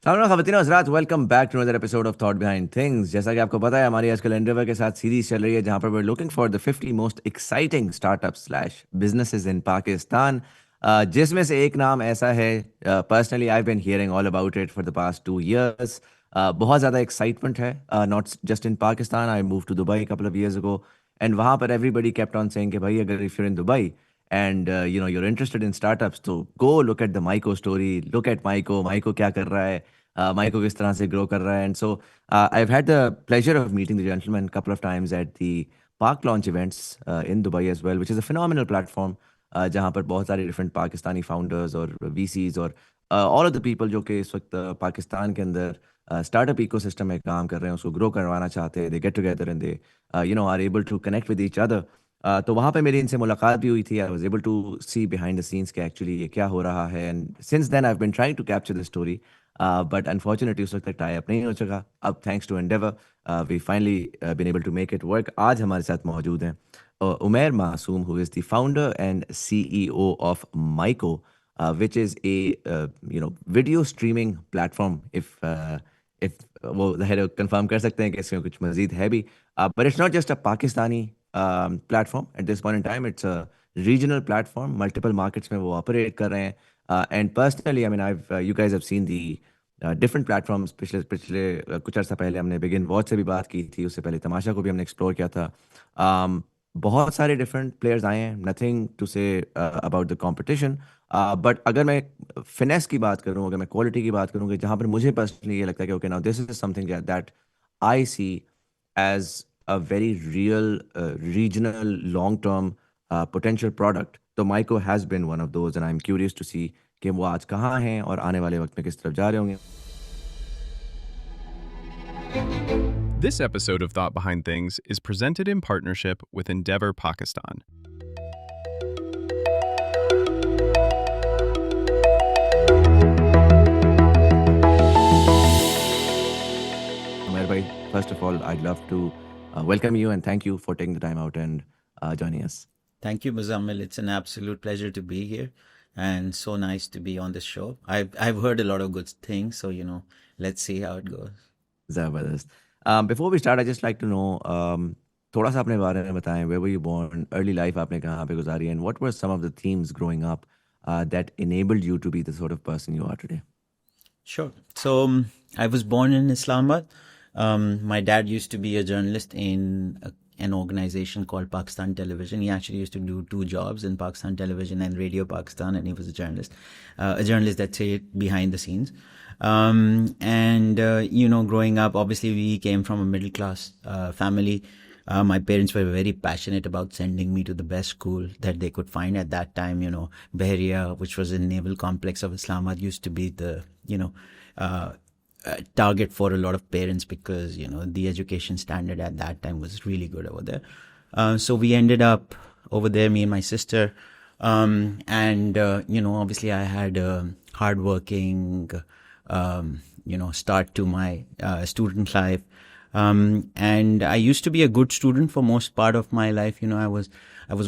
ख़वातीन हज़रात, welcome back to another episode of thought behind things. जैसा कि आपको पता है, हमारी आजकल एंडेवर के साथ सीरीज चल रही है जहां पर we're looking for the 50 most exciting startups slash businesses in Pakistan, जिसमें से एक नाम ऐसा है। Personally I been hearing all about it for the past 2 years। बहुत ज़्यादा एक्साइटमेंट है, not just in Pakistan. I move to Dubai couple of years ago, and वहाँ पर एवरीबडी केप्ट ऑन सेइंग कि भाई, अगर if you're in Dubai and you're interested in startups, तो go look at the Maiko story, look at Maiko क्या कर रहा है, Maiko किस तरह से grow कर रहा है। And so I've had the pleasure of meeting the gentleman a couple of times at the Park Launch events in Dubai as well, which is a phenomenal platform, जहाँ पर बहुत सारे different पाकिस्तानी founders और VCs और all of the people जो कि इस वक्त पाकिस्तान के अंदर स्टार्टअप इकोसिस्टम में काम कर रहे हैं, उसको ग्रो करवाना चाहते हैं, they get together and they are able to connect with each other. तो वहाँ पे मेरी इनसे मुलाकात भी हुई थी। I was able to see behind the scenes कि एक्चुअली ये क्या हो रहा है, and since then I have been trying to capture the story, but unfortunately उस वक्त तक टाई अप नहीं हो सका। अब thanks to Endeavor we finally been able to make it work. आज हमारे साथ मौजूद हैं Umair Masoom, who is the founder and CEO of Maiko, which is a video streaming platform, if वो ज़ाहिर कंफर्म कर सकते हैं कि इसमें कुछ मज़ीद है भी, but it's not just a Pakistani platform at this point in time. It's a regional platform, multiple markets में वो operate कर रहे हैं, and personally I mean you guys have seen the different platforms। पिछले पिछले कुछ अर्सा पहले हमने बिगिन वॉच से भी बात की थी, उससे पहले तमाशा को भी हमने एक्सप्लोर किया था। बहुत सारे डिफरेंट प्लेयर्स आए हैं, nothing to say about the competition, but अगर मैं फिनेस की बात करूं, अगर मैं क्वालिटी की बात करूं, कि जहां पर मुझे पर्सनली ये लगता है कि okay now this is something that I see as a very real regional long term potential product, तो Maiko has been one of those, and I am curious to see कि वो आज कहाँ हैं और आने वाले वक्त में किस तरफ जा रहे होंगे। This episode of Thought Behind Things is presented in partnership with Endeavor Pakistan. Umair bhai, first of all, I'd love to welcome you and thank you for taking the time out and joining us. Thank you, Muzammil. It's an absolute pleasure to be here, and so nice to be on this show. I've heard a lot of good things, so let's see how it goes. Zabardast. Before we start, I just like to know, थोड़ा सा अपने बारे में बताएं। Where were you born? Early life आपने कहाँ पे गुजारी? And what were some of the themes growing up that enabled you to be the sort of person you are today? Sure. So I was born in Islamabad. My dad used to be a journalist in an organization called Pakistan Television. He actually used to do two jobs in Pakistan Television and Radio Pakistan, and he was a journalist that stayed behind the scenes. Growing up, obviously we came from a middle class family. My parents were very passionate about sending me to the best school that they could find at that time. Bahria, which was a naval complex of Islamabad, used to be the target for a lot of parents because the education standard at that time was really good over there. So we ended up over there, me and my sister, obviously I had a hardworking start to my student life. And I used to be a good student for most part of my life. I was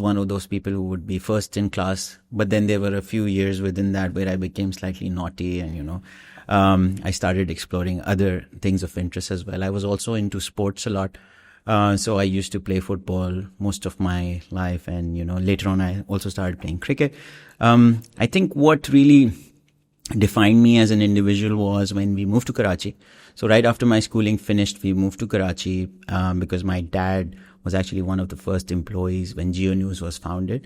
one of those people who would be first in class, but then there were a few years within that where I became slightly naughty, and I started exploring other things of interest as well. I was also into sports a lot. So I used to play football most of my life, and later on I also started playing cricket. I think what really defined me as an individual was when we moved to Karachi. So right after my schooling finished, we moved to Karachi because my dad was actually one of the first employees when Geo News was founded.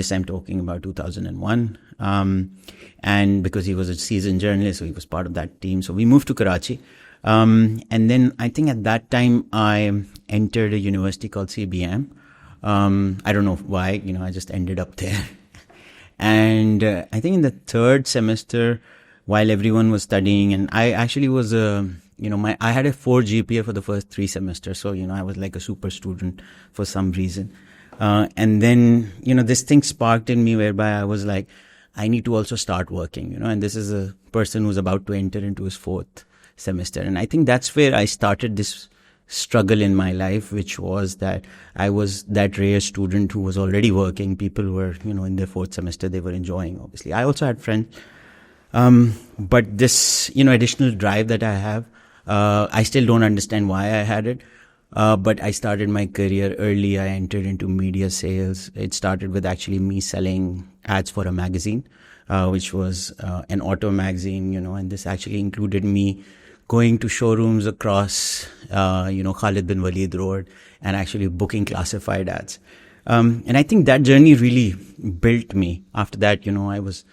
This I'm talking about 2001. And because he was a seasoned journalist, so he was part of that team. So we moved to Karachi. And then I think at that time I entered a university called CBM. I don't know why, I just ended up there. And I think in the third semester, while everyone was studying, and I actually was I had a 4 GPA for the first 3 semesters. So, I was like a super student for some reason. And then, this thing sparked in me whereby I was like, I need to also start working, and this is a person who's about to enter into his 4th semester. And I think that's where I started this struggle in my life, which was that I was that rare student who was already working. People were, in their 4th semester, they were enjoying, obviously. I also had friends But this, additional drive that I have, I still don't understand why I had it. But I started my career early. I entered into media sales. It started with actually me selling ads for a magazine, which was an auto magazine, and this actually included me going to showrooms across, Khalid bin Walid Road and actually booking classified ads. And I think that journey really built me. After that, I was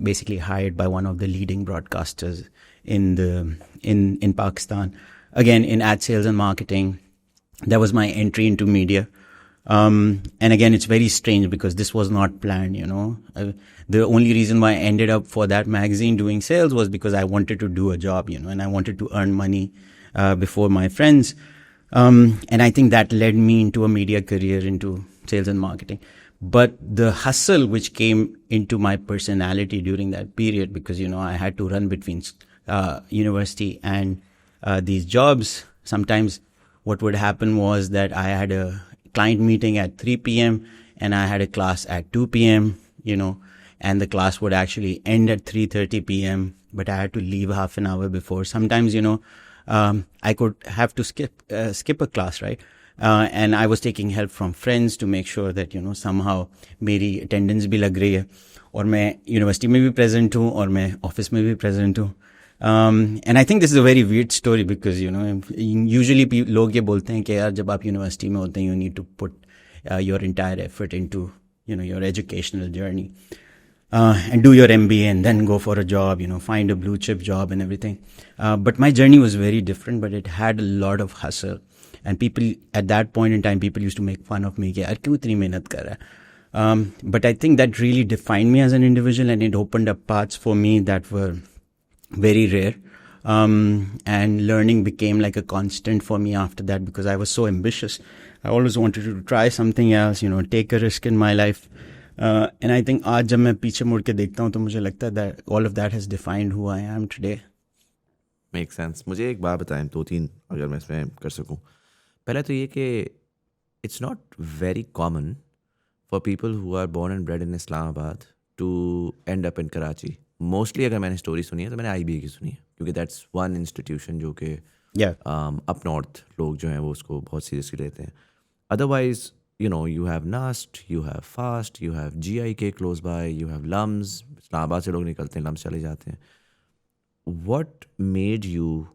basically hired by one of the leading broadcasters in Pakistan. Again, in ad sales and marketing. That was my entry into media. And again, it's very strange because this was not planned, the only reason why I ended up for that magazine doing sales was because I wanted to do a job, and I wanted to earn money before my friends. And I think that led me into a media career, into sales and marketing. But the hustle which came into my personality during that period, because, I had to run between university and these jobs. Sometimes what would happen was that I had a client meeting at 3 p.m. and I had a class at 2 p.m., and the class would actually end at 3:30 p.m., but I had to leave half an hour before. Sometimes, I could have to skip a class, right? And I was taking help from friends to make sure that, somehow मेरी attendance भी लग रही है और मैं university में भी present हूँ और मैं office में भी present हूँ. And I think this is a very weird story because, usually लोग ये बोलते हैं कि यार जब आप university में होते हैं, you need to put your entire effort into, your educational journey. And do your MBA and then go for a job, find a blue chip job and everything. But my journey was very different, but it had a lot of hustle. And people, at that point in time, people used to make fun of me, कि यार क्यों इतनी मेहनत कर रहा है? But I think that really defined me as an individual, and it opened up paths for me that were very rare. And learning became like a constant for me after that because I was so ambitious. I always wanted to try something else, take a risk in my life. And I think आज जब मैं पीछे मुड़ के देखता हूँ तो मुझे लगता है that all of that has defined who I am today. Makes sense. मुझे एक बात बताएं, 2-3 अगर मैं इसमें कर सकूं. पहले तो ये कि it's not very common for people who are born and bred in Islamabad to end up in Karachi. Mostly अगर मैंने स्टोरी सुनी है तो मैंने IBA की सुनी है क्योंकि that's one institution जो कि up north लोग जो हैं वो उसको बहुत seriously लेते हैं. Otherwise, you have NAST, you have FAST, you have GIK close by, you have LUMS. Islamabad से लोग निकलते हैं, LUMS चले जाते हैं. What made you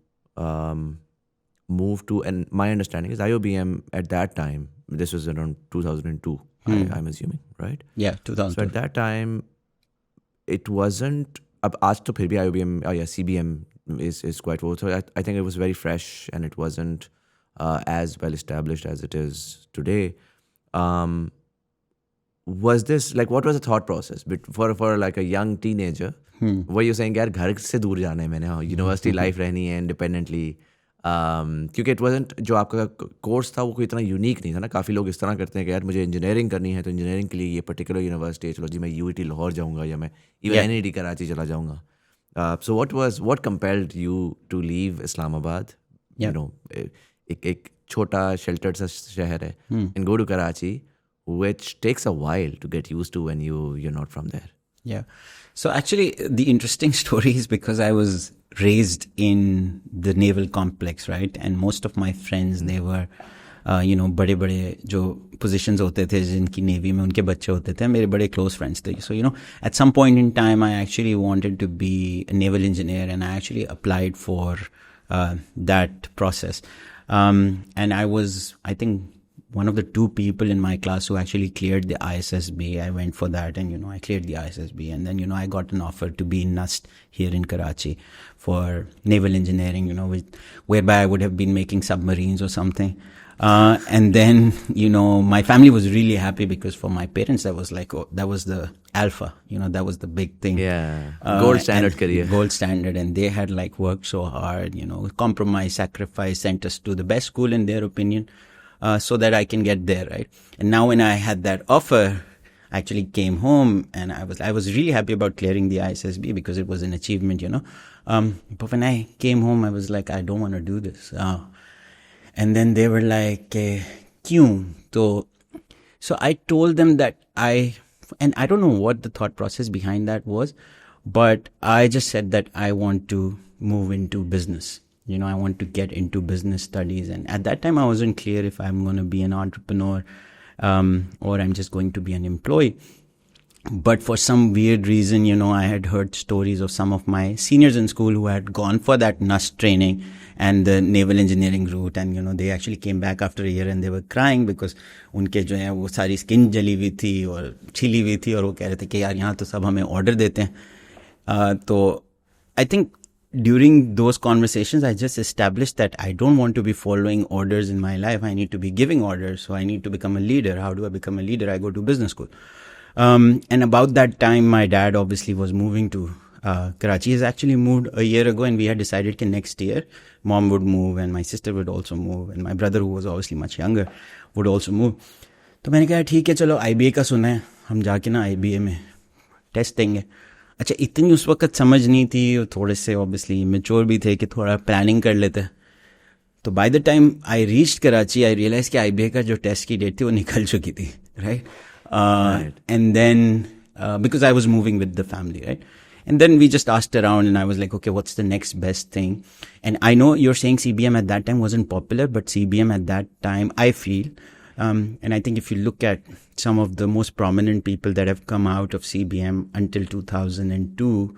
move to, and my understanding is IOBM at that time, this was around 2002, I'm assuming, right? Yeah, 2002. So at that time, it wasn't, अब आज तो फिर भी IOBM, CBM is quite well. So I think it was very fresh and it wasn't as well established as it is today. Was this like, what was the thought process for like a young teenager? Were you saying यार घर से दूर जाना है मैंने, university life रहनी है independently, क्योंकि इट वाजंट, जो आपका कोर्स था वो कोई इतना यूनिक नहीं था ना. काफ़ी लोग इस तरह करते हैं कि यार मुझे इंजीनियरिंग करनी है तो इंजीनियरिंग के लिए ये पर्टिकुलर यूनिवर्सिटी है, चलो जी मैं UET लाहौर जाऊँगा या मैं इवन NED कराची चला जाऊँगा. So what compelled you to leave Islamabad? एक छोटा sheltered सा शहर है, and go to Karachi, which takes a while to get used to when you're not from there. Yeah. So actually, the interesting story is because I was raised in the naval complex, right? And most of my friends, they were, बड़े-बड़े जो positions होते थे जिनकी Navy में उनके बच्चे होते थे, मेरे बड़े close friends थे. So, at some point in time, I actually wanted to be a naval engineer and I actually applied for that process. And I was, I think, one of the 2 people in my class who actually cleared the ISSB. I went for that and, I cleared the ISSB. And then, I got an offer to be in NUST here in Karachi for naval engineering, whereby I would have been making submarines or something. And then, my family was really happy because for my parents, that was like, that was the alpha, that was the big thing. Yeah. Gold standard career. Gold standard. And they had like worked so hard, compromise, sacrifice, sent us to the best school in their opinion. So that I can get there, right? And now when I had that offer, I actually came home and I was really happy about clearing the ISSB because it was an achievement, But when I came home, I was like, I don't want to do this. And then they were like, kyun? So I told them that and I don't know what the thought process behind that was, But I just said that I want to move into business. I want to get into business studies. And at that time, I wasn't clear if I'm going to be an entrepreneur or I'm just going to be an employee. But for some weird reason, I had heard stories of some of my seniors in school who had gone for that NUST training and the naval engineering route. And, they actually came back after a year and they were crying because उनके जो है वो सारी skin जली हुई थी और छिली हुई थी और वो कह रहे थे कि यार यहाँ तो सब हमें ऑर्डर देते हैं. तो I think during those conversations, I just established that I don't want to be following orders in my life. I need to be giving orders. So I need to become a leader. How do I become a leader? I go to business school. And about that time, my dad obviously was moving to Karachi. He's actually moved a year ago, and we had decided that next year, mom would move and my sister would also move, and my brother, who was obviously much younger, would also move. तो मैंने कहा ठीक है चलो IBA का सुना है, हम जाके ना IBA में टेस्ट देंगे. अच्छा, इतनी उस वक्त समझ नहीं थी, थोड़े से ऑब्वियसली मेच्योर भी थे कि थोड़ा प्लानिंग कर लेते. तो by the time I reached Karachi, I realise कि IBA का जो टेस्ट की डेट थी वो निकल चुकी थी, right? And then because I was moving with the family, right? And then we just asked around and I was like, okay, what's the next best thing? And I know you're saying CBM at that time wasn't popular, but CBM at that time, I feel, and I think if you look at some of the most prominent people that have come out of CBM until 2002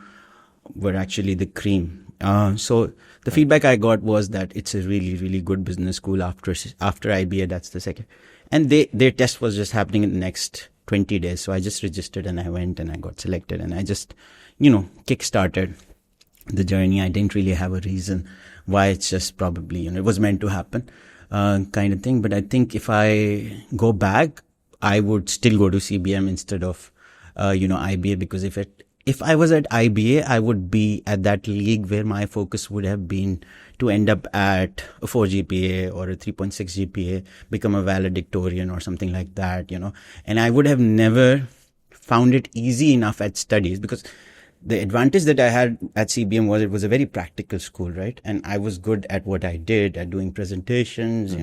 were actually the cream. So the feedback I got was that it's a really, really good business school after IBA. That's the second. And their test was just happening in the next 20 days. So I just registered and I went and I got selected and I just, kick-started the journey. I didn't really have a reason why. It's just probably, it was meant to happen, kind of thing. But I think if I go back, I would still go to CBM instead of, IBA, because if I was at IBA, I would be at that league where my focus would have been to end up at a 4 GPA or a 3.6 GPA, become a valedictorian or something like that, And I would have never found it easy enough at studies, because the advantage that I had at CBM was it was a very practical school, right? And I was good at what I did, at doing presentations,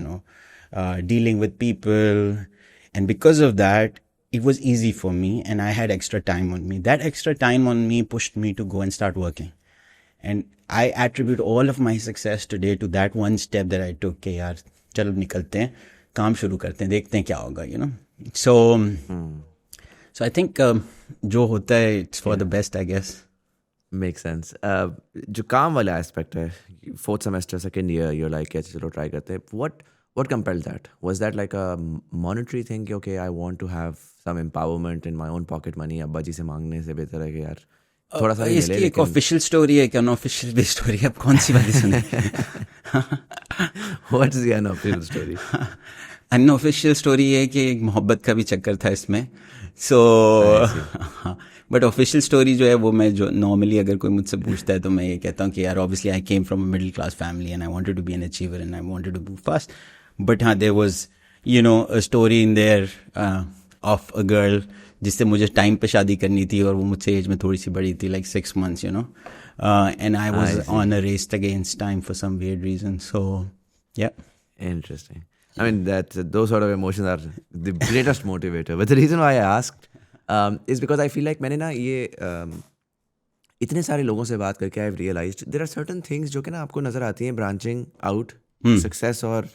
dealing with people. And because of that, it was easy for me and I had extra time on me. That extra time on me pushed me to go and start working. And I attribute all of my success today to that one step that I took. कि यार चलो निकलते हैं, काम शुरू करते हैं, देखते हैं क्या होगा, So I think जो होता है, it's for the best, I guess. Makes sense. जो काम वाला aspect है, 4th semester, 2nd year, you're like, yeah, चलो try करते हैं. What compelled that? Was that like a monetary thing? Okay, I want to have some empowerment in my own pocket money. अब्बा जी से मांगने से बेहतर है कि यार थोड़ा सा इसकी एक ऑफिशियल स्टोरी है, क्या अनऑफिशियल भी स्टोरी है? अब कौन सी वाली सुने? What's the unofficial story? Unofficial story है कि एक मोहब्बत का भी चक्कर था इसमें. सो बट ऑफिशियल स्टोरी जो है वो मैं जो नॉर्मली अगर कोई मुझसे पूछता है तो मैं ये कहता हूँ कि यार obviously I came from a middle class family and I wanted to be an achiever and I wanted to move fast. But हाँ, there was a story in there of a girl जिससे मुझे time पे शादी करनी थी और वो मुझसे एज में थोड़ी सी बड़ी थी, like 6 months, and I was on a race against time for some weird reason. So yeah. Interesting. I mean, those sort of emotions are the greatest motivator. But the reason why I asked is because I feel like मैंने ना ये इतने सारे लोगों से बात करके I've realized there are certain things जो कि ना आपको नजर आती हैं branching out, success और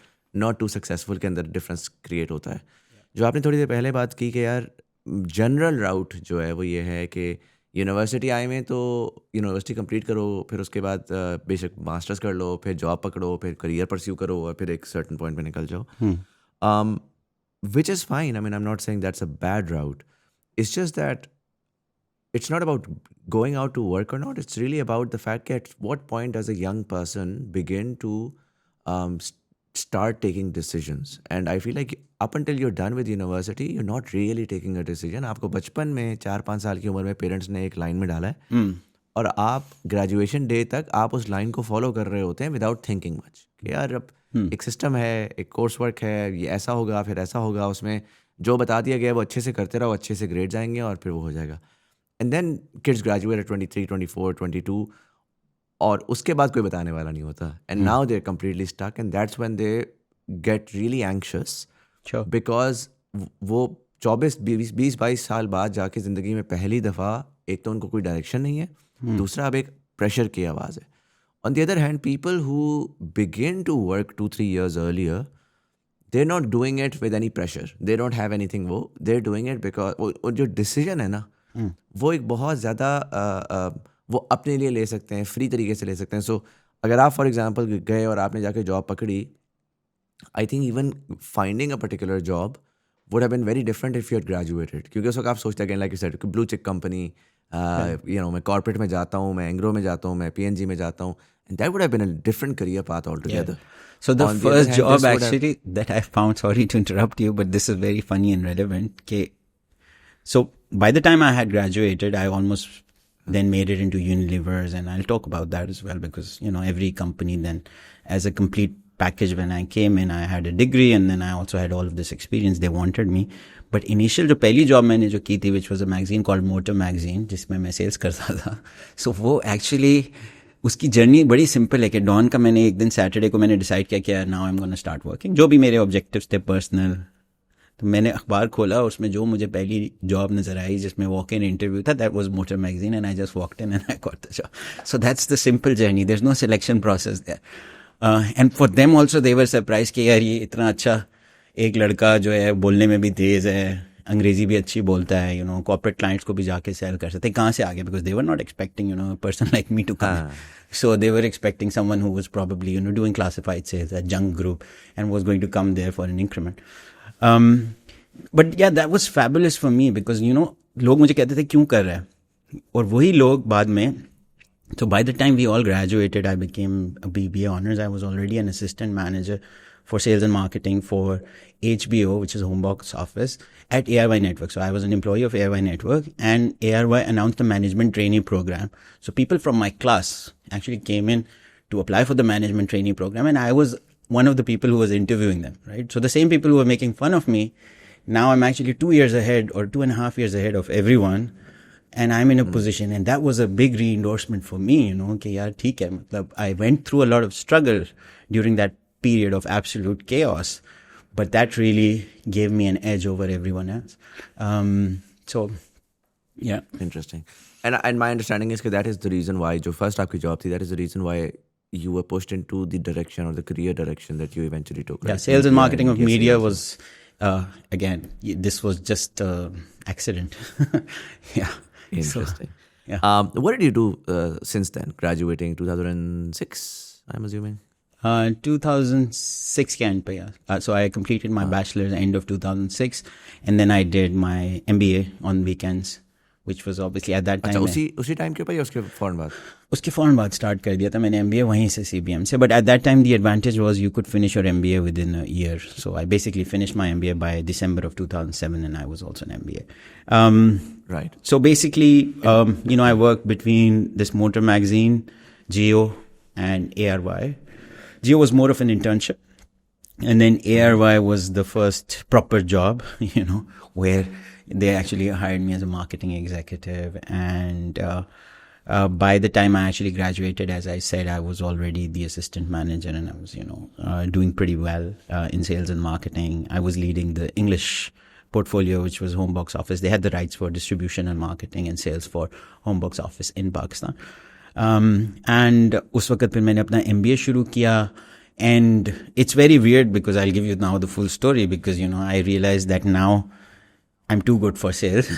not too successful के अंदर difference create होता है. जो आपने थोड़ी देर पहले बात की कि यार जनरल राउट जो है वो ये है कि यूनिवर्सिटी आए में तो यूनिवर्सिटी कंप्लीट करो, फिर उसके बाद बेशक मास्टर्स कर लो, फिर जॉब पकड़ो, फिर करियर परस्यू करो और फिर एक सर्टन पॉइंट पे निकल जाओ, which is fine. I mean I am not saying that's a bad route. It's just that it's not about going out to work or not. It's really about the fact that at what point does a young person begin to start taking decisions. And I feel like up until you're done with university, you're not really taking a decision. आपको बचपन में 4-5 साल की उम्र में parents ने एक line में डाला है और आप ग्रेजुएशन डे तक आप उस लाइन को फॉलो कर रहे होते हैं विदाउट थिंकिंग मच कि यार अब एक सिस्टम है, एक कोर्स वर्क है, ये ऐसा होगा फिर ऐसा होगा, उसमें जो बता दिया गया वो अच्छे से करते रहो, अच्छे से ग्रेड जाएंगे और फिर वो हो जाएगा. And then kids graduate at 23, 24, 22 और उसके बाद कोई बताने वाला नहीं होता. And now they're completely stuck and that's when they get really anxious. Sure. Because वो 24, 20, 22 साल बाद जाके ज़िंदगी में पहली दफ़ा एक तो उनको कोई डायरेक्शन नहीं है, दूसरा अब एक प्रेशर की आवाज़ है. On the other hand, people who begin to work 2-3 years earlier, they're not doing it with any pressure. They don't have anything. They're doing it because वो जो decision है ना, वो एक बहुत ज़्यादा वो अपने लिए ले सकते हैं, फ्री तरीके से ले सकते हैं. सो अगर आप फॉर एग्जांपल गए और आपने जाके जॉब पकड़ी, I think even finding a particular job would have been very different if you had graduated. क्योंकि उस वक्त आप सोचते हैं, like you said, blue chip company, मैं कॉर्पोरेट में जाता हूँ, मैं एंग्रो में जाता हूँ, मैं पीएनजी में जाता हूँ, and that would have been a different career path altogether. So the On the first other hand, job this would have- actually that I found, sorry to interrupt you, but this is very funny and relevant. So by the time I had graduated, I almost then made it into Unilever's, and I'll talk about that as well, because, every company then as a complete package, when I came in, I had a degree, and then I also had all of this experience. They wanted me. But initial जो पहली job मैंने जो की थी, which was a magazine called Motor Magazine, जिसमें मैं sales करता था. So वो actually उसकी जर्नी बड़ी सिंपल है कि डॉन का मैंने एक दिन सैटरडे को मैंने डिसाइड किया कि now I am gonna start working. जो भी मेरे ऑब्जेक्टिव्स थे पर्सनल, तो मैंने अखबार खोला, उसमें जो मुझे पहली जॉब नजर आई जिसमें वॉक इन इंटरव्यू था, that was motor magazine, and I just walked in and I got the job. So that's the simple journey. There is no selection process there. And for them also they were surprise कि यार ये इतना अच्छा एक लड़का जो है बोलने में भी तेज है, अंग्रेजी भी अच्छी बोलता है, कॉर्पोरेट क्लाइंट्स को भी जाके सेल कर सकते. कहाँ से आ गया? Because they were not expecting a person like me to come. So they were expecting someone who was probably doing classified sales at Junk Group and was going to come there for an increment. But yeah, that was fabulous for me because लोग मुझे कहते थे क्यों कर रहा है, और वही लोग बाद में. So by the time we all graduated, I became a BBA honors. I was already an assistant manager for sales and marketing for HBO, which is home box office, at ARY Network. So I was an employee of ARY Network, and ARY announced a management trainee program. So people from my class actually came in to apply for the management trainee program, and I was one of the people who was interviewing them, right? So the same people who were making fun of me, now I'm actually 2 years ahead or 2.5 years ahead of everyone. And I'm in a position, and that was a big re-endorsement for me, कि यार ठीक है, मतलब I went through a lot of struggle during that period of absolute chaos, but that really gave me an edge over everyone else. So, yeah. Interesting. And my understanding is that is the reason why जो first आपकी job थी, that is the reason why you were pushed into the direction or the career direction that you eventually took. Yeah, right? sales and marketing of Yes, media yes. was, again, this was just accident. Yeah. Interesting. So, yeah. What did you do since then? Graduating 2006, I'm assuming. 2006 के end पे, yeah. So I completed my bachelor's end of 2006, and then I did my MBA on weekends, which was obviously at that time. अच्छा, उसी time के ऊपर या उसके फौरन बाद? उसके फौरन बाद स्टार्ट कर दिया था मैंने MBA वहीं से CBM से. But at that time the advantage was you could finish your MBA within a year. So I basically finished my MBA by December of 2007, and I was also an MBA. Right. So basically, I worked between this Motor Magazine, Geo, and ARY. Geo was more of an internship, and then ARY was the first proper job, where they actually hired me as a marketing executive. And by the time I actually graduated, as I said, I was already the assistant manager, and I was, doing pretty well in sales and marketing. I was leading the English portfolio, which was home box office. They had the rights for distribution and marketing and sales for home box office in Pakistan. And उस वक्त फिर मैंने अपना MBA शुरू किया. And it's very weird because I'll give you now the full story because, I realized that now I'm too good for sales.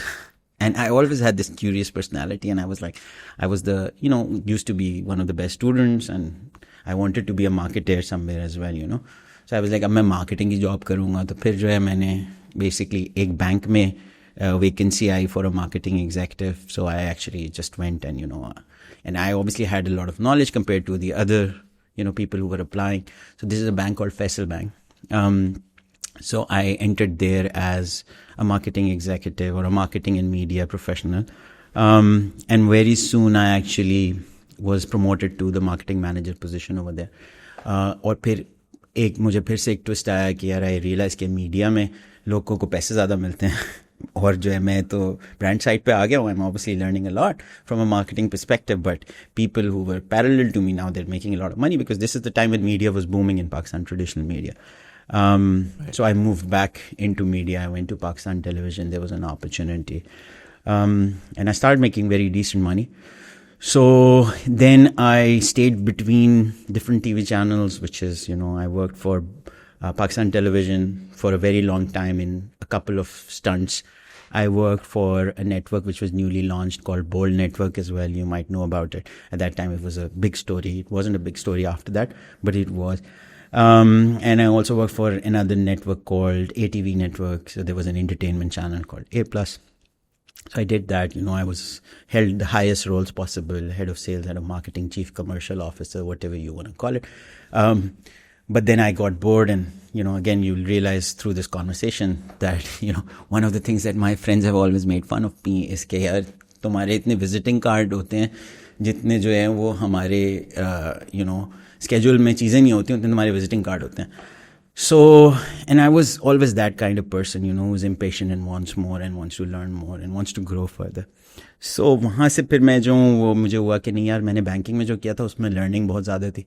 And I always had this curious personality, and I was like, I was the, used to be one of the best students, and I wanted to be a marketer somewhere as well, So I was like, अब मैं marketing की job करूँगा. तो फिर जो है मैंने basically एक bank में vacancy I for a marketing executive. So I actually just went and, and I obviously had a lot of knowledge compared to the other, people who were applying. So this is a bank called Faisal Bank. So I entered there as a marketing executive or a marketing and media professional. And very soon I actually was promoted to the marketing manager position over there. और फिर मुझे फिर से एक twist आया कि यार आई realise कि मीडिया में लोगों को पैसे ज़्यादा मिलते हैं और जो है मैं तो ब्रांड साइड पे आ गया हूँ. I am obviously learning a lot from a marketing perspective, but people who were parallel to me now they are making a lot of money because this is the time when media was booming in Pakistan, traditional media. So I moved back into media. I went to Pakistan Television. There was an opportunity. And I started making very decent money. So then I stayed between different TV channels, which is, I worked for Pakistan Television for a very long time in a couple of stunts. I worked for a network which was newly launched called Bold Network as well. You might know about it. At that time, it was a big story. It wasn't a big story after that, but it was. And I also worked for another network called ATV Network. So there was an entertainment channel called A+. So I did that. I was held the highest roles possible: head of sales, head of marketing, chief commercial officer, whatever you want to call it. But then I got bored, and again, you'll realize through this conversation that one of the things that my friends have always made fun of me is कि यार तुम्हारे इतने visiting card होते हैं जितने जो है वो हमारे schedule में चीजें नहीं होती उतने तुम्हारे visiting card होते हैं. So, and I was always that kind of person, who's impatient and wants more and wants to learn more and wants to grow further. So, वहाँ से फिर मैं जो वो मुझे हुआ कि नहीं यार मैंने बैंकिंग में जो किया था उसमें लर्निंग बहुत ज़्यादा थी.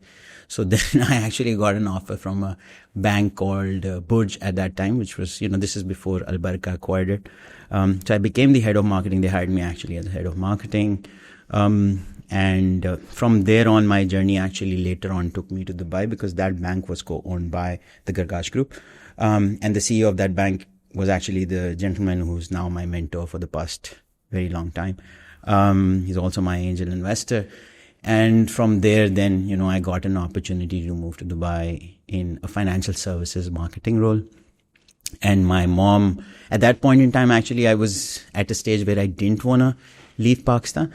So then I actually got an offer from a bank called Burj at that time, which was, this is before Al Baraka acquired it. So I became the head of marketing. They hired me actually as the head of marketing. And from there on, my journey actually later on took me to Dubai because that bank was co-owned by the Gargash Group. And the CEO of that bank was actually the gentleman who's now my mentor for the past very long time. He's also my angel investor. And from there, then, I got an opportunity to move to Dubai in a financial services marketing role. And my mom, at that point in time, actually, I was at a stage where I didn't want to leave Pakistan.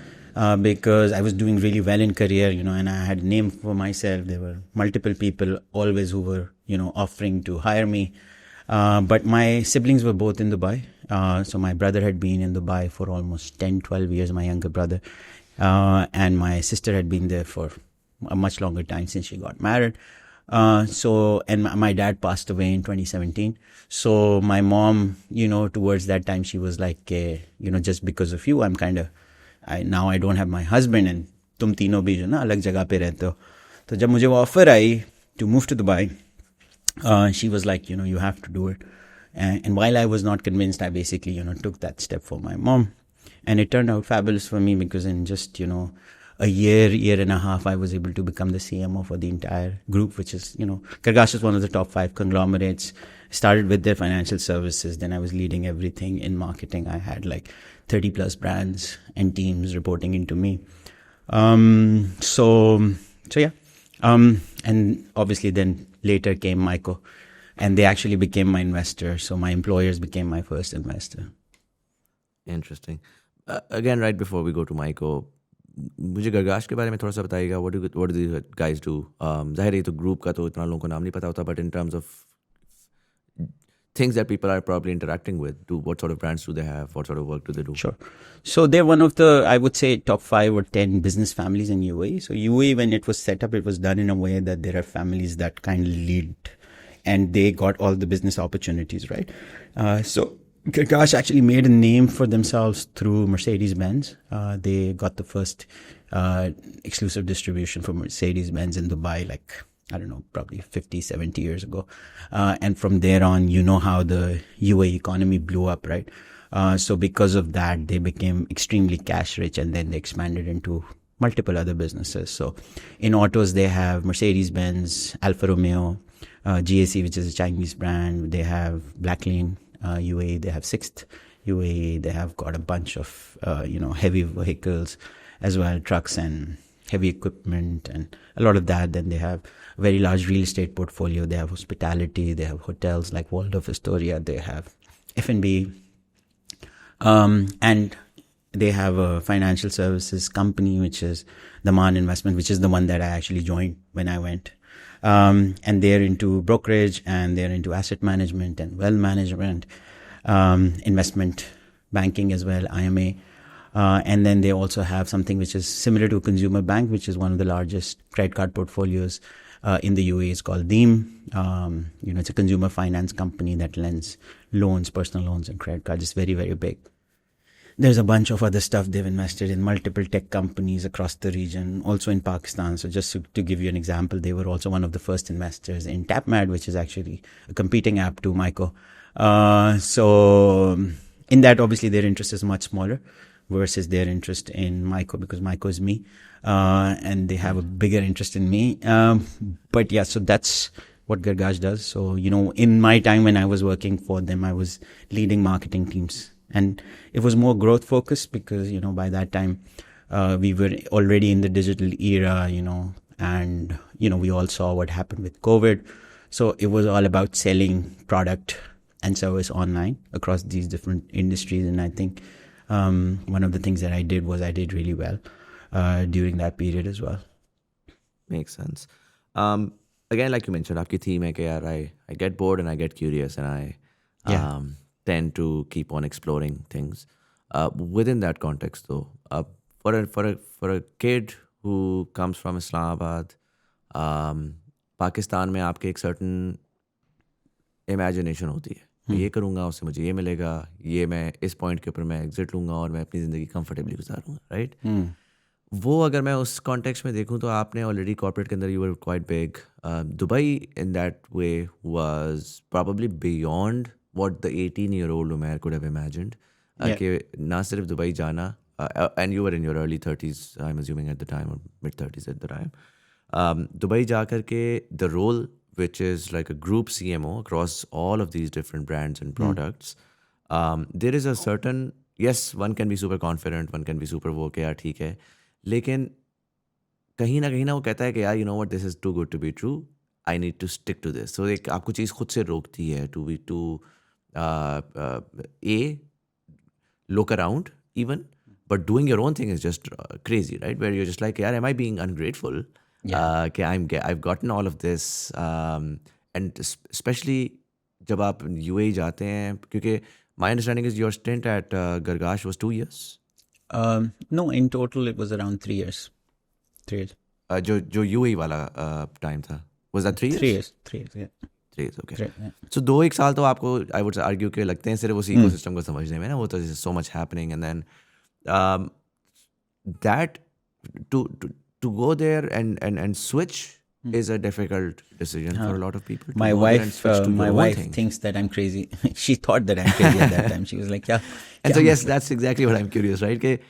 Because I was doing really well in career, and I had a name for myself. There were multiple people always who were, offering to hire me. But my siblings were both in Dubai. So my brother had been in Dubai for almost 10, 12 years, my younger brother. And my sister had been there for a much longer time since she got married. And my dad passed away in 2017. So my mom, towards that time, she was like, just because of you, I'm kind of, now I don't have my husband and तुम तीनों भी जो ना अलग जगह पे रहते हो. तो जब मुझे वो offer I to move to Dubai, she was like, you have to do it. And while I was not convinced, I basically, took that step for my mom. And it turned out fabulous for me because in just, a year and a half, I was able to become the CMO for the entire group, which is, Gargash is one of the top 5 conglomerates. Started with their financial services. Then I was leading everything in marketing. I had like 30 plus brands and teams reporting into me. So yeah. And obviously then later came Myco, and they actually became my investor. So my employers became my first investor. Interesting. Again, right before we go to Myco, मुझे गरगाश के बारे में थोड़ा सा बताइएगा. What do you guys do? जाहिर है तो ग्रुप का तो इतना लोगों को नाम नहीं पता होता, but in terms of things that people are probably interacting with, what sort of brands do they have? What sort of work do they do? Sure. So they're one of the, I would say, top 5 or 10 business families in UAE. So UAE, when it was set up, it was done in a way that there are families that kind of lead, and they got all the business opportunities, right? So Gargash actually made a name for themselves through Mercedes-Benz. They got the first exclusive distribution for Mercedes-Benz in Dubai, like, I don't know, probably 50, 70 years ago. And from there on, how the UAE economy blew up, right? So because of that, they became extremely cash rich, and then they expanded into multiple other businesses. So in autos, they have Mercedes-Benz, Alfa Romeo, GAC, which is a Chinese brand. They have Blacklane, UAE. They have Sixt UAE. They have got a bunch of, heavy vehicles as well, trucks and heavy equipment and a lot of that. Then they have a very large real estate portfolio. They have hospitality. They have hotels like Waldorf Astoria. They have F&B. And they have a financial services company, which is the Man Investment, which is the one that I actually joined when I went. And they're into brokerage, and they're into asset management and wealth management, investment banking as well, IMA. And then they also have something which is similar to a consumer bank, which is one of the largest credit card portfolios in the UAE. It's called Deem. It's a consumer finance company that lends loans, personal loans and credit cards. It's very, very big. There's a bunch of other stuff. They've invested in multiple tech companies across the region, also in Pakistan. So just to give you an example, they were also one of the first investors in TapMad, which is actually a competing app to Myco. in that, obviously, their interest is much smaller versus their interest in Myco, because Myco is me, and they have a bigger interest in me. But yeah, so that's what Gargash does. So, in my time when I was working for them, I was leading marketing teams, and it was more growth focused because, by that time, we were already in the digital era, and, we all saw what happened with COVID. So it was all about selling product and service online across these different industries. And I think one of the things that I did was I did really well during that period as well. Makes sense. Again, like you mentioned, आपकी theme है कि यार I get bored and I get curious and I tend to keep on exploring things. Within that context, though, for a kid who comes from Islamabad, Pakistan में आपके एक certain imagination होती है, ये करूँगा उससे मुझे ये मिलेगा, ये मैं इस पॉइंट के ऊपर मैं एग्जिट लूँगा और मैं अपनी ज़िंदगी कंफर्टेबली गुजारूँगा, राइट? वो अगर मैं उस कॉन्टेक्स्ट में देखूँ तो आपने ऑलरेडी कॉर्पोरेट के अंदर you were quite big. Dubai in that way was probably beyond what the 18-year-old Umair could have imagined. कि ना सिर्फ दुबई जाना, and you were in your early 30s, I am assuming at the time, और mid 30s at the time. Dubai जा कर के the role which is like a group CMO across all of these different brands and products. There is a certain, yes, one can be super confident, one can be super वो कि यार ठीक है, लेकिन कहीं ना वो कहता है कि यार you know what, this is too good to be true, I need to stick to this. So एक आपको चीज़ खुद से रोकती है to look around even, but doing your own thing is just crazy, right? Where you're just like, yaar, am I being ungrateful? I've gotten all of this, and especially जब आप UAE जाते हैं, क्योंकि my understanding is your stint at Gargash was 2 years. No, in total it was around 3 years. 3 years. जो UAE वाला time था, was that 3 years? 3 years, yeah. 3 years, okay. 3, yeah. So 2-1 साल तो आपको I would argue के लगते हैं सिर्फ उस ecosystem को समझने में ना, वो तो so much happening, and then that to go there and switch is a difficult decision for a lot of people. My wife thinks that I'm crazy. She thought that I'm crazy at that time. She was like, yeah. And so yes, that's exactly what I'm curious, right? Ke,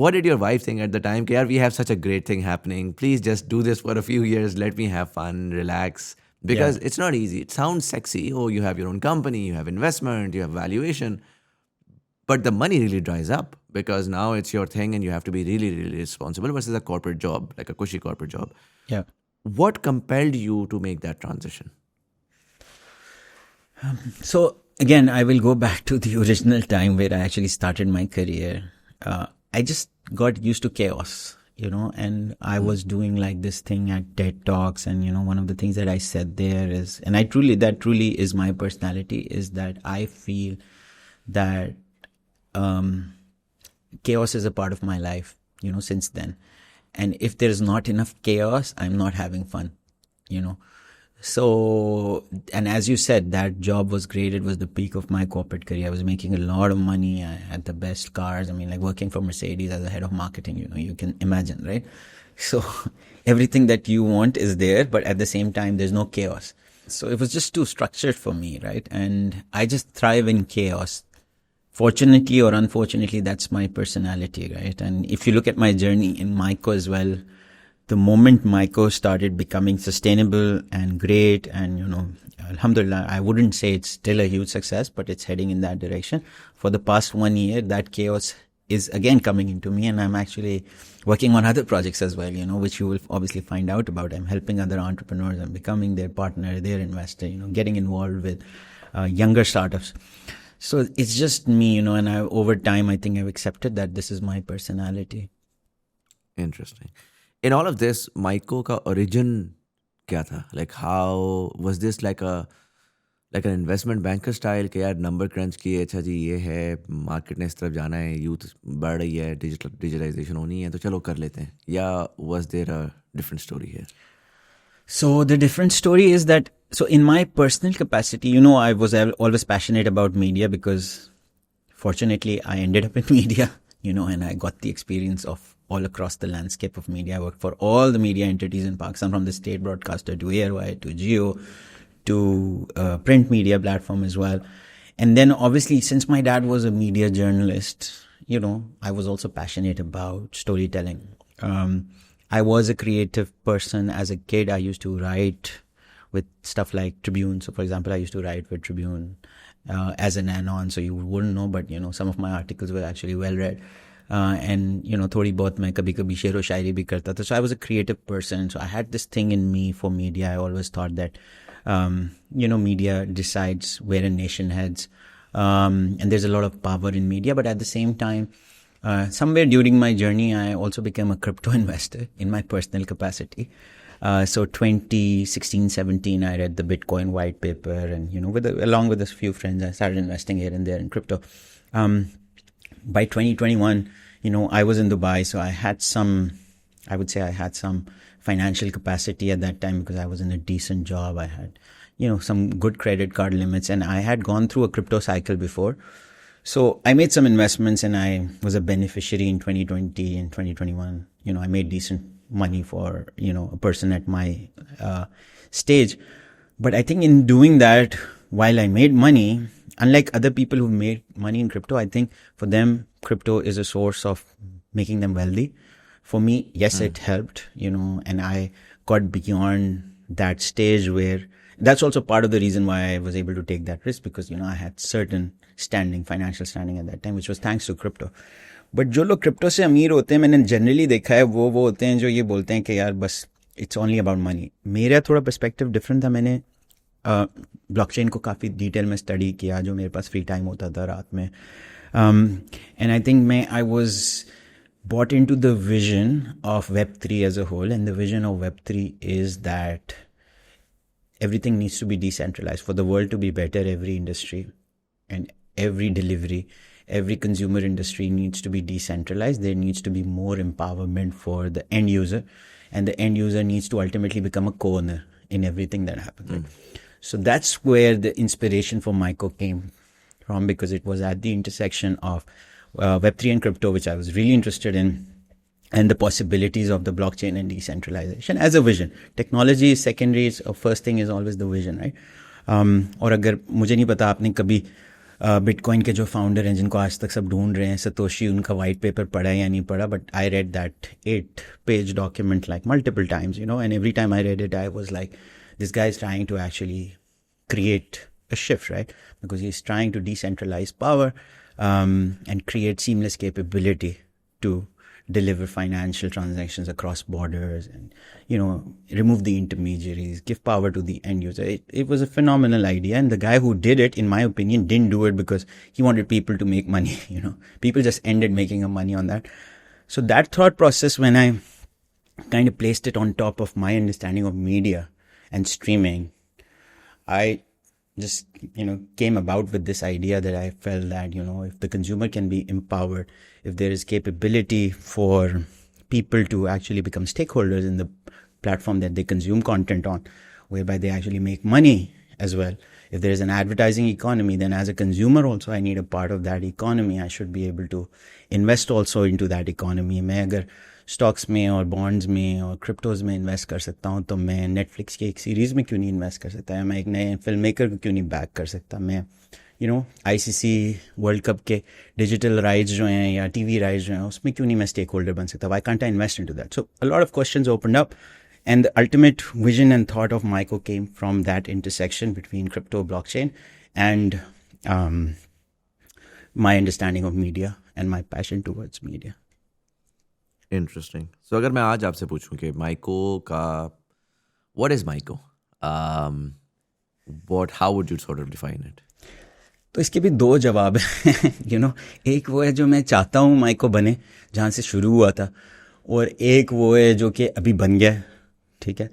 what did your wife think at the time? Ke, yaar, we have such a great thing happening. Please just do this for a few years. Let me have fun, relax. Because it's not easy. It sounds sexy. Oh, you have your own company, you have investment, you have valuation. But the money really dries up because now it's your thing and you have to be really, really responsible versus a corporate job, like a cushy corporate job. Yeah. What compelled you to make that transition? So again, I will go back to the original time where I actually started my career. I just got used to chaos, and I was doing like this thing at TED Talks, and one of the things that I said there is, and that truly is my personality, is that I feel that chaos is a part of my life, since then. And if there's not enough chaos, I'm not having fun, So, and as you said, that job was great. It was the peak of my corporate career. I was making a lot of money. I had the best cars. I mean, like working for Mercedes as a head of marketing, you can imagine, right? So everything that you want is there, but at the same time, there's no chaos. So it was just too structured for me, right? And I just thrive in chaos. Fortunately or unfortunately, that's my personality, right? And if you look at my journey in Myco as well, the moment Myco started becoming sustainable and great, and, alhamdulillah, I wouldn't say it's still a huge success, but it's heading in that direction. For the past 1 year, that chaos is again coming into me, and I'm actually working on other projects as well, which you will obviously find out about. I'm helping other entrepreneurs. I'm becoming their partner, their investor, getting involved with younger startups. So it's just me, and over time, I think I've accepted that this is my personality. Interesting. In all of this, Myco ka origin kya tha? Like, how was this like an investment banker style? कि यार number crunch किए, अच्छा जी ये है, market ने इस तरफ जाना है, youth बढ़ रही है, digitalization होनी है, तो चलो कर लेते हैं. Yeah, was there a different story here? So the different story is that, so in my personal capacity, I was always passionate about media because fortunately I ended up in media, and I got the experience of all across the landscape of media. I worked for all the media entities in Pakistan, from the state broadcaster to ARY to Geo to print media platform as well. And then obviously, since my dad was a media journalist, you know, I was also passionate about storytelling. I was a creative person. As a kid, I used to write with stuff like Tribune. So for example, I used to write with Tribune as an anon, so you wouldn't know, but you know, some of my articles were actually well read. And you know, थोड़ी बहुत मैं कभी-कभी शेर व शायरी भी करता था. So I was a creative person. So I had this thing in me for media. I always thought that, you know, media decides where a nation heads. And there's a lot of power in media, but at the same time, somewhere during my journey, I also became a crypto investor in my personal capacity. So 2016, 17, I read the Bitcoin white paper, and, you know, along with a few friends, I started investing here and there in crypto. By 2021, you know, I was in Dubai, so I would say I had some financial capacity at that time because I was in a decent job. I had, you know, some good credit card limits, and I had gone through a crypto cycle before. So I made some investments, and I was a beneficiary in 2020 and 2021. You know, I made decent money for, you know, a person at my stage. But I think in doing that, while I made money, unlike other people who made money in crypto, I think for them, crypto is a source of making them wealthy. For me, yes, it helped, you know, and I got beyond that stage where that's also part of the reason why I was able to take that risk, because, you know, I had certain financial standing at that time, which was thanks to crypto. But जो लोग crypto से अमीर होते हैं, मैंने generally देखा है, वो होते हैं जो ये बोलते हैं कि यार बस इट्स ओनली अबाउट मनी. मेरा थोड़ा पर्सपेक्टिव डिफरेंट था. मैंने ब्लॉकचेन को काफ़ी डिटेल में स्टडी किया, जो मेरे पास फ्री टाइम होता था रात में. And I think I was bought into the vision of Web3 as a whole, and the vision of Web3 is that everything needs to be decentralized. For the world to be better, every industry and every delivery, every consumer industry needs to be decentralized. There needs to be more empowerment for the end user, and the end user needs to ultimately become a co-owner in everything that happens. Right? So that's where the inspiration for Myco came from, because it was at the intersection of Web3 and crypto, which I was really interested in, and the possibilities of the blockchain and decentralization as a vision. Technology is secondary. First thing is always the vision, right? और अगर मुझे नहीं पता आपने कभी bitcoin के जो founder हैं जिनको आज तक सब ढूंढ रहे हैं, सतोशी, उनका वाइट पेपर पढ़ा है या नहीं पढ़ा, but I read that 8-page document like multiple times, you know, and every time I read it, I was like, this guy is trying to actually create a shift, right? Because he's trying to decentralize power, and create seamless capability to deliver financial transactions across borders, and, you know, remove the intermediaries, give power to the end user. It was a phenomenal idea, and the guy who did it, in my opinion, didn't do it because he wanted people to make money. You know, people just ended making money on that. So that thought process, when I kind of placed it on top of my understanding of media and streaming, I just, you know, came about with this idea that I felt that, you know, if the consumer can be empowered, if there is capability for people to actually become stakeholders in the platform that they consume content on, whereby they actually make money as well. If there is an advertising economy, then as a consumer also, I need a part of that economy. I should be able to invest also into that economy. मैं अगर stocks में और bonds में और cryptos में invest कर सकता हूँ, तो मैं नेटफ्लिक्स की एक सीरीज़ में क्यों नहीं इन्वेस्ट कर सकता, या मैं एक नए फिल्म मेकर को क्यों नहीं बैक कर सकता, मैं, you know, ICC world cup के डिजिटल राइट्स जो हैं या टीवी राइट्स जो हैं, उसमें क्यों नहीं मैं स्टेक होल्डर बन सकता, why can't I invest into that. So a lot of questions opened up, and the ultimate vision and thought of Myco came from that intersection between crypto, blockchain, and my understanding of media and my passion towards media. Interesting. So अगर मैं आज आपसे पूछूं कि माइको का what is Maiko, what how would you sort of define it? तो इसके भी दो जवाब हैं. यू नो, एक वो है जो मैं चाहता हूँ माइको बने, जहाँ से शुरू हुआ था, और एक वो है जो कि अभी बन गया है. ठीक है,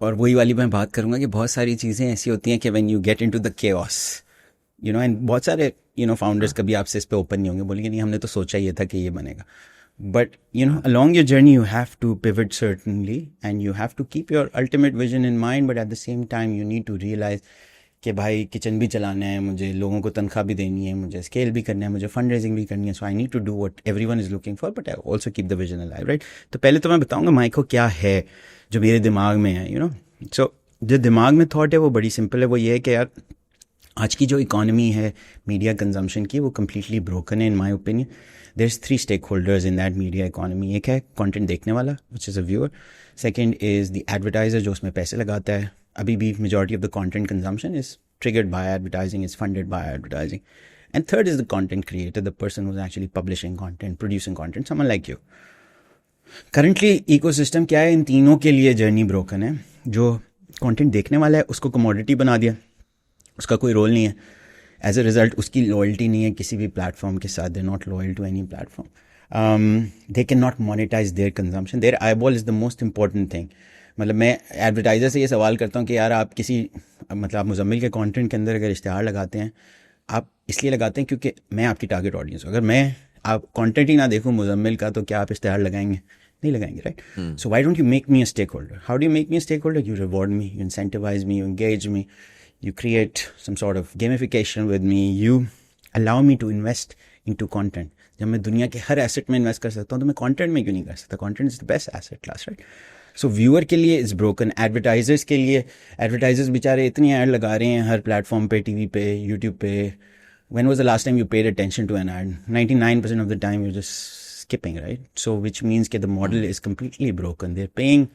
और वही वाली मैं बात करूँगा कि बहुत सारी चीज़ें ऐसी होती हैं कि when you get into the chaos, you know, and बहुत सारे, यू नो, फाउंडर्स कभी आपसे इस पे ओपन नहीं होंगे, बोलेंगे नहीं हमने तो सोचा ही था कि ये बनेगा. But, you know, along your journey, you have to pivot certainly, and you have to keep your ultimate vision in mind. But at the same time, you need to realize कि भाई किचन भी चलाना है मुझे, लोगों को तनख्वाह भी देनी है, मुझे स्केल भी करना है, मुझे फंड रेजिंग भी करनी है. So I need to do what everyone is looking for, but I also keep the vision alive, right? तो पहले तो मैं बताऊंगा माइको क्या है जो मेरे दिमाग में है, यू नो. सो जो दिमाग में थॉट है वो बड़ी सिंपल है. वो ये है कि यार आज की जो इकोनॉमी है मीडिया कंजम्पशन की वो कम्प्लीटली ब्रोकन है in my opinion. There is 3 stake holders in that media economy. एक है कंटेंट देखने वाला which is a viewer. Second is the advertiser जो उसमें पैसे लगाता है. अभी भी majority of the content consumption is triggered by advertising, is funded by advertising. And third is the content creator, the person who is actually publishing content, producing content, someone like you. Currently ecosystem क्या है, इन तीनों के लिए journey broken है. जो content देखने वाला है उसको कमोडिटी बना दिया, उसका कोई रोल नहीं है. एज अ रिजल्ट उसकी लॉयल्टी नहीं है किसी भी प्लेटफॉर्म के साथ. They not loyal to any platform. They can not monetise their consumption. Their eyeball is the most important thing. मतलब मैं एडवर्टाइजर से ये सवाल करता हूँ कि यार आप किसी मतलब आप मुजम्मिल के कंटेंट के अंदर अगर इश्तिहार लगाते हैं, आप इसलिए लगाते हैं क्योंकि मैं आपकी टारगेट ऑडियंस हूँ. अगर मैं आप कंटेंट ही ना देखूँ मुजम्मिल का तो क्या आप इश्तिहार लगाएंगे? नहीं लगाएंगे, right? So why don't you make me a stake holder? How do you make me a stake holder? You reward me, you incentivise me, you engage me, you create some sort of gamification with me, you allow me to invest into content. जब मैं दुनिया के हर asset में invest कर सकता हूँ तो मैं कंटेंट में क्यों नहीं कर सकता? Content is the best asset class, right? So viewer के लिए इज ब्रोकन. एडवर्टाइजर्स के लिए, एडवर्टाइजर्स बेचारे इतनी ऐड लगा रहे हैं हर प्लेटफॉर्म पे, टीवी पे, यूट्यूब पे. When was the last time you paid attention to an ad? 99% of the time you're just skipping, right? So which means that the model is completely broken. They're paying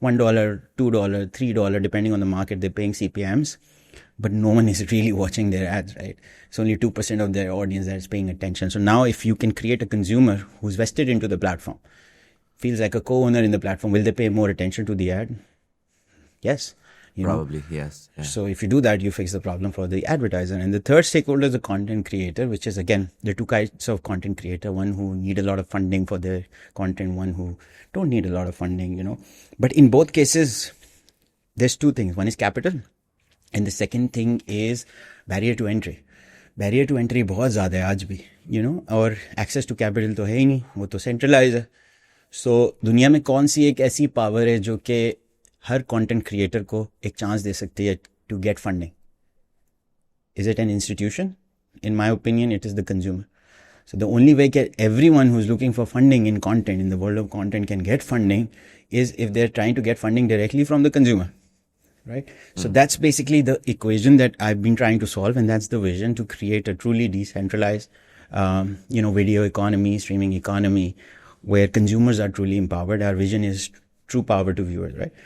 $1, $2, $3, depending on the market. They're paying CPMs, but no one is really watching their ads, right? It's only 2% of their audience that is paying attention. So now if you can create a consumer who's vested into the platform, feels like a co-owner in the platform, will they pay more attention to the ad? Yes. Probably, yes. Yeah. So if you do that, you fix the problem for the advertiser. And the third stakeholder is the content creator, which is, again, there are two kinds of content creator. One who need a lot of funding for their content, one who don't need a lot of funding, But in both cases, there's two things. One is capital. And the second thing is barrier to entry. Barrier to entry बहुत ज़्यादा है आज भी, और access to capital तो है ही नहीं, वो तो centralized है. So दुनिया में कौन सी एक ऐसी पावर है जो कि हर कंटेंट क्रिएटर को एक चांस दे सकती है to get funding? Is it an institution? In my opinion it is the consumer. So the only way everyone who's looking for funding in content, in the world of content, can get funding is if they're trying to get funding directly from the consumer, right? So that's basically the equation that I've been trying to solve, and that's the vision, to create a truly decentralized, video economy, streaming economy, where consumers are truly empowered. Our vision is true power to viewers, right?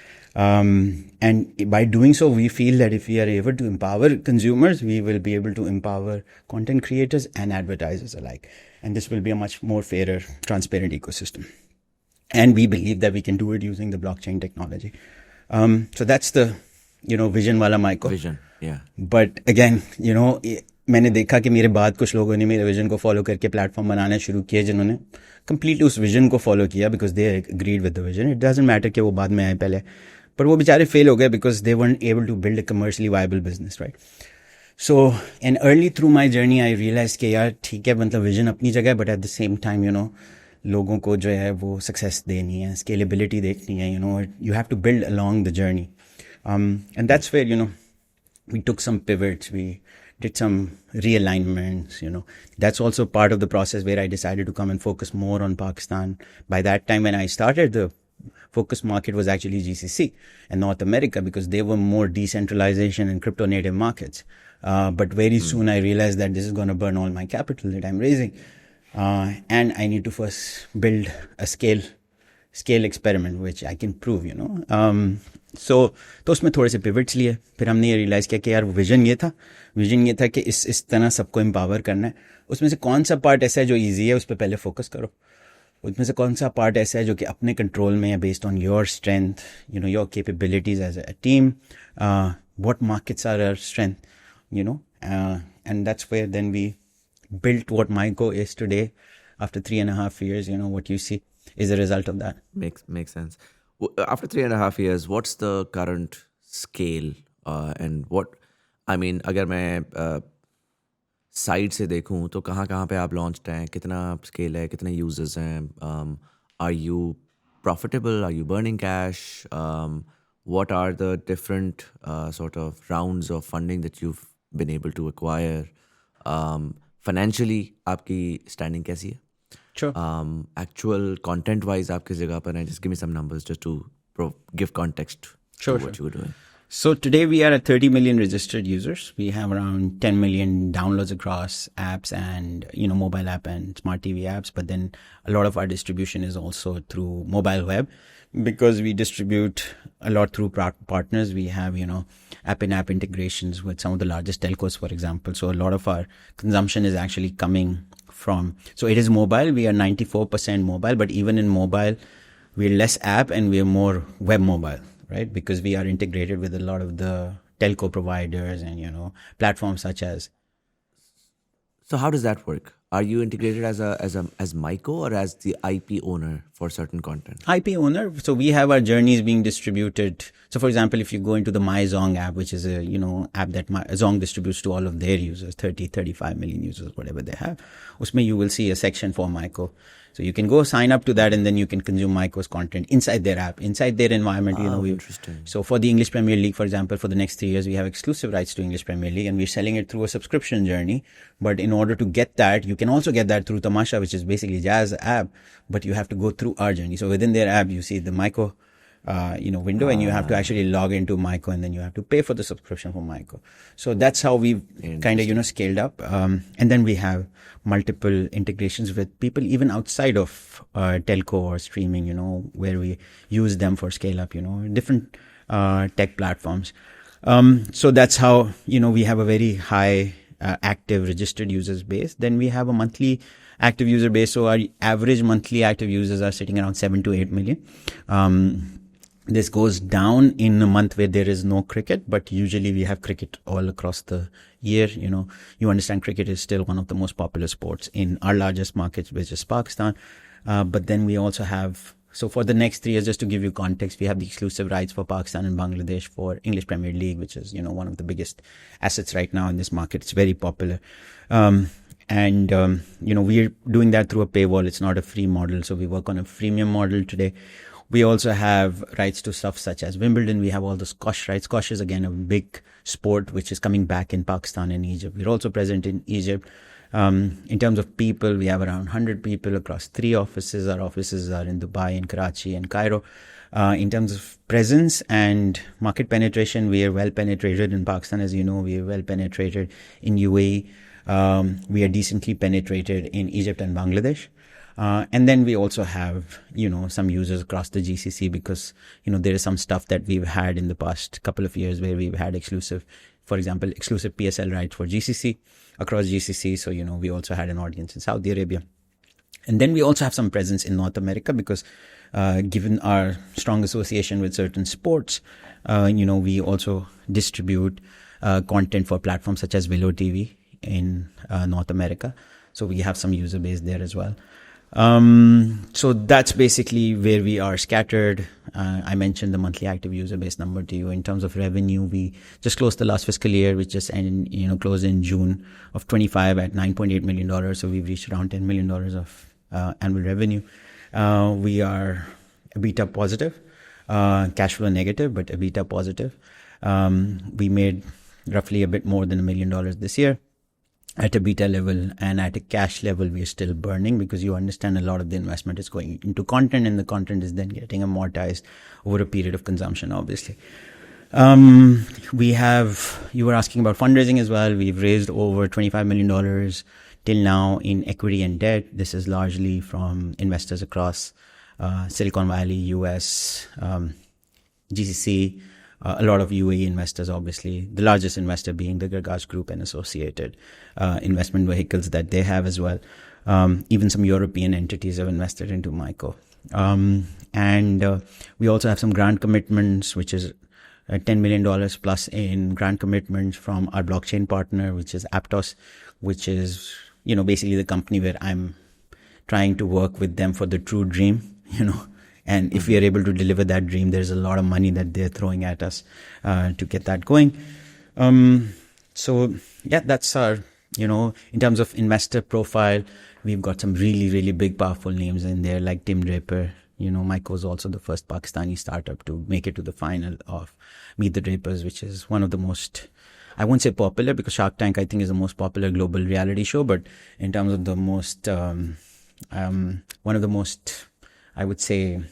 And by doing so, we feel that if we are able to empower consumers, we will be able to empower content creators and advertisers alike. And this will be a much more fairer, transparent ecosystem. And we believe that we can do it using the blockchain technology. So that's the, vision wala Michael. Vision, yeah. But again, मैंने देखा कि मेरे बाद कुछ लोगों ने मेरे vision को फॉलो करके प्लेटफॉर्म बनाना शुरू किए जिन्होंने कंप्लीटली उस विजन को फॉलो किया, because they agreed with the vision. It doesn't matter कि वो बाद में आए पहले, पर वो बेचारे फेल हो गए because they weren't able to build a commercially viable business, right? So and early through my journey I realise कि यार ठीक है, मतलब विजन अपनी जगह है, but at the same time लोगों को जो है वो सक्सेस देनी है, स्केलेबिलिटी देखनी है, you have to build along the journey. And that's where we took some pivots, we did some realignments, That's also part of the process where I decided to come and focus more on Pakistan. By that time when I started, the focus market was actually GCC and North America, because they were more decentralization and crypto native markets. But very soon I realized that this is going to burn all my capital that I'm raising. And I need to first build a scale experiment, which I can prove, तो उसमें थोड़े से pivots लिए. फिर हमने ये realise किया कि यार विजन ये था कि इस तरह सबको एम्पावर करना है. उसमें से कौन सा पार्ट ऐसा है जो ईजी है, उस पर पहले फोकस करो. उसमें से कौन सा पार्ट ऐसा है जो कि अपने कंट्रोल में है, based on your strength, your capabilities as a team, what markets are our strength, and that's where then we built what Myco is today after 3.5 years. What you see is a result of that. Makes sense. After 3.5 years, what's the current scale? And what, I mean, अगर मैं side से देखूं तो कहाँ पे आप launched हैं, कितना स्केल है, कितने यूजर्स हैं, are you profitable, are you burning cash, what are the different sort of rounds of funding that you've been able to acquire, financially आपकी standing कैसी है? Sure. Actual content wise आप किस जगह पर हैं? Just give me some numbers just to give context to what you were doing. So today we are at 30 million registered users. We have around 10 million downloads across apps and, mobile app and smart TV apps. But then a lot of our distribution is also through mobile web because we distribute a lot through partners. We have, app-in-app integrations with some of the largest telcos, for example. So a lot of our consumption is actually coming from, so it is mobile. We are 94% mobile, but even in mobile, we're less app and we're more web mobile. Right, because we are integrated with a lot of the telco providers and platforms such as. So how does that work? Are you integrated as Myco or as the IP owner for certain content? IP owner. So we have our journeys being distributed. So for example, if you go into the MyZong app, which is a app that Zong distributes to all of their users, 35 million users, whatever they have, usme you will see a section for Myco. So you can go sign up to that and then you can consume Myco's content inside their app, inside their environment. Interesting. So for the English Premier League, for example, for the next 3 years, we have exclusive rights to English Premier League and we're selling it through a subscription journey. But in order to get that, you can also get that through Tamasha, which is basically Jazz app, but you have to go through our journey. So within their app, you see the Myco window and you have to actually log into Myco and then you have to pay for the subscription for Myco. So that's how we've kind of, scaled up. And then we have multiple integrations with people even outside of telco or streaming, where we use them for scale up, different tech platforms. So that's how, we have a very high active registered users base. Then we have a monthly active user base. So our average monthly active users are sitting around 7 to 8 million. This goes down in a month where there is no cricket, but usually we have cricket all across the year. You understand cricket is still one of the most popular sports in our largest market, which is Pakistan. But then we also have, so for the next 3 years, just to give you context, we have the exclusive rights for Pakistan and Bangladesh for English Premier League, which is, one of the biggest assets right now in this market. It's very popular. We're doing that through a paywall. It's not a free model. So we work on a freemium model today. We also have rights to stuff such as Wimbledon. We have all the squash rights. Squash is again a big sport which is coming back in Pakistan and Egypt. We're also present in Egypt. In terms of people, we have around 100 people across 3 offices. Our offices are in Dubai, in Karachi, and Cairo. In terms of presence and market penetration, we are well penetrated in Pakistan. As you know, we are well penetrated in UAE. We are decently penetrated in Egypt and Bangladesh. And then we also have, some users across the GCC because, there is some stuff that we've had in the past couple of years where we've had exclusive PSL rights for GCC across GCC. So, we also had an audience in Saudi Arabia. And then we also have some presence in North America because, given our strong association with certain sports, we also distribute content for platforms such as Willow TV in North America. So we have some user base there as well. So that's basically where we are scattered. I mentioned the monthly active user base number to you. In terms of revenue, we just closed the last fiscal year, which just ended, closed in June of 25 at $9.8 million. So we've reached around $10 million of annual revenue. We are EBITDA positive, cash flow negative, but EBITDA positive. We made roughly a bit more than $1 million this year. At a beta level and at a cash level, we are still burning because you understand a lot of the investment is going into content and the content is then getting amortized over a period of consumption, obviously. You were asking about fundraising as well. We've raised over $25 million till now in equity and debt. This is largely from investors across Silicon Valley, US, GCC, a lot of UAE investors, obviously, the largest investor being the Gargash Group and associated investment vehicles that they have as well. Even some European entities have invested into Myco. And we also have some grant commitments, which is $10 million plus in grant commitments from our blockchain partner, which is Aptos, which is, basically the company where I'm trying to work with them for the true dream, And if we are able to deliver that dream, there's a lot of money that they're throwing at us to get that going. So yeah, that's our, in terms of investor profile, we've got some really, really big, powerful names in there like Tim Draper. Myco is also the first Pakistani startup to make it to the final of Meet the Drapers, which is one of the most, I won't say popular because Shark Tank, I think, is the most popular global reality show, but in terms of the most, one of the most, I would say,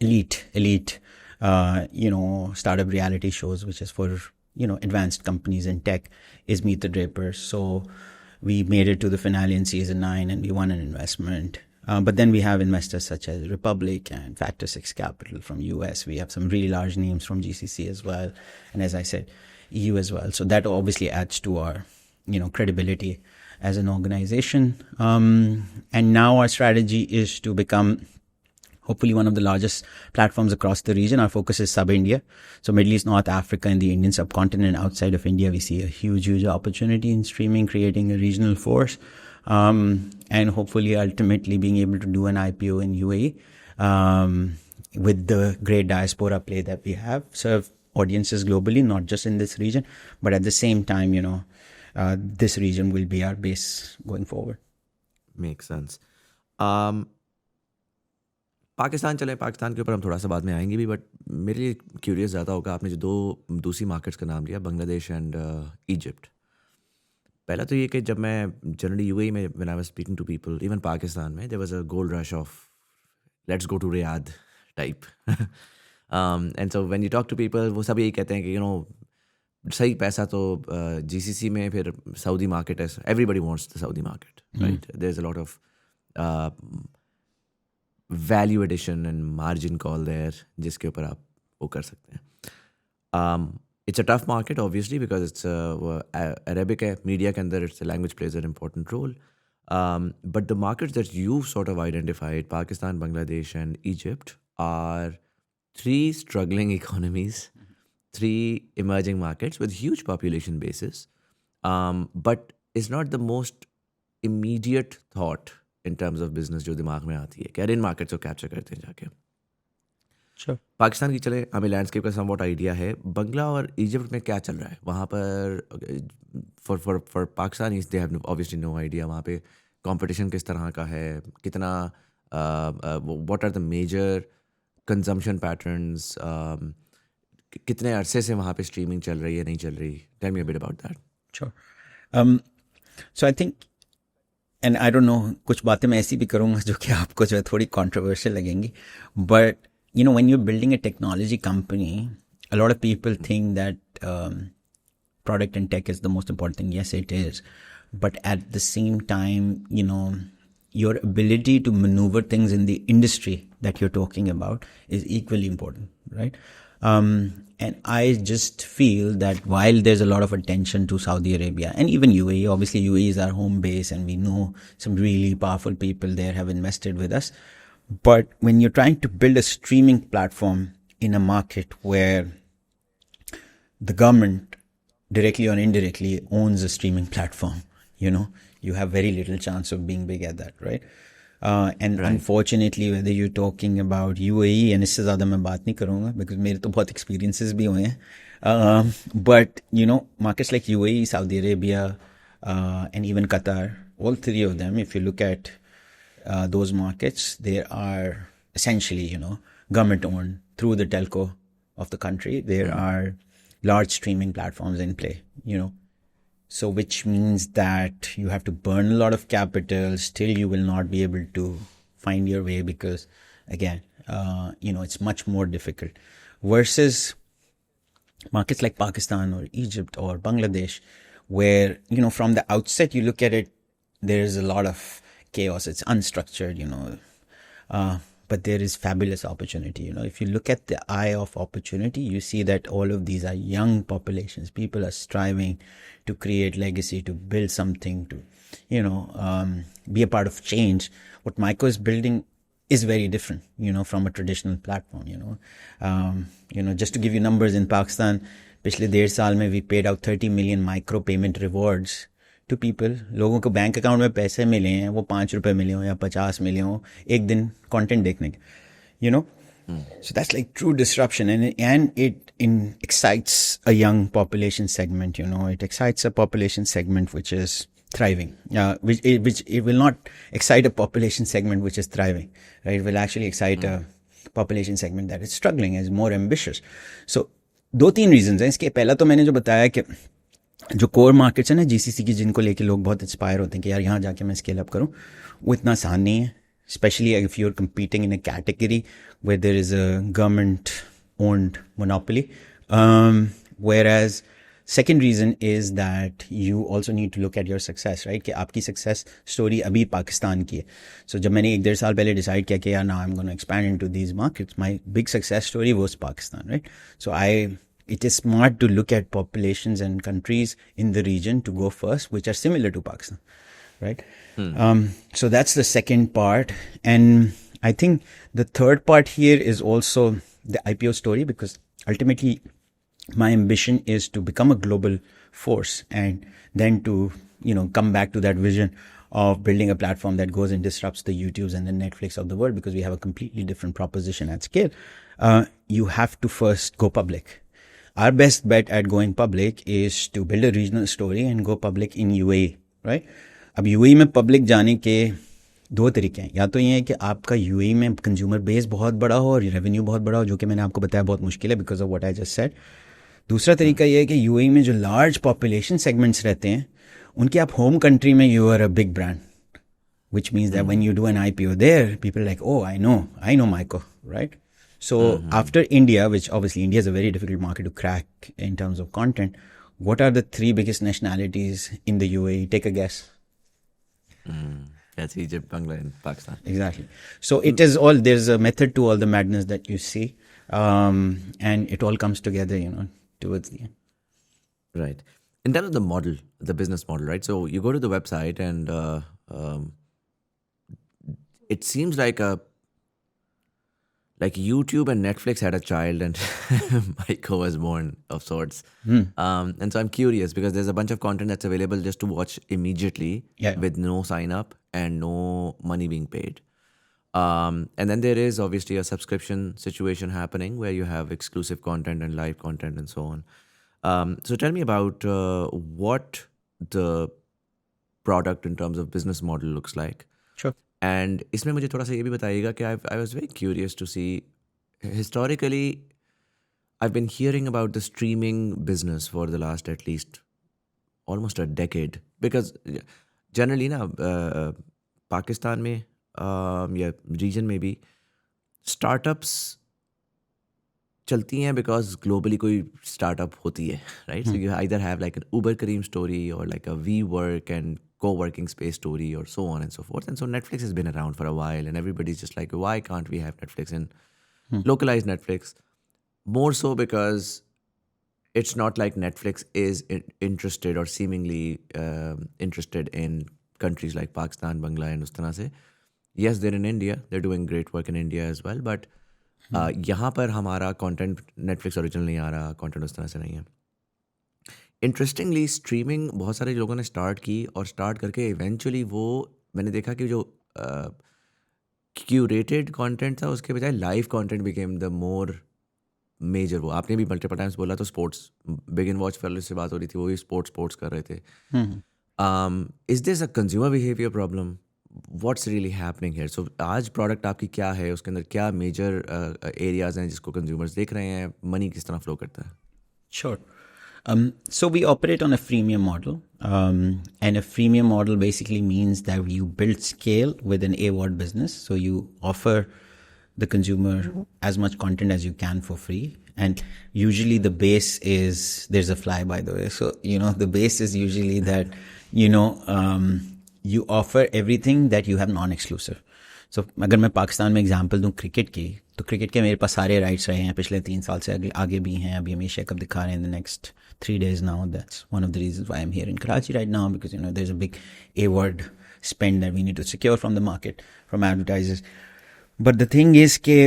elite startup reality shows, which is for, advanced companies in tech, is Meet the Drapers. So we made it to the finale in season 9 and we won an investment. But then we have investors such as Republic and Factor 6 Capital from US. We have some really large names from GCC as well. And as I said, EU as well. So that obviously adds to our, credibility as an organization. And now our strategy is to become hopefully one of the largest platforms across the region. Our focus is sub-India. So Middle East, North Africa, and the Indian subcontinent. Outside of India, we see a huge opportunity in streaming, creating a regional force. And hopefully ultimately being able to do an IPO in UAE, with the great diaspora play that we have, serve audiences globally, not just in this region, but at the same time, this region will be our base going forward. Makes sense. Pakistan चले, पाकिस्तान के ऊपर हम थोड़ा सा बाद में आएंगे भी, बट मेरे लिए क्यूरियस ज़्यादा होगा, आपने जो दूसरी मार्केट्स का नाम लिया, बांग्लादेश एंड इजिप्ट. पहला तो ये कि जब मैं जनरली यूएई में when I was speaking to people, even Pakistan में, there was a gold rush of let's go to Riyadh type. And so when you talk to people, वो सब यही कहते हैं कि सही पैसा तो जीसीसी में, फिर सऊदी मार्केट है, everybody wants the Saudi market, right? There is a lot of value addition and margin call there, जिसके ऊपर आप वो कर सकते हैं. It's a tough market, obviously, because it's Arabic media के अंदर it's a language plays an important role. But the markets that you've sort of identified, Pakistan, Bangladesh, and Egypt, are 3 struggling economies, 3 emerging markets with huge population bases. But it's not the most immediate thought in terms of business जो दिमाग में आती है कि इन markets को capture करते हैं जाके. Sure. पाकिस्तान की चले, हमें लैंडस्केप का समवॉट आइडिया है. बंगला और इजिप्ट में क्या चल रहा है वहाँ पर? For Pakistan they have obviously no idea. वहाँ पे कंपटीशन किस तरह का है, कितना, what are the major consumption patterns, कितने अरसे से वहाँ पे स्ट्रीमिंग चल रही है, नहीं चल रही? Tell me a bit about that. Sure. So I think, and I don't know, कुछ बातें मैं ऐसी भी करूँगा जो कि आपको जो है थोड़ी controversial लगेंगी, but when you're building a technology company, a lot of people think that product and tech is the most important thing. Yes, it is. But at the same time, your ability to maneuver things in the industry that you're talking about is equally important, right? And I just feel that while there's a lot of attention to Saudi Arabia and even UAE, obviously UAE is our home base and we know some really powerful people there have invested with us. But when you're trying to build a streaming platform in a market where the government directly or indirectly owns a streaming platform, you have very little chance of being big at that, right? And right. Unfortunately, whether you're talking about UAE, and इससे ज़्यादा मैं बात नहीं करूँगा because मेरे तो बहुत experiences भी हुए हैं. But, markets like UAE, Saudi Arabia, and even Qatar, all 3 of them, if you look at those markets, they are essentially, government owned through the telco of the country. There are large streaming platforms in play, so which means that you have to burn a lot of capital. Still, you will not be able to find your way because, again, it's much more difficult versus markets like Pakistan or Egypt or Bangladesh, where, from the outset, you look at it, there's a lot of chaos. It's unstructured, but there is fabulous opportunity. If you look at the eye of opportunity, you see that all of these are young populations. People are striving to create legacy, to build something, to, be a part of change. What Myco is building is very different, from a traditional platform, just to give you numbers, in Pakistan, पिछले 1.5 साल में we paid out 30 million micro payment rewards to people. लोगों को bank account में पैसे मिले हैं, वो 5 रुपए मिले हो या 50 मिले हो एक दिन कंटेंट देखने के, So that's like true disruption, and it excites a young population segment. It excites a population segment which is thriving. Which it will not excite a population segment which is thriving, right? It will actually excite a population segment that is struggling, is more ambitious. So 2-3 reasons हैं इसके. पहला तो मैंने जो बताया कि जो core markets है ना जीसीसी की, जिनको लेके लोग बहुत इंस्पायर होते हैं कि यार यहाँ जाके मैं स्केल अप करूँ, वो इतना आसान नहीं है. Especially if you're competing in a category where there is a government owned monopoly. Whereas second reason is that you also need to look at your success, right? कि आपकी success story अभी पाकिस्तान की है. So जब मैंने 1-1.5 साल पहले decide किया कि यार now I'm going to expand into these markets, my big success story was Pakistan, right? So it is smart to look at populations and countries in the region to go first, which are similar to Pakistan, right? So that's the second part. And I think the third part here is also the IPO story, because ultimately my ambition is to become a global force and then to, come back to that vision of building a platform that goes and disrupts the YouTubes and the Netflix of the world, because we have a completely different proposition at scale. You have to first go public. Our best bet at going public is to build a regional story and go public in UAE, right? अब UAE में public जाने के 2 तरीके हैं. या तो ये है कि आपका UAE में consumer base बहुत बड़ा हो और revenue बहुत बड़ा हो, जो कि मैंने आपको बताया बहुत मुश्किल है because of what I just said. दूसरा तरीका ये है कि UAE में जो large population segments रहते हैं, उनके आप home country में you are a big brand, which means that when you do an IPO there, people are like, oh, I know Myco, right? So after India, which obviously India is a very difficult market to crack in terms of content, what are the 3 biggest nationalities in the UAE? Take a guess. That's Egypt, Bangladesh, and Pakistan. Exactly. So it is all, there's a method to all the madness that you see. And it all comes together, towards the end. Right. In terms of the model, the business model, right? So you go to the website and it seems like YouTube and Netflix had a child and Myco was born of sorts. And so I'm curious because there's a bunch of content that's available just to watch immediately with no sign up and no money being paid. And then there is obviously a subscription situation happening where you have exclusive content and live content and so on. So tell me about what the product in terms of business model looks like. Sure. And इसमें मुझे थोड़ा सा ये भी बताइएगा कि I was very curious to see, historically, I've been hearing about the streaming business for the last at least almost a decade. Because generally ना पाकिस्तान में या रीजन में भी startups चलती हैं because globally कोई startup होती है, right? So you either have like an Uber Careem story or like a WeWork and co-working space story or so on and so forth. And so Netflix has been around for a while and everybody's just like, why can't we have Netflix and localized Netflix? More so because it's not like Netflix is interested or seemingly interested in countries like Pakistan, Bangladesh and उस तरह से. Yes, they're in India. They're doing great work in India as well. But यहाँ पर हमारा content Netflix original नहीं आ रहा, content उस तरह से नहीं है. इंटरेस्टिंगली स्ट्रीमिंग बहुत सारे लोगों ने स्टार्ट की और स्टार्ट करके इवेंचुअली वो मैंने देखा कि जो क्यूरेटेड कंटेंट था उसके बजाय live content became the more major. वो आपने भी मल्टीपल टाइम्स बोला, तो sports big in watch fellow से बात हो रही थी, वो भी स्पोर्ट्स कर रहे थे. Is this a consumer behaviour problem? What's really happening here? So आज प्रोडक्ट आपकी क्या है, उसके अंदर क्या मेजर एरियाज हैं जिसको कंज्यूमर्स देख रहे हैं, मनी किस तरह फ्लो करता है? Sure. So we operate on a freemium model, and a freemium model basically means that you build scale with an AWOD business. So you offer the consumer as much content as you can for free. And usually the base is, there's a fly by the way. So, the base is usually that, you offer everything that you have non-exclusive. So अगर मैं पाकिस्तान में example दूं cricket की, तो cricket के मेरे पास सारे rights रहे हैं पिछले 3 साल से, आगे भी हैं. अभी हम एशिया कप दिखा रहे हैं in the next 3 days now. That's one of the reasons why I'm here in Karachi right now, because there's a big AWOD spend that we need to secure from the market, from advertisers. But the thing is कि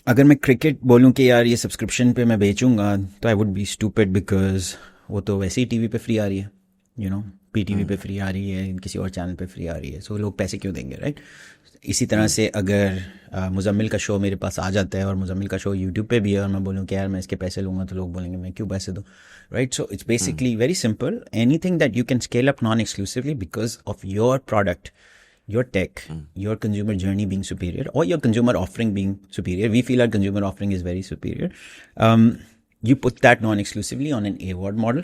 अगर मैं cricket बोलूं कि यार ये subscription पे मैं बेचूंगा, तो I would be stupid, because वो तो वैसे ही टीवी पे फ्री आ रही है, PTV पे फ्री आ रही है, किसी और चैनल पे फ्री आ रही है, सो लोग पैसे क्यों देंगे, राइट? इसी तरह से अगर मुजम्मिल का शो मेरे पास आ जाता है और मुजम्मिल का शो यूट्यूब पे भी है और मैं बोलूँ कि यार मैं इसके पैसे लूँगा, तो लोग बोलेंगे मैं क्यों पैसे दूँ, right? So it's basically very simple. Anything that you can scale up non exclusively because of your product, your tech, your consumer journey being superior, or your consumer offering being superior. We feel our consumer offering is very superior. You put that non-exclusively on an AWOD model,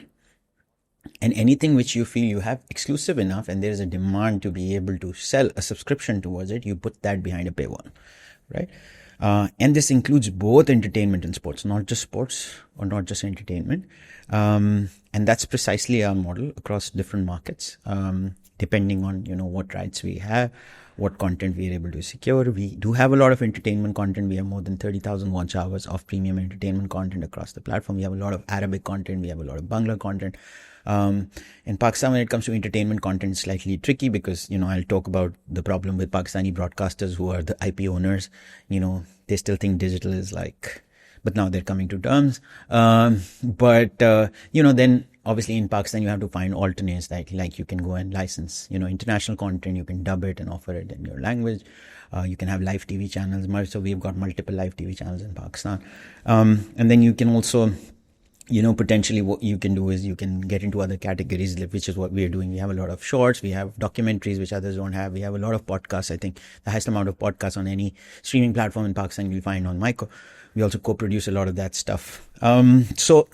and anything which you feel you have exclusive enough and there is a demand to be able to sell a subscription towards it, you put that behind a paywall, right? And this includes both entertainment and sports, not just sports or not just entertainment. And that's precisely our model across different markets, depending on, what rights we have, what content we are able to secure. We do have a lot of entertainment content. We have more than 30,000 watch hours of premium entertainment content across the platform. We have a lot of Arabic content. We have a lot of Bangla content. In Pakistan, when it comes to entertainment content, it's slightly tricky because, I'll talk about the problem with Pakistani broadcasters who are the IP owners. They still think digital is but now they're coming to terms. Then obviously in Pakistan, you have to find alternates like you can go and license, international content. You can dub it and offer it in your language. You can have live TV channels. So we've got multiple live TV channels in Pakistan. And then you can also, potentially what you can do is you can get into other categories, which is what we are doing. We have a lot of shorts, we have documentaries, which others don't have. We have a lot of podcasts. I think the highest amount of podcasts on any streaming platform in Pakistan you'll find on Myco. We also co-produce a lot of that stuff. So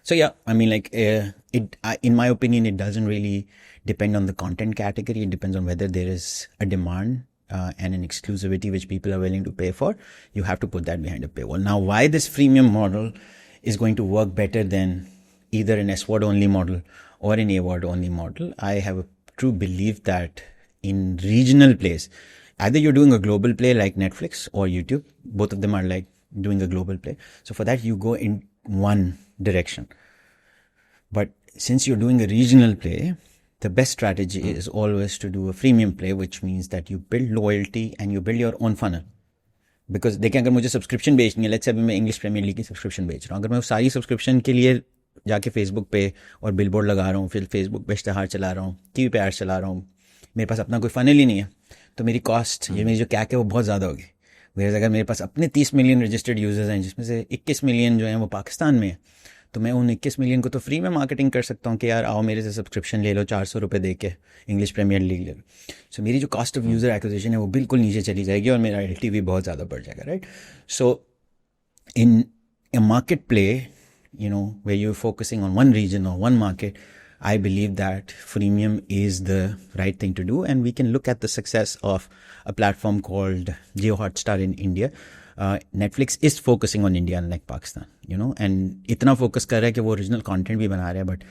yeah, I mean, in my opinion, it doesn't really depend on the content category. It depends on whether there is a demand and an exclusivity which people are willing to pay for. You have to put that behind a paywall. Now, why this freemium model is going to work better than either an SVOD only model or an AVOD only model, I have a true belief that in regional plays, either you're doing a global play like Netflix or YouTube, both of them are like doing a global play. So for that, you go in one direction. But since you're doing a regional play, the best strategy is always to do a freemium play, which means that you build loyalty and you build your own funnel. Because देखें अगर मुझे subscription बेचनी है, let's say अभी मैं English premiere league की subscription बेच रहा हूँ, अगर मैं सारी सब्सक्रिप्शन के लिए जाके फेसबुक पे और बिलबोर्ड लगा रहा हूँ, फिर फेसबुक पे इश्तेहार चला रहा हूँ, टीवी पे एड्स चला रहा हूँ, मेरे पास अपना कोई फनल ही नहीं है, तो मेरी कॉस्ट ये मेरी जो कैक है वो बहुत ज़्यादा होगी. वेयर अगर मेरे पास अपने 30 मिलियन रजिस्टर्ड यूजर्स हैं जिसमें से 21 मिलियन जो हैं वो पाकिस्तान में है, तो मैं उन 21 मिलियन को तो फ्री में मार्केटिंग कर सकता हूँ कि यार आओ मेरे से सब्सक्रिप्शन ले लो, 400 रुपये दे के इंग्लिश प्रीमियर लीग ले लो. सो मेरी जो कॉस्ट ऑफ यूज़र एक्विजिशन है वो बिल्कुल नीचे चली जाएगी और मेरा LTV बहुत ज़्यादा बढ़ जाएगा, right. So in a market play, where you're focusing on one region or one market, I believe that freemium is the right thing to do. And we can look at the success of a platform called Jio Hotstar in India. Netflix is focusing on India unlike Pakistan, and इतना focus कर रहा है कि वो original content भी बना रहा है, but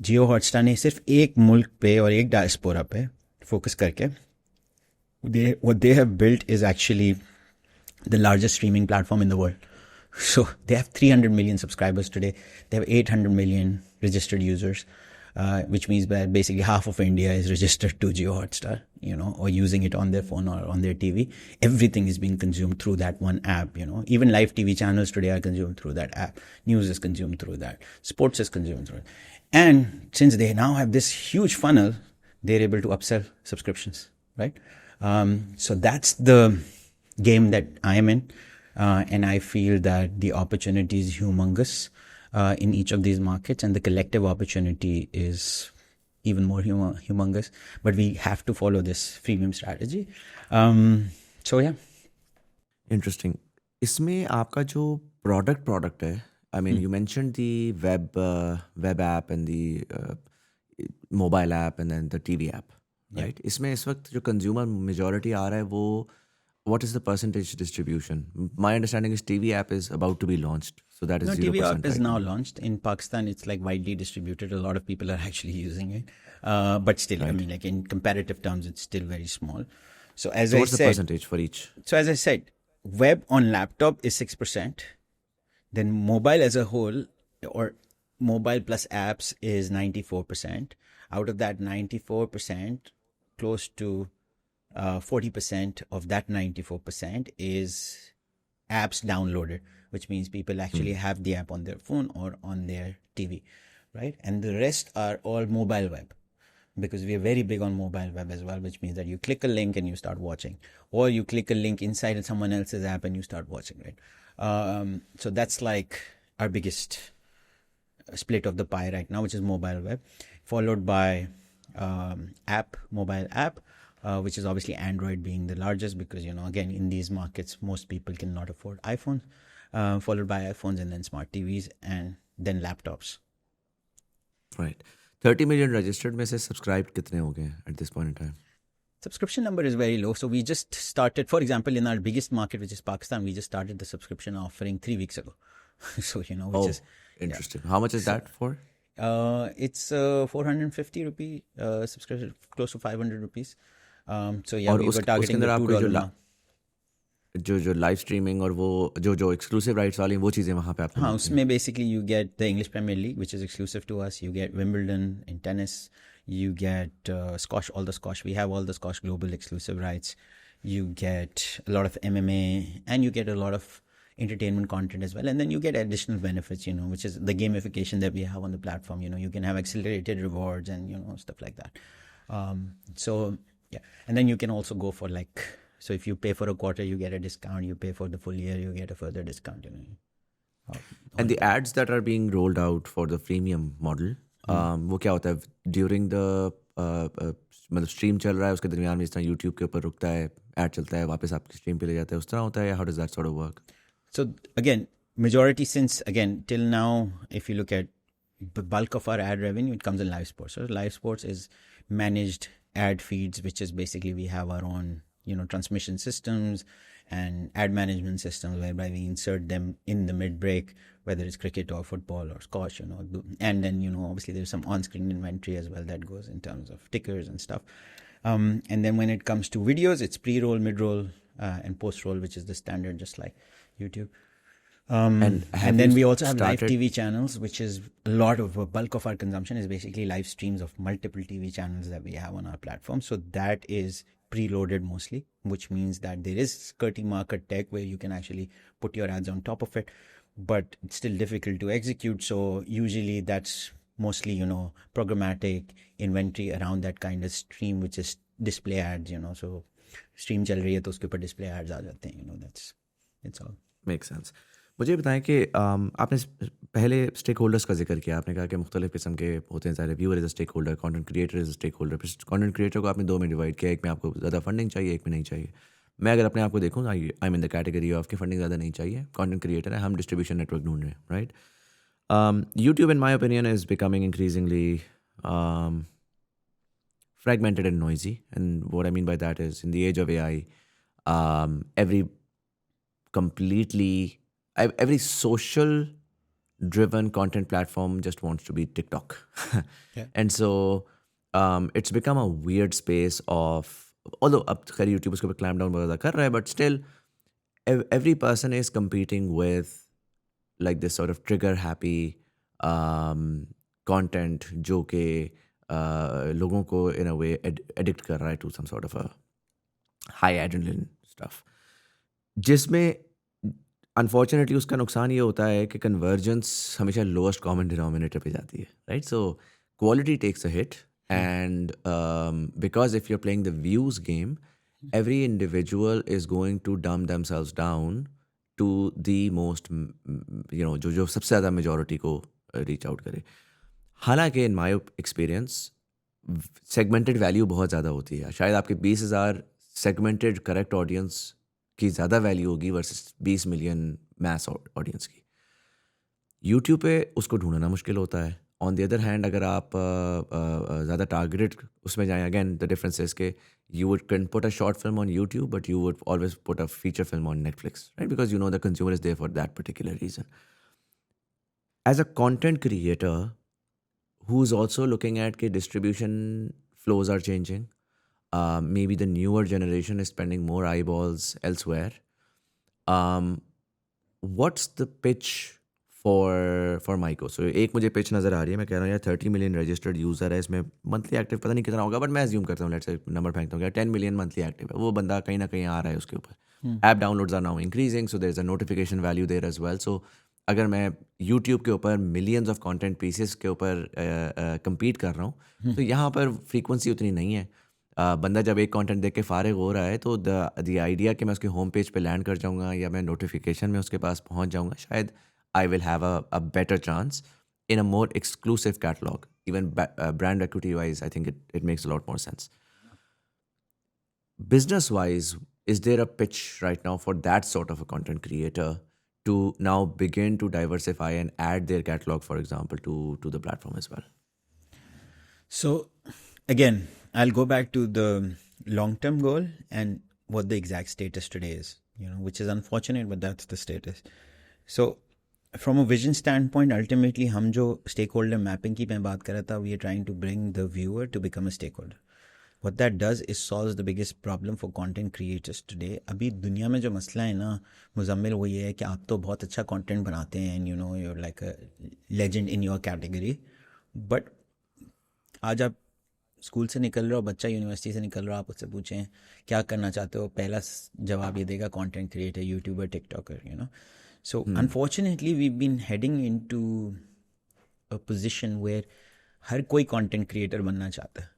Jio Hotstar ने सिर्फ एक मुल्क पे और एक diaspora पे focus करके what they have built is actually the largest streaming platform in the world. So they have 300 million subscribers today. They have 800 million registered users, which means that basically half of India is registered to Jio Hotstar, or using it on their phone or on their TV. Everything is being consumed through that one app, Even live TV channels today are consumed through that app. News is consumed through that. Sports is consumed through it. And since they now have this huge funnel, they're able to upsell subscriptions, right? So that's the game that I am in. And I feel that the opportunity is humongous in each of these markets, and the collective opportunity is even more humongous. But we have to follow this freemium strategy. So yeah. Interesting. इसमें आपका जो product है, I mean, you mentioned the web app and the mobile app and then the TV app, right? इसमें इस वक्त जो consumer majority आ रहा है वो what is the percentage distribution? My understanding is TV app is about to be launched. So that is 0%. TV app is right now launched. In Pakistan, it's like widely distributed. A lot of people are actually using it. But still, I mean, like in comparative terms, it's still very small. So as I what's said, the percentage for each? So as I said, web on laptop is 6%. Then mobile as a whole, or mobile plus apps, is 94%. Out of that 94%, close to 40% of that 94% is apps downloaded, which means people actually have the app on their phone or on their TV, right? And the rest are all mobile web, because we are very big on mobile web as well, which means that you click a link and you start watching, or you click a link inside someone else's app and you start watching, right? So that's like our biggest split of the pie right now, which is mobile web, followed by mobile app, which is obviously Android being the largest, because, again, in these markets, most people cannot afford iPhones, followed by iPhones and then smart TVs and then laptops. Right. 30 million registered में से subscribed कितने हो गए at this point in time? Subscription number is very low. So we just started, for example, in our biggest market, which is Pakistan, we just started the subscription offering 3 weeks ago. So, which Oh, is, interesting. How much is that for? it's 450 rupee subscription, close to 500 rupees. So yeah, और we were उसके targeting अंदर the आपको $2 mark. जो live streaming और वो जो exclusive rights वाली हैं, वो चीज़ें वहाँ पे आपको हाँ, मिलती हैं। उसमें basically you get the English Premier League, which is exclusive to us. You get Wimbledon in tennis. You get squash, all the squash. We have all the squash global exclusive rights. You get a lot of MMA, and you get a lot of entertainment content as well. And then you get additional benefits, which is the gamification that we have on the platform. You can have accelerated rewards and, stuff like that. So, yeah. And then you can also go for so if you pay for a quarter, you get a discount. You pay for the full year, you get a further discount, And the ads that are being rolled out for the freemium model, वो क्या होता है during the मतलब stream चल रहा है उसके दरमियान में इस तरह यूट्यूब के ऊपर रुकता है, ऐड चलता है, वापस आपकी स्ट्रीम पे ले जाता है, उस तरह होता है, how does that sort of work? So again, majority since again till now, if you look at the bulk of our ad revenue, it comes in live sports. So live sports is managed ad feeds, which is basically we have our own transmission systems and ad management systems whereby we insert them in the mid break, whether it's cricket or football or squash, and then obviously there's some on-screen inventory as well that goes in terms of tickers and stuff. And then when it comes to videos, it's pre-roll, mid-roll, and post-roll, which is the standard, just like YouTube. And And then we also have live started- TV channels, which is a bulk of our consumption is basically live streams of multiple TV channels that we have on our platform. So that is preloaded mostly, which means that there is skirty market tech where you can actually put your ads on top of it, but it's still difficult to execute. So usually that's mostly, programmatic inventory around that kind of stream, which is display ads, so stream चल रही है तो उसके ऊपर display ads आ जाते हैं, it's all. Make sense. मुझे बताएं कि आपने पहले स्टेक होल्डर्स का जिक्र किया, आपने कहा कि मुख्तलिफ किस्म के होते हैं, सारे viewer is a stake holder, content creator is a stake holder. Content creator को आपने दो में डिवाइड किया, एक में आपको ज़्यादा फंडिंग चाहिए, एक में नहीं चाहिए। मैं अगर अपने आप को देखूँ, I am in the category of की फंडिंग ज़्यादा नहीं चाहिए, कंटेंट क्रिएटर है, हम डिस्ट्रीब्यूशन नेटवर्क ढूंढ रहे हैं, right? YouTube in my opinion is becoming increasingly fragmented and noisy. And what I mean by that is, in the age of AI, every social driven content platform just wants to be TikTok. Yeah. And so it's become a weird space of, although अब खैर YouTube उसके ऊपर clamp down बहुत ज़्यादा कर रहा है, but still every person is competing with like this sort of trigger happy content जो कि लोगों को in a way addict कर रहा है to some sort of a high adrenaline stuff, जिसमें अनफॉर्चुनेटली उसका नुकसान ये होता है कि कन्वर्जेंस हमेशा लोएस्ट कॉमन डिनोमिनेटर पे जाती है, right? So quality takes a hit, and because if you are playing the views game, every individual is going to dumb themselves down to the most, जो सबसे ज़्यादा मेजॉरिटी को रीच आउट करे। हालांकि in my experience segmented value बहुत ज़्यादा होती है। शायद आपके 20,000 सेगमेंटेड करेक्ट ऑडियंस की ज़्यादा वैल्यू होगी वर्सेस 20 मिलियन मैस ऑडियंस की। यूट्यूब पे उसको ढूंढना मुश्किल होता है। ऑन द अदर हैंड अगर आप ज़्यादा टारगेटेड उसमें जाएं, अगेन द डिफरेंस इज के you would can put a short film on YouTube but you would always put a feature film on Netflix, right? Because you know the consumer is there for that particular reason. As a content creator who is also looking at कि distribution flows are changing, maybe the newer generation is spending more eyeballs elsewhere. What's the pitch for Myco? So एक मुझे pitch नज़र आ रही है, मैं कह रहा हूँ यार 30 मिलियन रजिस्टर्ड यूज़र है, इसमें मंथली एक्टिव पता नहीं कितना होगा, बट मैं assume करता हूँ, लेट्स से नंबर फेंकता हूँ, 10 मिलियन मंथली एक्टिव है, वो बंदा कहीं ना कहीं आ रहा है उसके ऊपर। App downloads are now increasing, so there is a notification value there as well. So अगर मैं यूट्यूब के ऊपर मिलियंस ऑफ कंटेंट पीसेस के ऊपर compete कर रहा हूँ, तो यहाँ पर फ्रीक्वेंसी उतनी नहीं है। बंदा जब एक कंटेंट देख के फारिग हो रहा है तो द आइडिया कि मैं उसके होम पेज पे लैंड कर जाऊँगा या मैं नोटिफिकेशन में उसके पास पहुँच जाऊँगा, शायद I will have a better chance in a more exclusive catalog. Even brand equity wise, I think it makes a lot more sense. Business wise, is there a pitch right now for that sort of a content creator to now begin to diversify and add their catalog, for example, to the platform as well? So again, I'll go back to the long-term goal and what the exact status today is, which is unfortunate, but that's the status. So from a vision standpoint, ultimately हम जो stakeholder mapping की मैं बात कर रहा था, we are trying to bring the viewer to become a stakeholder. What that does is solves the biggest problem for content creators today. अभी दुनिया में जो मसला है ना मुजम्मिल, वो ये है कि आप तो बहुत अच्छा content बनाते हैं and you're like a legend in your category, but आज आप स्कूल से निकल रहे हो, बच्चा यूनिवर्सिटी से निकल रहा हो, आप उससे पूछें क्या करना चाहते हो, पहला जवाब ये देगा content creator, YouTuber, TikToker, So unfortunately we've been heading into a position where हर कोई कंटेंट क्रिएटर बनना चाहता है.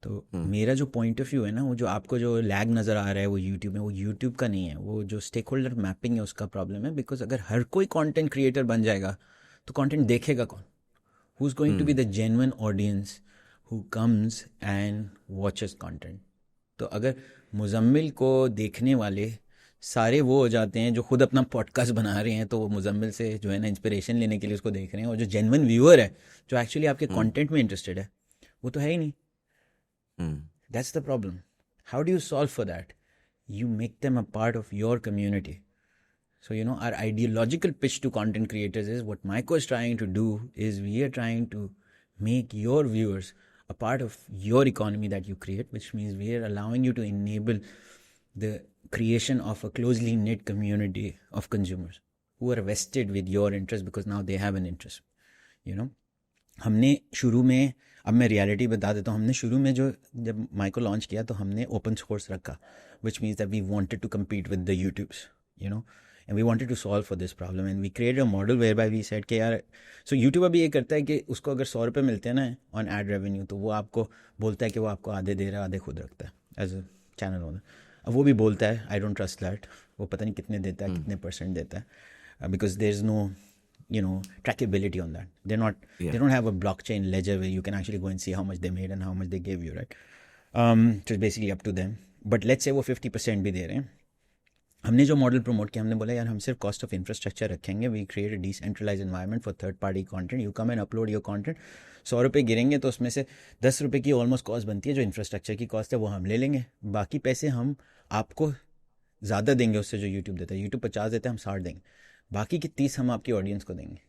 तो मेरा जो पॉइंट ऑफ व्यू है ना, वो जो आपको जो लैग नज़र आ रहा है वो यूट्यूब में, वो यूट्यूब का नहीं है, वो जो स्टेक होल्डर मैपिंग है उसका प्रॉब्लम है. बिकॉज अगर हर कोई कंटेंट क्रिएटर बन जाएगा तो कंटेंट देखेगा कौन? Who is going to be the genuine audience who comes and watches content? तो अगर मुजम्मिल को देखने वाले सारे वो हो जाते हैं जो खुद अपना पॉडकास्ट बना रहे हैं, तो वो मुजम्मिल से जो है ना इंस्पिरेशन लेने के लिए उसको देख रहे हैं, और जो जेन्युइन व्यूअर है जो एक्चुअली आपके कंटेंट में इंटरेस्टेड है वो तो है ही नहीं. That's the problem. How do you solve for that? You make them a part of your community. So, our ideological pitch to content creators is, what Maiko is trying to do is, we are trying to make your viewers a part of your economy that you create, which means we are allowing you to enable the creation of a closely knit community of consumers who are vested with your interest because now they have an interest. हमने शुरू में, अब मैं reality बता देता हूँ, हमने शुरू में जब माइको लॉन्च किया तो हमने ओपन सोर्स रखा, which means that we wanted to compete with the YouTubes, and we wanted to solve for this problem, and we created a model whereby we said कि यार, so YouTube अभी ये करता है कि उसको अगर 100 रुपये मिलते हैं ना ऑन एड रेवेन्यू, तो वो आपको बोलता है कि वो आपको आधे दे रहा है, आधे खुद रखता है एज अ चैनल ओनर. अब वो भी बोलता है आई डोंट ट्रस्ट दैट, वो पता नहीं कितने देता है, कितने परसेंट देता है, because there is no trackability on that. They don't have a blockchain ledger where you can actually go and see how much they made and how much they gave you, right? So it's basically up to them. But let's say वो 50% भी दे रहे हैं. हमने जो model promote किया, हमने बोला यार हम सिर्फ कॉस्ट ऑफ इंफ्रास्ट्रक्चर रखेंगे. We create a decentralize environment for third party content. You come and upload your content. 100 रुपये गिरेंगे तो उसमें से 10 रुपये की ऑलमोस्ट कॉस्ट बनती है, जो इंफ्रास्ट्रक्चर की कॉस्ट है वो हम ले लेंगे. बाकी पैसे हम आपको ज़्यादा देंगे उससे जो यूट्यूब देता है. यूट्यूब 50 देता है, हम 60 देंगे. बाकी की 30 हम आपकी ऑडियंस को देंगे.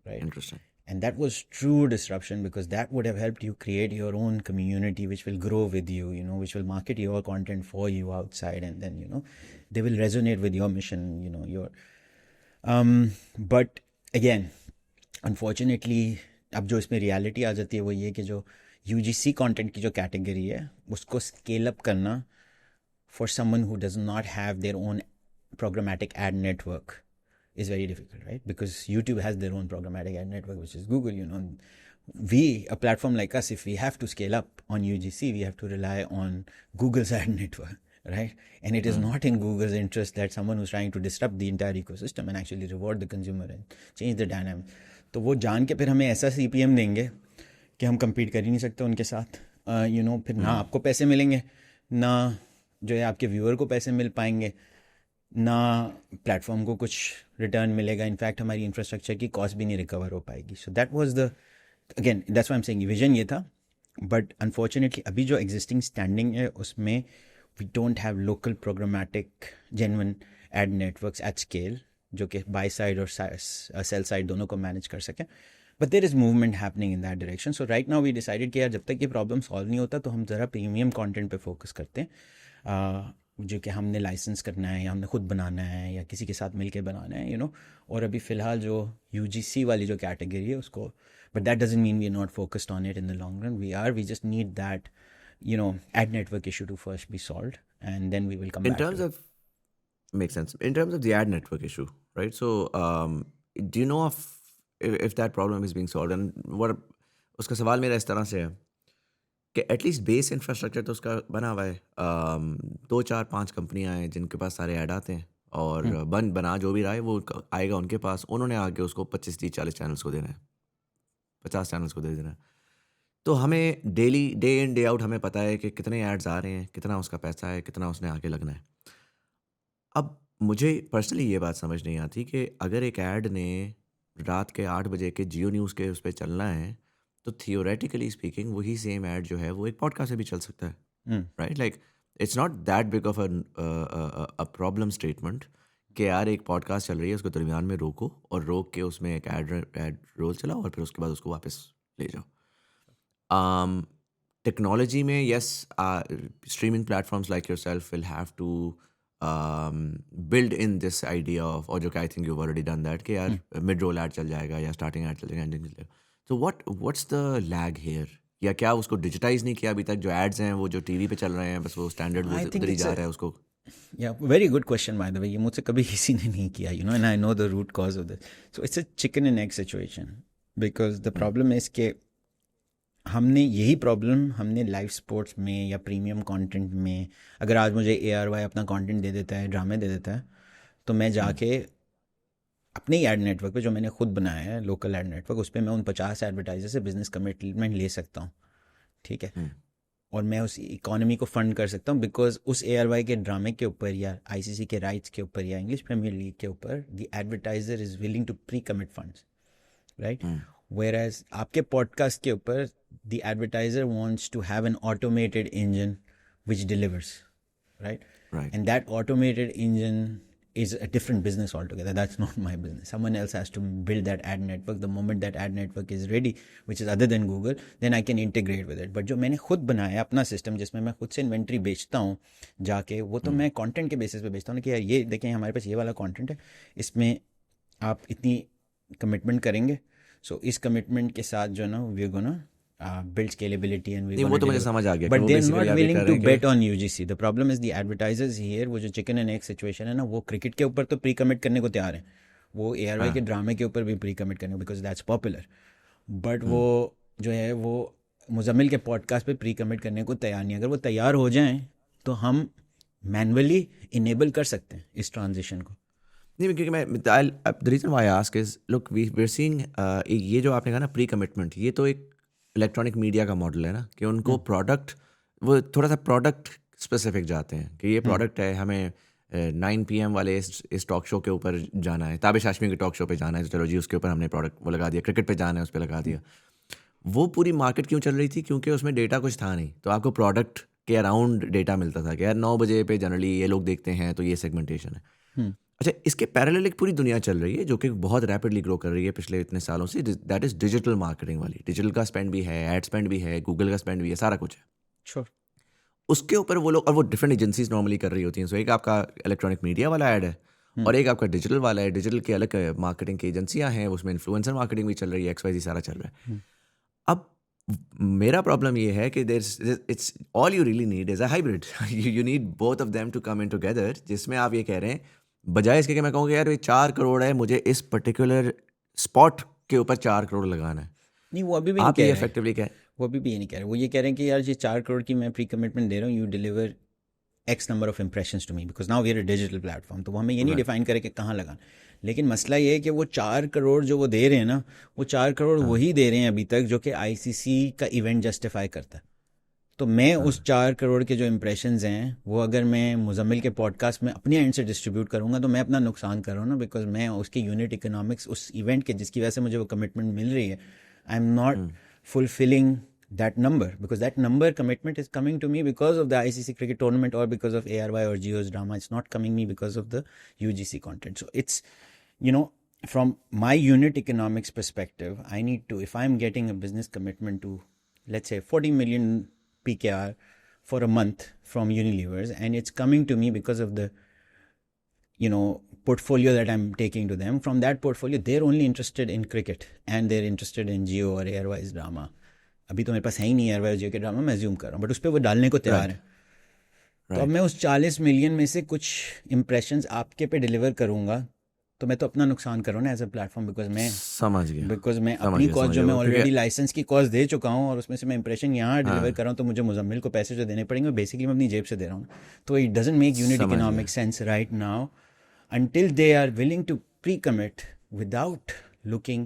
Right. Interesting. And that was true disruption, because that would have helped you create your own community which will grow with you, which will market your content for you outside, and then, they will resonate with your mission, but again, unfortunately, अब जो इसमें reality आ जाती है वो ये कि जो UGC content की जो category है उसको scale up करना for someone who does not have their own programmatic ad network is very difficult, right? Because YouTube has their own programmatic ad network, which is Google. We, a platform like us, if we have to scale up on UGC, we have to rely on Google's ad network, right? And it is not in Google's interest that someone who's trying to disrupt the entire ecosystem and actually reward the consumer and change the dynamic. तो वो जान के फिर हमें ऐसा CPM देंगे कि हम compete कर ही नहीं सकते उनके साथ. फिर ना आपको पैसे मिलेंगे, ना जो है आपके व्यूअर को पैसे मिल पाएंगे, ना प्लेटफॉर्म को कुछ रिटर्न मिलेगा. इनफैक्ट हमारी इंफ्रास्ट्रक्चर की कॉस्ट भी नहीं रिकवर हो पाएगी. So that was the, again that's why I am saying, vision ये था. बट अनफॉर्चुनेटली अभी जो एग्जिस्टिंग स्टैंडिंग है उसमें we don't have local programmatic genuine ad networks at scale जो कि बाय साइड और सेल साइड दोनों को मैनेज कर सकें. But there is movement happening in that direction. So right now we decided कि यार जब तक ये प्रॉब्लम सॉल्व नहीं होता तो हम ज़रा प्रीमियम कॉन्टेंट पे फोकस करते हैं, जो कि हमने लाइसेंस करना है या हमने खुद बनाना है या किसी के साथ मिलके बनाना है, और अभी फ़िलहाल जो UGC वाली जो कैटेगरी है उसको, but that doesn't mean we are not focused on it in the long run. We just need that ad network issue to first be solved, and then we will come In back terms to it. of, makes sense. In terms of the ad network issue, right? So, do you know if that problem is being solved? And what, उसका सवाल मेरा इस तरह से है कि at least base infrastructure तो उसका बना हुआ है. 2 4 5 कंपनियां हैं जिनके पास सारे ऐड आते हैं, और बना जो भी रहा है वो आएगा उनके पास. उन्होंने आगे उसको 25 30 40 चैनल्स को देना है, 50 चैनल्स को दे देना है. तो हमें daily day in day out हमें पता है कि कितने एड्स आ रहे हैं, कितना उसका पैसा है, कितना उसने आगे लगना है. अब मुझे पर्सनली ये बात समझ नहीं आती कि अगर एक ऐड ने रात के 8 बजे के जियो न्यूज़ के उस पर चलना है, तो थियोरेटिकली स्पीकिंग वही सेम ऐड जो है वो एक पॉडकास्ट से भी चल सकता है. right? Like it's not that big of a problem statement कि यार एक पॉडकास्ट चल रही है उसको दरमियान में रोको और रोक के उसमें एक एड रोल चलाओ और फिर उसके बाद उसको वापस ले जाओ. Technology में yes, streaming platforms like yourself will have to build in this idea of, और जो कि I think you've already done that, कि यार mid roll ad चल जाएगा या starting ad चल जाएगा, ending चल जाएगा. So what's the lag here? या क्या उसको डिजिटाइज नहीं किया अभी तक? जो एड्स हैं वो जो टीवी पे चल रहे हैं बस वो स्टैंडर्ड वो उधर ही जा रहा है उसको. Yeah, very good question by the way. ये मुझसे कभी किसी ने नहीं किया, you know, and I know the root cause of this. So it's a chicken and egg situation because the problem is कि हमने यही प्रॉब्लम हमने लाइव स्पोर्ट्स में या प्रीमियम कंटेंट में, अगर आज मुझे ARY अपना कंटेंट दे देता है, ड्रामे दे देता है, तो मैं जाके अपने ही एड नेटवर्क पे जो मैंने खुद बनाया है, लोकल एड नेटवर्क, उस पर मैं उन 50 एडवर्टाइजर से बिजनेस कमिटमेंट ले सकता हूँ, ठीक है, और मैं उस इकोनॉमी को फंड कर सकता हूँ बिकॉज उस ARY के ड्रामे के ऊपर या ICC के राइट्स के ऊपर या इंग्लिश प्रीमियर लीग के ऊपर the advertiser is willing to pre commit funds, right. Whereas आपके पॉडकास्ट के ऊपर the advertiser wants to have an automated engine which delivers, right? And that automated engine is a different business altogether. That's not my business. Someone else has to build that ad network. The moment that ad network is ready, which is other than Google, then I can integrate with it. But जो मैंने खुद बनाया है अपना system जिसमें मैं खुद से इन्वेंट्री बेचता हूँ जाके, वो तो मैं कंटेंट के बेसिस पे बेचता हूँ कि यार ये देखें हमारे पास ये वाला कंटेंट है, इसमें आप इतनी कमिटमेंट करेंगे, सो इस कमिटमेंट के साथ जो ना we are gonna build scalability and वो तो मुझे समझ आ गया, but they're not willing to bet on UGC. The problem is the advertisers here, वो जो chicken and egg situation है ना, वो क्रिकेट के ऊपर तो प्री कमिट करने को तैयार है, वो ARY के ड्रामे के ऊपर भी प्री कमिट करने को बिकॉज दैट्स पॉपुलर, बट वो जो है वो मुजम्मिल के पॉडकास्ट पे प्री कमिट करने को तैयार नहीं. अगर वो तैयार हो जाएं तो हम मैनुअली इनेबल कर सकते हैं इस ट्रांजिशन को. नहीं, क्योंकि मैं the reason why I ask is look we are seeing ये जो आपने कहा ना प्री कमिटमेंट, ये तो एक इलेक्ट्रॉनिक मीडिया का मॉडल है ना कि उनको प्रोडक्ट, वो थोड़ा सा प्रोडक्ट स्पेसिफिक जाते हैं कि ये प्रोडक्ट है, हमें 9 PM वाले इस टॉक शो के ऊपर जाना है, ताबिश हाशमी के टॉक शो पे जाना है, तो चलो जी उसके ऊपर हमने प्रोडक्ट वो लगा दिया, क्रिकेट पे जाना है उस पर लगा दिया. वो पूरी मार्केट क्यों चल रही थी? क्योंकि उसमें डेटा कुछ था नहीं, तो आपको प्रोडक्ट के अराउंड डेटा मिलता था कि यार 9 बजे पे जनरली ये लोग देखते हैं तो ये सेगमेंटेशन है. अच्छा, इसके पैरेलल एक पूरी दुनिया चल रही है जो कि बहुत रैपिडली ग्रो कर रही है पिछले इतने सालों से, दैट इज डिजिटल मार्केटिंग वाली. डिजिटल का स्पेंड भी है, एड स्पेंड भी है, गूगल का स्पेंड भी है, सारा कुछ है. Sure. उसके ऊपर वो लोग, और वो डिफरेंट एजेंसीज नॉर्मली कर रही होती हैं. सो एक आपका इलेक्ट्रॉनिक मीडिया वाला ऐड है और एक आपका डिजिटल वाला है. डिजिटल के अलग मार्केटिंग की एजेंसियां हैं, उसमें इन्फ्लुएंसर मार्केटिंग भी चल रही है, XYZ सारा चल रहा है. अब मेरा प्रॉब्लम ये है कि it's all you really need is a hybrid. You need both of them to come in together, जिसमें आप ये कह रहे हैं बजाय इसके कि मैं कहूँगा यार ये 4 करोड़ है, मुझे इस पर्टिकुलर स्पॉट के ऊपर 4 करोड़ लगाना है. नहीं, वो अभी भी आप ये इफेक्टिवली क्या है, वो अभी भी ये नहीं कह रहे. वो ये कह रहे हैं कि यार ये 4 करोड़ की मैं प्री कमिटमेंट दे रहा हूँ, you deliver X number of impressions to me because now we are a digital platform. तो वो हमें ये नहीं डिफाइन करे कि कहाँ लगाना. लेकिन मसला ये है कि वो 4 करोड़ जो वो दे रहे हैं ना, वो 4 करोड़ वही दे रहे हैं अभी तक जो कि ICC का इवेंट जस्टिफाई करता है. तो मैं उस 4 करोड़ के जो इंप्रेशंस हैं वो अगर मैं मुजम्मिल के पॉडकास्ट में अपने एंड से डिस्ट्रीब्यूट करूंगा तो मैं अपना नुकसान कर रहा हूँ ना, बिकॉज मैं उसके यूनिट इकोनॉमिक्स उस इवेंट के जिसकी वजह से मुझे वो कमिटमेंट मिल रही है, I am not fulfilling that number because that number commitment is coming to me because of the ICC cricket tournament or because of ARY or Jio's drama. It's not coming me because of the UGC content. So it's, you know, from my unit economics perspective, I need to, if I'm getting a business commitment to, let's say 40 million PKR for a month from Unilever's and it's coming to me because of the, you know, portfolio that I'm taking to them. From that portfolio, they're only interested in cricket and they're interested in Jio or ARY's drama. अभी तो मेरे पास है ही नहीं ARY जियो के drama, मैं ज्यूम कर रहा हूँ, बट उस पर वो डालने को तैयार है. तो अब मैं उस 40 मिलियन में से कुछ इंप्रेशंस आपके पे डिलीवर करूंगा तो मैं तो अपना नुकसान कर रहा हूँ ना एज अ प्लेटफॉर्म, बिकॉज मैं समझ गया, बिकॉज मैं अपनी कॉस्ट जो मैं ऑलरेडी लाइसेंस की कॉस्ट दे चुका हूँ और उसमें से मैं इंप्रेशन यहाँ डिलीवर कर रहा हूँ, तो मुझे मुजम्मिल को पैसे जो देने पड़ेंगे बेसिकली मैं अपनी जेब से दे रहा हूँ. तो it doesn't make unit economic sense right now until they are willing to pre-commit without looking,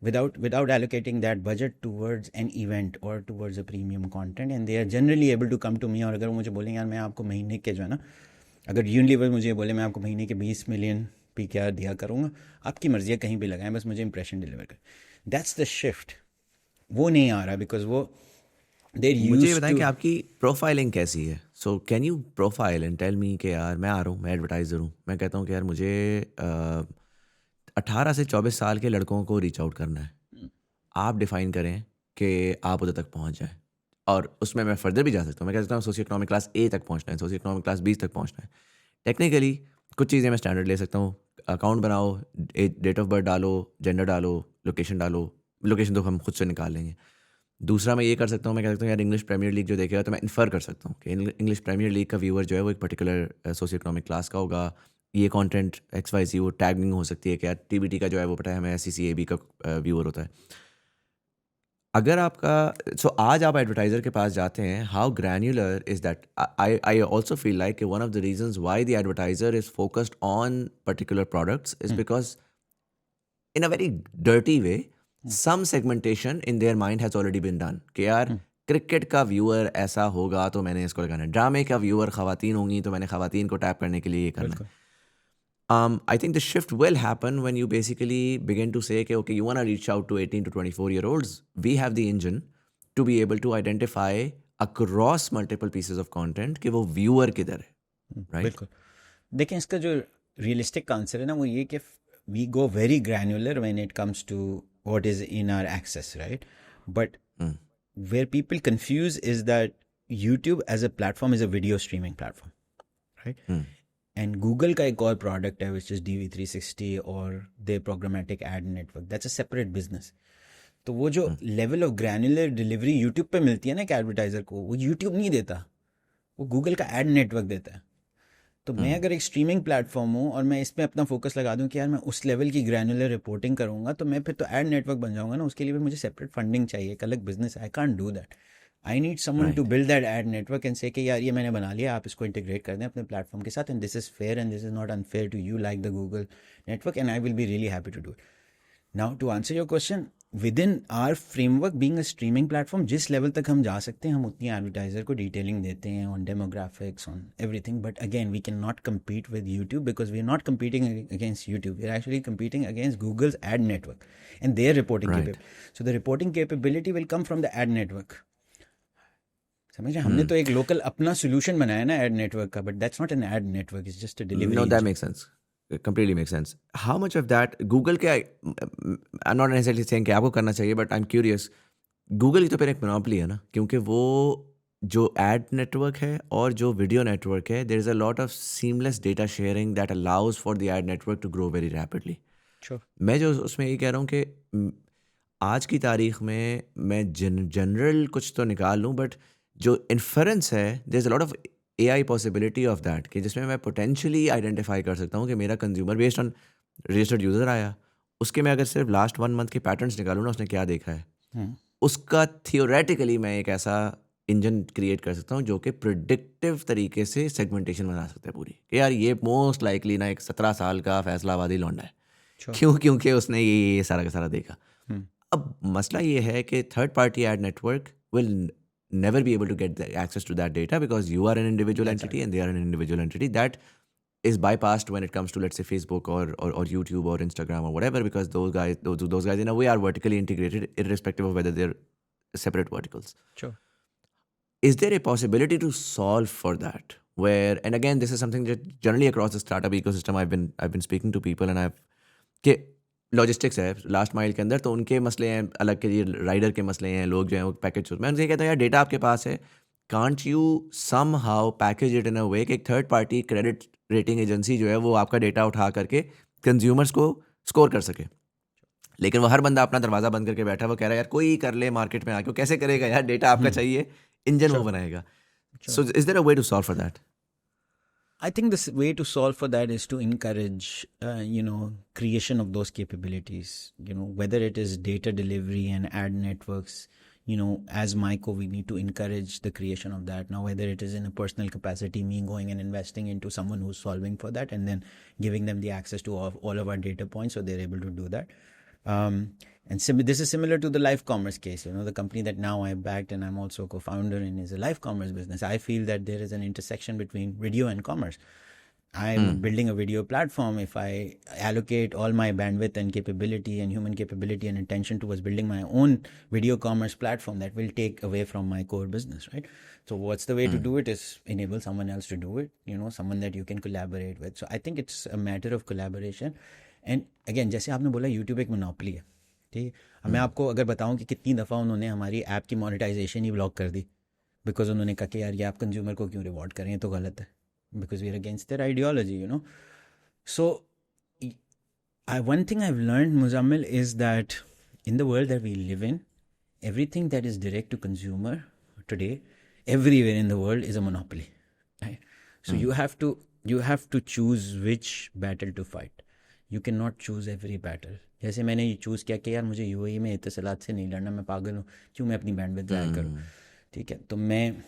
without allocating that budget towards an event or towards a premium content, and they are generally able to come to me. और अगर वो मुझे बोलेंगे यार मैं आपको महीने के जो है ना, अगर यूनिलीवर मुझे बोले मैं आपको महीने के 20 मिलियन PKR दिया करूँगा, आपकी मर्जी है कहीं भी लगाएं, बस मुझे इंप्रेशन डिलीवर कर. That's the shift. वो नहीं आ रहा बिकॉज वो they're मुझे ये used बताएं कि to. आपकी प्रोफाइलिंग कैसी है. So can you profile and tell me कि यार मैं आ रहा हूँ, मैं एडवर्टाइज़र हूँ, मैं कहता हूँ कि यार मुझे 18 से 24 साल के लड़कों को रीच आउट करना है. आप डिफाइन करें कि आप उधर तक पहुंच जाएं. और उसमें मैं फर्दर भी जा सकता हूँ. मैं कह सकता हूँ सोशियो इकोनॉमिक क्लास ए तक पहुंचना है, सोशियो इकोनॉमिक क्लास बी तक पहुंचना है. टेक्निकली कुछ चीज़ें मैं स्टैंडर्ड ले सकता हूँ. अकाउंट बनाओ, डेट ऑफ बर्थ डालो, जेंडर डालो, लोकेशन डालो. लोकेशन तो हम खुद से निकाल लेंगे. दूसरा मैं ये कर सकता हूँ, मैं कह सकता हूँ यार इंग्लिश प्रीमियर लीग जो देखेगा तो मैं इन्फर कर सकता हूँ कि इंग्लिश प्रीमियर लीग का व्यूअर जो है वो एक पर्टिकुलर सोशियो इकोनॉमिक क्लास का होगा. ये कंटेंट एक्स वाई सी वो टैगिंग हो सकती है कि यार टीबीटी का जो है वो पता है हमें एस सी ए बी का व्यूअर होता है. अगर आपका आज आप एडवर्टाइजर के पास जाते हैं, how granular is that. I also feel like one of the reasons why the advertiser is focused on particular products is because in a very dirty way, some segmentation in their mind has already been done. कि यार cricket का viewer ऐसा होगा तो मैंने इसको लगाना है, ड्रामे का व्यूअर खवातीन होंगी तो मैंने खवातीन को टैप करने के लिए ये करना है. I think the shift will happen when you basically begin to say, okay, you want to reach out to 18 to 24-year-olds. We have the engine to be able to identify across multiple pieces of content कि वो viewer किधर है, right? बिल्कुल. देखें, इसका जो realistic answer है ना वो ये कि we go very granular when it comes to what is in our access, right? But where people confuse is that YouTube as a platform is a video streaming platform, right? And Google का एक और product है which is DV360 or their programmatic ad network. That's a separate business. तो वो जो level of granular delivery YouTube पे मिलती है ना एक advertiser को, वो YouTube नहीं देता, वो Google का ad network देता है. तो मैं अगर एक स्ट्रीमिंग प्लेटफॉर्म हूँ और मैं इसमें अपना फोकस लगा दूं कि यार मैं उस लेवल की ग्रैनुलर रिपोर्टिंग करूंगा तो मैं फिर तो एड नेटवर्क बन जाऊंगा ना. उसके लिए भी मुझे सेपरेट फंडिंग चाहिए, एक अलग business. I can't do that. I need someone to build that ad network and say कि यार ये मैंने बना लिया, आप इसको इंटीग्रेट कर दें अपने प्लेटफॉर्म के साथ, and this is fair and this is not unfair to you like the Google network, and I will be really happy to do it. Now to answer your question, within our framework being a streaming platform, जिस level तक हम जा सकते हैं हम उतनी advertiser को detailing देते हैं on demographics, on everything. But again we can not compete with YouTube because we are not competing against YouTube, we are actually competing against Google's ad network and their reporting capability. So the reporting capability will come from the ad network. समझ रहे, हमने तो एक local अपना solution बनाया ना ad network का, but that's not an ad network, it's just a delivery. No, that makes sense. It completely makes sense. How much of that Google के I'm not necessarily saying कि आपको करना चाहिए, but I'm curious. Google की तो फिर एक monopoly है ना, क्योंकि वो जो एड नेटवर्क है और जो वीडियो नेटवर्क है, there is a lot of seamless data sharing that allows for the ad network to grow very rapidly. Sure. मैं जो उसमें ये कह रहा हूँ कि आज की तारीख में मैं जनरल कुछ तो निकाल लूँ, बट जो इन्फरेंस है, there is a lot of AI possibility of that कि जिसमें मैं पोटेंशियली आइडेंटिफाई कर सकता हूँ कि मेरा consumer based on registered user आया, उसके मैं अगर सिर्फ लास्ट 1 मंथ के पैटर्न्स निकालूँ ना, उसने क्या देखा है, उसका थियोरेटिकली मैं एक ऐसा इंजन क्रिएट कर सकता हूँ जो कि प्रिडिक्टिव तरीके से सेगमेंटेशन बना सकता है पूरी, कि यार ये मोस्ट लाइकली ना एक 17 साल का फैसलाबादी लौंडा है. क्यों? क्योंकि उसने ये सारा का सारा देखा. अब मसला ये है कि third party ad network will never be able to get the access to that data because you are an individual entity and they are an individual entity that is bypassed when it comes to, let's say, Facebook or YouTube or Instagram or whatever, because those guys in a way are vertically integrated irrespective of whether they're separate verticals. Sure. Is there a possibility to solve for that? Where, and again, this is something that generally across the startup ecosystem I've been speaking to people and कि logistics है last mile के अंदर, तो उनके मसले हैं अलग के, राइडर के मसले हैं, लोग जो हैं वो पैकेज. मैं उनसे कहता हूँ यार डेटा आपके पास है, can't you somehow package it in a way कि एक third party credit rating agency जो है वो आपका डेटा उठा करके कंज्यूमर्स को स्कोर कर सके. लेकिन वो हर बंदा अपना दरवाज़ा बंद करके बैठा, वो कह रहा है यार कोई कर ले मार्केट में आके, कैसे करेगा यार, डेटा आपका चाहिए, इंजन वो बनाएगा. So is there a way to solve for that? I think the way to solve for that is to encourage, creation of those capabilities. Whether it is data delivery and ad networks, as Myco, we need to encourage the creation of that. Now, whether it is in a personal capacity, me going and investing into someone who's solving for that, and then giving them the access to all of our data points so they're able to do that. And this is similar to the live commerce case. The company that now I backed and I'm also a co-founder in is a live commerce business. I feel that there is an intersection between video and commerce. I'm building a video platform. If I allocate all my bandwidth and capability and human capability and intention towards building my own video commerce platform, that will take away from my core business, right? So what's the way to do it is enable someone else to do it, someone that you can collaborate with. So I think it's a matter of collaboration. And again, जैसे आपने बोला YouTube एक monopoly है, ठीक है. अब मैं आपको अगर बताऊं कि कितनी दफ़ा उन्होंने हमारी ऐप की मोनेटाइजेशन ही ब्लॉक कर दी, बिकॉज उन्होंने कहा कि यार ये आप कंज्यूमर को क्यों रिवॉर्ड करें, ये तो गलत है, because we are against their ideology, So, one thing I've learned, Muzammil, is that in the world that we live in, everything that is direct to consumer today, everywhere in the world, is a monopoly. Right? So you have to choose which battle to fight. You cannot choose every battle. जैसे मैंने ये choose किया कि यार मुझे UAE में इत्तेसालात से नहीं लड़ना, मैं पागल हूँ, क्यों मैं अपनी बैंडविड्थ ज़ाया करूँ, ठीक है. तो मैं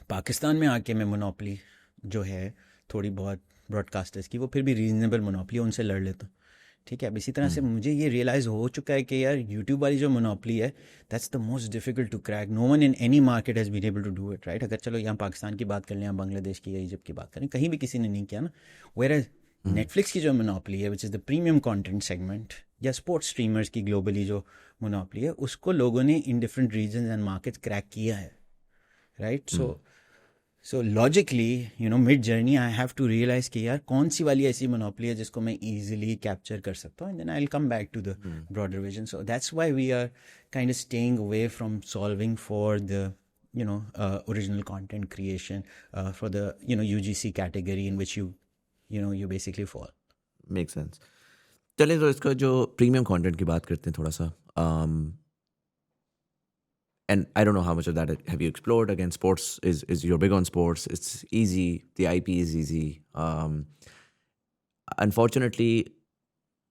पाकिस्तान में आके मैं मोनोपोली जो है थोड़ी बहुत ब्रॉडकास्टर्स की, वो फिर भी रीजनेबल मोनोपोली, उनसे लड़ लेता हूँ, ठीक है. अब इसी तरह से मुझे ये रियलाइज़ हो चुका है कि यार यूट्यूब वाली जो मोनोपोली है, that's the most difficult to crack. No one in any market has been able to do it, right. अगर चलो यहाँ पाकिस्तान की बात कर लें या बांग्लादेश की या इजिप्ट की बात करें, कहीं भी किसी ने नहीं किया ना. वेयर नेटफ्लिक्स की जो मोनोपोली है, which is the premium content segment, या स्पोर्ट्स स्ट्रीमर्स की ग्लोबली जो मोनोपोली है, उसको लोगों ने in different region and markets crack किया है, right. So logically mid journey I have to realize कि यार कौन सी वाली ऐसी मोनोपोली है जिसको मैं ईजिली कैप्चर कर सकता हूँ, and then I will come back to the broader vision. So that's why we are kind of staying away from solving for the original content creation for the UGC category in which you basically fall. Makes sense. चलिए तो इसका जो premium content की बात करते हैं थोड़ा सा. And I don't know how much of that have you explored. Again, sports is you're big on sports. It's easy. The IP is easy. Unfortunately,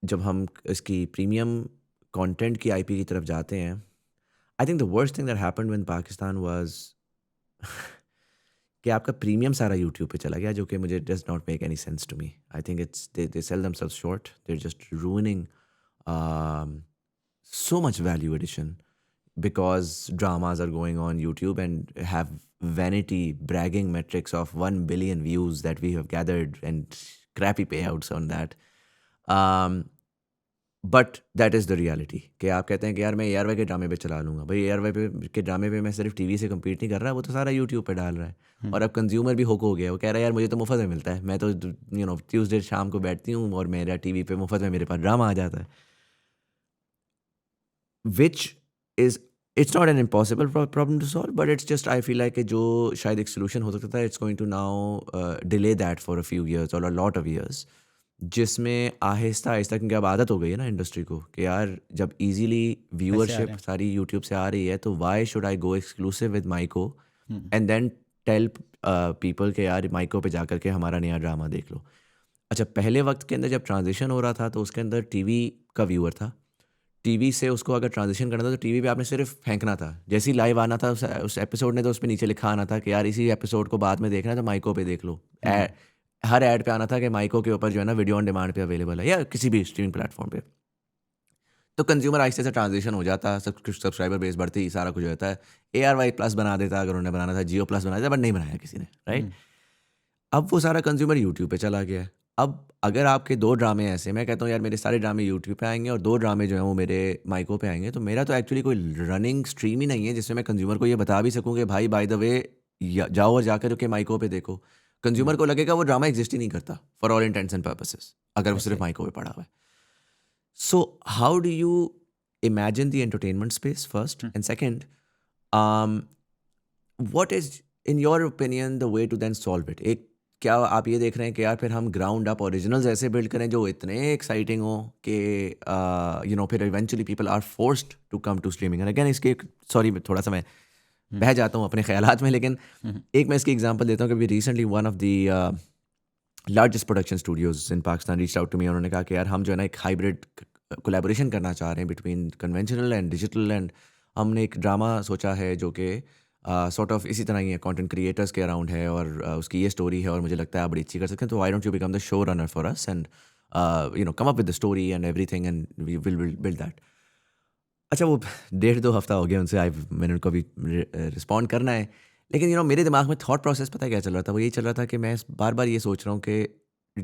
जब हम इसकी प्रीमियम कंटेंट की IP की तरफ जाते हैं, I think the worst thing that happened when Pakistan was कि आपका प्रीमियम सारा YouTube पे चला गया, जो कि मुझे does not make any sense to me. I think they sell themselves short. They're just ruining so much value addition because dramas are going on YouTube and have vanity bragging metrics of 1 billion views that we have gathered and crappy payouts on that. But that is the reality कि आप कहते हैं कि यार मैं ARY के ड्रामे पे चला लूँगा. भाई ARY के ड्रामे पे मैं सिर्फ टीवी से कम्पीट नहीं कर रहा, वो तो सारा यूट्यूब पे डाल रहा है. और अब कंज्यूमर भी हुक हो गया, वो कह रहा है यार मुझे तो मुफ्त में मिलता है, मैं तो ट्यूसडे शाम को बैठती हूँ और मेरा टीवी पे मुफ्त में मेरे पास ड्रामा आ जाता है. Which is it's not an impossible problem to solve, but it's just I feel like कि जो शायद एक सोल्यूशन हो सकता था, it's going to now delay that for a few years और अ लॉट ऑफ ईयर्स, जिसमें आहिस्ता आहिस्ता, क्योंकि अब आदत हो गई है ना इंडस्ट्री को कि यार जब इजीली व्यूअरशिप सारी यूट्यूब से आ रही है, तो why should I go exclusive with Myco and then tell people के यार माइको पे जाकर के हमारा नया ड्रामा देख लो. अच्छा, पहले वक्त के अंदर जब ट्रांजिशन हो रहा था तो उसके अंदर टीवी का व्यूअर था, टीवी से उसको अगर ट्रांजिशन करना था तो टीवी पे आपने सिर्फ फेंकना था. जैसे ही लाइव आना था उस एपिसोड ने, तो उस पर नीचे लिखा आना था कि यार इसी एपिसोड को बाद में देखना है तो माइको पे देख लो. हर ऐड पे आना था कि माइको के ऊपर जो है ना वीडियो ऑन डिमांड पे अवेलेबल है या किसी भी स्ट्रीमिंग प्लेटफॉर्म पे. तो कंज्यूमर आहिस्ते से ट्रांजिशन हो जाता, सब्सक्राइबर बेस बढ़ती, सारा कुछ हो जाता है. ARY प्लस बना देता अगर उन्हें बनाना था, जियो प्लस बना देता, बट नहीं बनाया किसी ने, राइट. अब वो सारा कंज्यूमर यूट्यूब पे चला गया है. अब अगर आपके 2 ड्रामे ऐसे, मैं कहता हूँ यार मेरे सारे ड्रामे यूट्यूब पे आएंगे और 2 ड्रामे जो हैं वो मेरे माइको पे आएंगे, तो मेरा तो एक्चुअली कोई रनिंग स्ट्रीम ही नहीं है जिसमें मैं कंज्यूमर को ये बता भी सकूँ कि भाई बाय द वे जाओ और जाकर के माइको पे देखो. कंज्यूमर को लगेगा वो ड्रामा एग्जिस्ट ही नहीं करता for all intents and purposes, अगर वो सिर्फ माइको पे पड़ा हुआ है. So how do you imagine the entertainment space first, and second, what is in your opinion the way to then solve it? एक, क्या आप ये देख रहे हैं कि यार फिर हम ग्राउंड अप ओरिजिनल्स ऐसे बिल्ड करें जो इतने एक्साइटिंग हो कि फिर eventually people are forced to come to streaming? And again इसके, सॉरी थोड़ा सा मैं बह जाता हूँ अपने ख्यालात में, लेकिन एक मैं इसकी एग्जांपल देता हूँ कि recently one of the largest production studios in Pakistan reach out to me. उन्होंने कहा कि यार हम जो है ना एक हाइब्रिड कोलैबोरेशन करना चाह रहे हैं between conventional and digital, and हमने एक ड्रामा सोचा है जो कि सॉर्ट ऑफ इसी तरह ही है, कंटेंट क्रिएटर्स के अराउंड है और उसकी ये स्टोरी है और मुझे लगता है आप बड़ी अच्छी कर सकते हैं, तो why don't you become the showrunner for us and come up with the story and everything and we will build that. अच्छा, वो 1.5-2 हफ्ता हो गया उनसे, मैंने उनको अभी रिस्पॉन्ड करना है, लेकिन मेरे दिमाग में थॉट प्रोसेस पता है क्या चल रहा था? वो यही चल रहा था कि मैं बार बार ये सोच रहा हूँ कि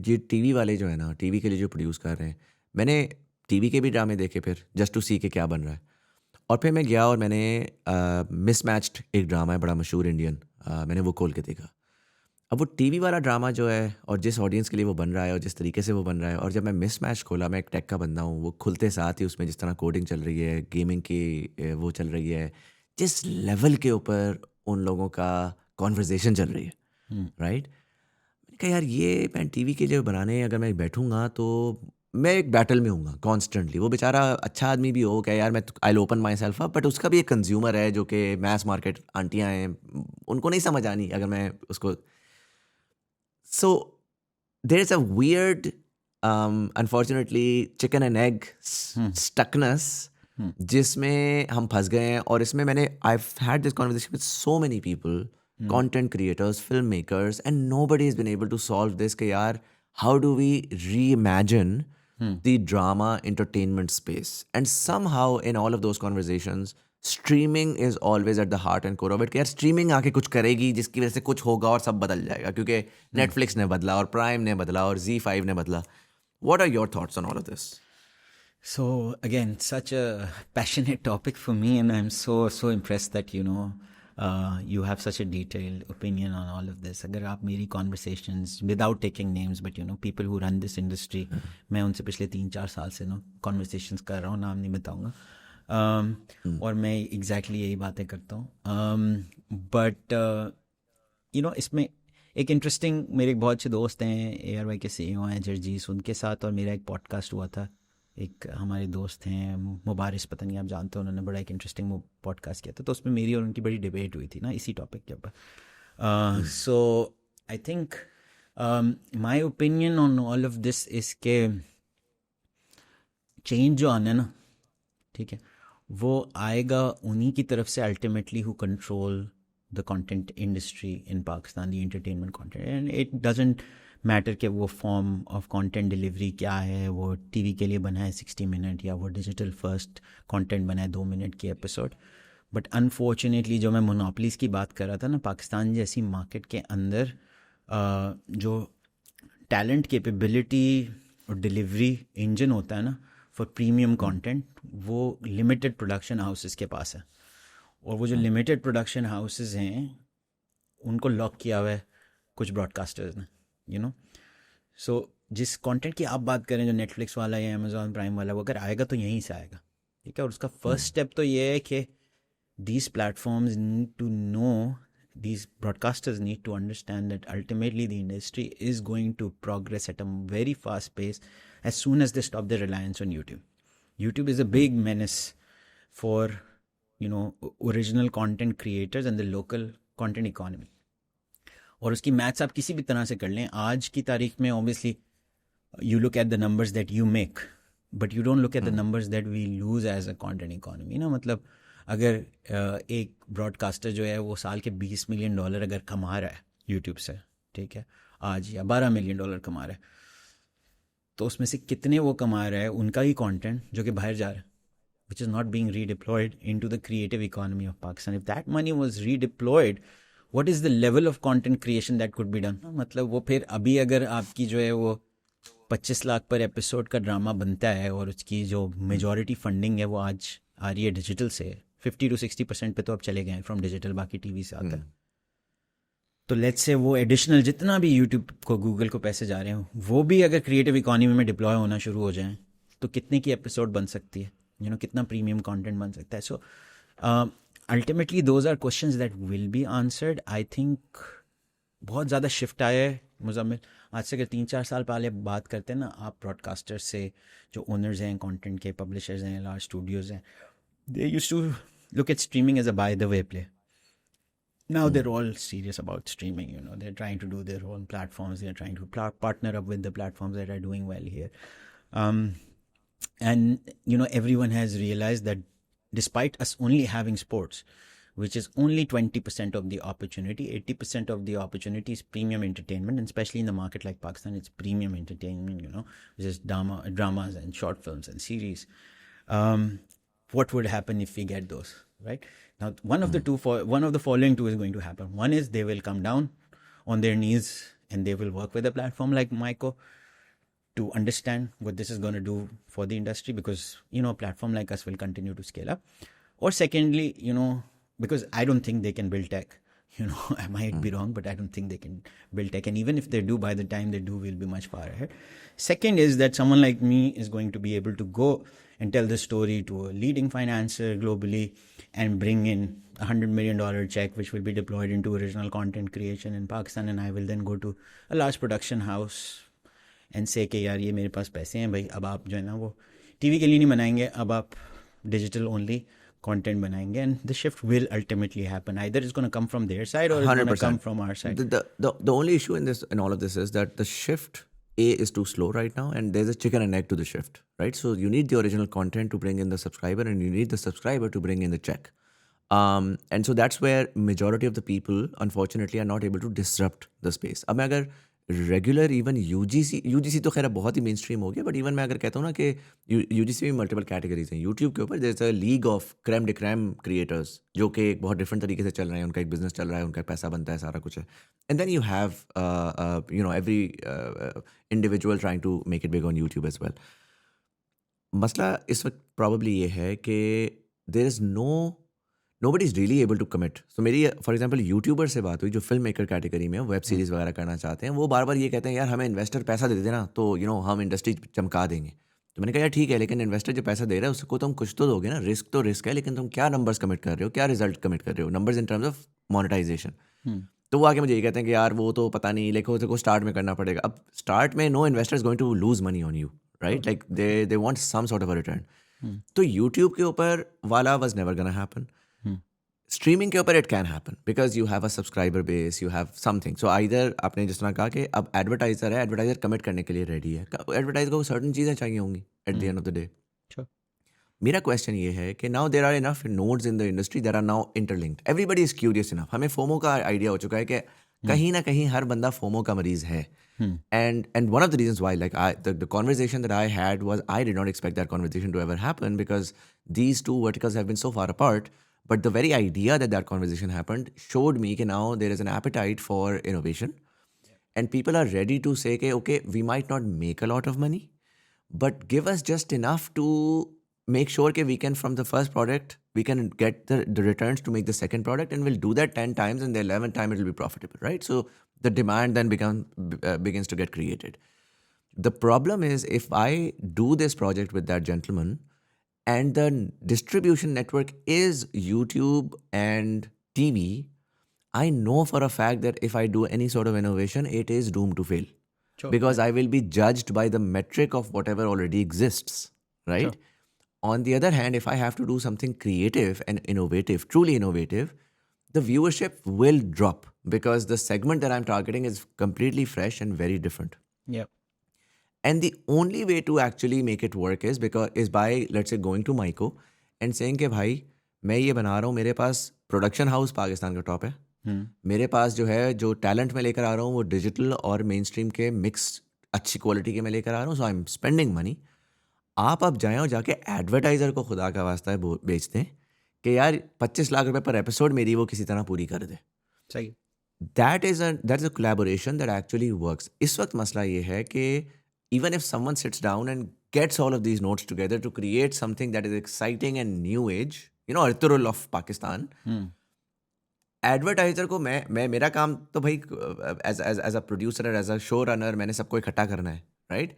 ये टीवी वाले जो है ना, टीवी के लिए जो प्रोड्यूस कर रहे हैं, मैंने टीवी के भी ड्रामे देखे फिर जस्ट टू सी के क्या बन रहा है। और फिर मैं गया और मैंने मिसमैच्ड एक ड्रामा है बड़ा मशहूर इंडियन, मैंने वो खोल के देखा। अब वो टीवी वाला ड्रामा जो है और जिस ऑडियंस के लिए वो बन रहा है और जिस तरीके से वो बन रहा है, और जब मैं मिसमैच खोला, मैं एक टेक का बंदा हूँ, वो खुलते साथ ही उसमें जिस तरह कोडिंग चल रही है, गेमिंग की वो चल रही है, जिस लेवल के ऊपर उन लोगों का कॉन्वर्जेसन चल रही है, राइट। मैंने कहा यार ये मैं टीवी के लिए बनाने अगर मैं बैठूंगा तो मैं एक बैटल में हूँगा कॉन्स्टेंटली। वो बेचारा अच्छा आदमी भी हो क्या यार, मैं I open my self up, but उसका भी एक कंज्यूमर है जो कि मैस मार्केट आंटियाँ हैं, उनको नहीं समझ आनी अगर मैं उसको। So there's a weird, unfortunately, chicken and egg stuckness जिसमें हम फंस गए हैं। और इसमें मैंने I've had this conversation with so many people, content creators, filmmakers, and nobody has been able to solve this कि यार how do we reimagine the drama entertainment space? And somehow in all of those conversations, streaming is always at the heart and core of it कि यार streaming आके कुछ करेगी जिसकी वजह से कुछ होगा और सब बदल जाएगा, क्योंकि नेटफ्लिक्स ने बदला और प्राइम ने बदला और Z5 ने बदला। What are your thoughts on all of this? So again, such a passionate topic for me, and I'm so impressed that you have such a detailed opinion on all of this. अगर आप मेरी conversations without taking names, but people who run this industry, मैं उनसे पिछले 3-4 साल से conversations कर रहा हूँ, नाम नहीं बताऊँगा, और मैं exactly यही बातें करता हूँ। But इसमें एक इंटरेस्टिंग, मेरे एक बहुत अच्छे दोस्त हैं, ARY के CEO हैं जर्जीस, उनके साथ और मेरा एक पॉडकास्ट हुआ था। एक हमारे दोस्त हैं मुबारिस, पता नहीं आप जानते हो, उन्होंने बड़ा एक इंटरेस्टिंग पॉडकास्ट किया था, तो उसमें मेरी और उनकी बड़ी डिबेट हुई थी ना इसी टॉपिक के ऊपर। So I think my opinion on all of this is के चेंज जो आना है ना, ठीक है, वो आएगा उन्हीं की तरफ से ultimately who control the content industry in Pakistan, the entertainment content. And it doesn't matter कि वो फॉर्म ऑफ कंटेंट डिलीवरी क्या है, वो टीवी के लिए बना है 60 मिनट या वो डिजिटल फर्स्ट कंटेंट बना है 2 मिनट की एपिसोड। बट अनफॉर्चुनेटली जो मैं मोनोपलीज की बात कर रहा था ना, पाकिस्तान जैसी मार्केट के अंदर जो टैलेंट कैपेबिलिटी और डिलीवरी इंजन होता है ना फॉर प्रीमियम कंटेंट, वो लिमिटेड प्रोडक्शन हाउसेस के पास है। और वो जो लिमिटेड प्रोडक्शन हाउसेस हैं उनको लॉक किया हुआ है कुछ ब्रॉडकास्टर्स ने, सो जिस कंटेंट की आप बात करें जो नेटफ्लिक्स वाला या अमेजॉन प्राइम वाला, वो अगर आएगा तो यहीं से आएगा, ठीक है। और उसका फर्स्ट स्टेप तो ये है कि these platforms need to know, these broadcasters need to understand that ultimately the industry is going to progress at a very fast pace as soon as they stop their reliance on YouTube. YouTube is a big menace for, original content creators and the local content economy. और उसकी maths आप किसी भी तरह से कर लें, आज की तारीख में obviously you look at the numbers that you make, but you don't look at the numbers that we lose as a content economy. मतलब अगर एक ब्रॉडकास्टर जो है वो साल के $20 मिलियन अगर कमा रहा है यूट्यूब से, ठीक है, आज, या $12 मिलियन कमा रहा है, तो उसमें से कितने वो कमा रहा है उनका ही कंटेंट जो कि बाहर जा रहा है, which is not being redeployed into the creative economy of Pakistan. If that money was redeployed, what is the level of content creation that could be done? मतलब वो फिर अभी अगर आपकी जो है वो 25 लाख पर एपिसोड का ड्रामा बनता है और उसकी जो मेजॉरिटी फंडिंग है वो आज आ रही है डिजिटल से, 50 to 60% पे तो अब चले गए फ्रॉम डिजिटल, बाकी टीवी से आकर। तो लेट्स से वो एडिशनल जितना भी यूट्यूब को, गूगल को पैसे जा रहे हैं, वो भी अगर क्रिएटिव इकोनॉमी में डिप्लॉय होना शुरू हो जाए तो कितने की एपिसोड बन सकती है, कितना प्रीमियम कंटेंट बन सकता है। So ultimately those are questions that will be answered. I think बहुत ज़्यादा शिफ्ट आया है मुज़म्मिल। आज से अगर 3-4 साल पहले बात करते हैं ना आप ब्रॉडकास्टर से, जो ओनर्स हैं, कंटेंट के पब्लिशर्स हैं, लार्ज स्टूडियोज़ हैं, they used to look at streaming as a by the way play. Now they're all serious about streaming, they're trying to do their own platforms, they're trying to partner up with the platforms that are doing well here. And everyone has realized that despite us only having sports, which is only 20% of the opportunity, 80% of the opportunity is premium entertainment, and especially in the market like Pakistan, it's premium entertainment, which is dramas and short films and series. What would happen if we get those, right? Now, one of the following two is going to happen. One is they will come down on their knees and they will work with a platform like Myco to understand what this is going to do for the industry, because a platform like us will continue to scale up. Or secondly, because I don't think they can build tech. I might be wrong, but I don't think they can build tech. And even if they do, by the time they do, we'll be much far ahead. Second is that someone like me is going to be able to go and tell the story to a leading financier globally and bring in $100 million check, which will be deployed into original content creation in Pakistan. And I will then go to a large production house and say कि यार ये मेरे पास पैसे हैं भाई, अब आप जो है ना वो टीवी के लिए नहीं बनाएंगे, अब आप digital only content बनाएंगे, and the shift will ultimately happen. Either it's going to come from their side or it's going to come from our side. The only issue in all of this is that the shift is too slow right now, and there's a chicken and egg to the shift, right? So you need the original content to bring in the subscriber, and you need the subscriber to bring in the check. And so that's where majority of the people, unfortunately, are not able to disrupt the space. अब मैं अगर regular even UGC तो खैर बहुत ही main stream हो गया, but even मैं अगर कहता हूँ ना कि यूजीसी में मल्टीपल कैटेगरीज हैं यूट्यूब के ऊपर, there is a league of क्रैम डिक्रैम क्रिएटर्स जो कि एक बहुत डिफरेंट तरीके से चल रहे हैं, उनका एक बिजनेस चल रहा है, उनका पैसा बनता है, सारा कुछ है. And then you have every individual trying to make it big on YouTube as well. मसला इस वक्त प्रॉब्ली ये है कि there is nobody is really able to commit. So मेरी फॉर एग्जांपल यूट्यूबर से बात हुई जो फिल्म मेकर कैटेगरी में वेब सीरीज़ वगैरह करना चाहते हैं, वो बार बार ये कहते हैं यार हमें इन्वेस्टर पैसा दे देना तो हम इंडस्ट्री चमका देंगे. तो मैंने कहा यार ठीक है, लेकिन इन्वेस्टर जो पैसा दे रहा है उसको तुम कुछ तो दोगे ना. रिस्क तो रिस्क है, लेकिन तुम क्या नंबर्स कमिट कर रहे हो, क्या रिजल्ट कमिट कर रहे हो, numbers in terms of monetization. तो वो आगे मुझे ये कहते हैं कि यार वो तो पता नहीं, लेकिन उसको स्टार्ट में करना पड़ेगा. अब स्टार्ट में no investor is going to lose money on you, right? Like they want some sort of a return. तो यूट्यूब के ऊपर वाला was never gonna happen. Streaming के ऊपर it can happen because you have a subscriber base, you have something. So either आपने जिस तरह कहा कि अब एडवर्टाइजर है, एडवर्टाइजर कमिट करने के लिए रेडी है, एडवर्टाइजर को सर्टन चीज़ें चाहिए होंगी at the end of the day. मेरा क्वेश्चन ये है कि now there are enough nodes in the industry that are now interlinked. Everybody is curious enough. हमें फोमो का आइडिया हो चुका है कि कहीं ना कहीं हर बंदा फोमो का मरीज है. And one of the reasons why, like the conversation that I had was, I did not expect that conversation to ever happen because these two verticals have been so far apart. But the very idea that conversation happened showed me that now there is an appetite for innovation. And people are ready to say, okay, we might not make a lot of money, but give us just enough to make sure that we can, from the first product, we can get the returns to make the second product, and we'll do that 10 times, and the 11th time it will be profitable, right? So the demand then begins to get created. The problem is, if I do this project with that gentleman, and the distribution network is YouTube and TV, I know for a fact that if I do any sort of innovation, it is doomed to fail. Sure. Because I will be judged by the metric of whatever already exists, right? Sure. On the other hand, if I have to do something creative and innovative, truly innovative, the viewership will drop because the segment that I'm targeting is completely fresh and very different. Yep. And the only way to actually make it work is by, let's say, going to Myco and saying कि भाई मैं ये बना रहा हूँ, मेरे पास production house Pakistan का top है, मेरे पास जो है जो टैलेंट मैं लेकर आ रहा हूँ वो डिजिटल और मेन स्ट्रीम के मिक्स अच्छी क्वालिटी के मैं लेकर आ रहा हूँ. सो आई एम स्पेंडिंग मनी. आप अब जाएँ और जाके एडवर्टाइज़र को खुदा का वास्ता है बेचते हैं कि यार 25 लाख रुपए पर एपिसोड मेरी वो किसी तरह पूरी कर दे. सही. That is a collaboration that actually works. इस वक्त मसला ये है कि even if someone sits down and gets all of these notes together to create something that is exciting and new age, Arturul of Pakistan, advertiser को मैं मेरा काम तो भाई as a producer as a showrunner मैंने सबको इकट्ठा करना है, राइट?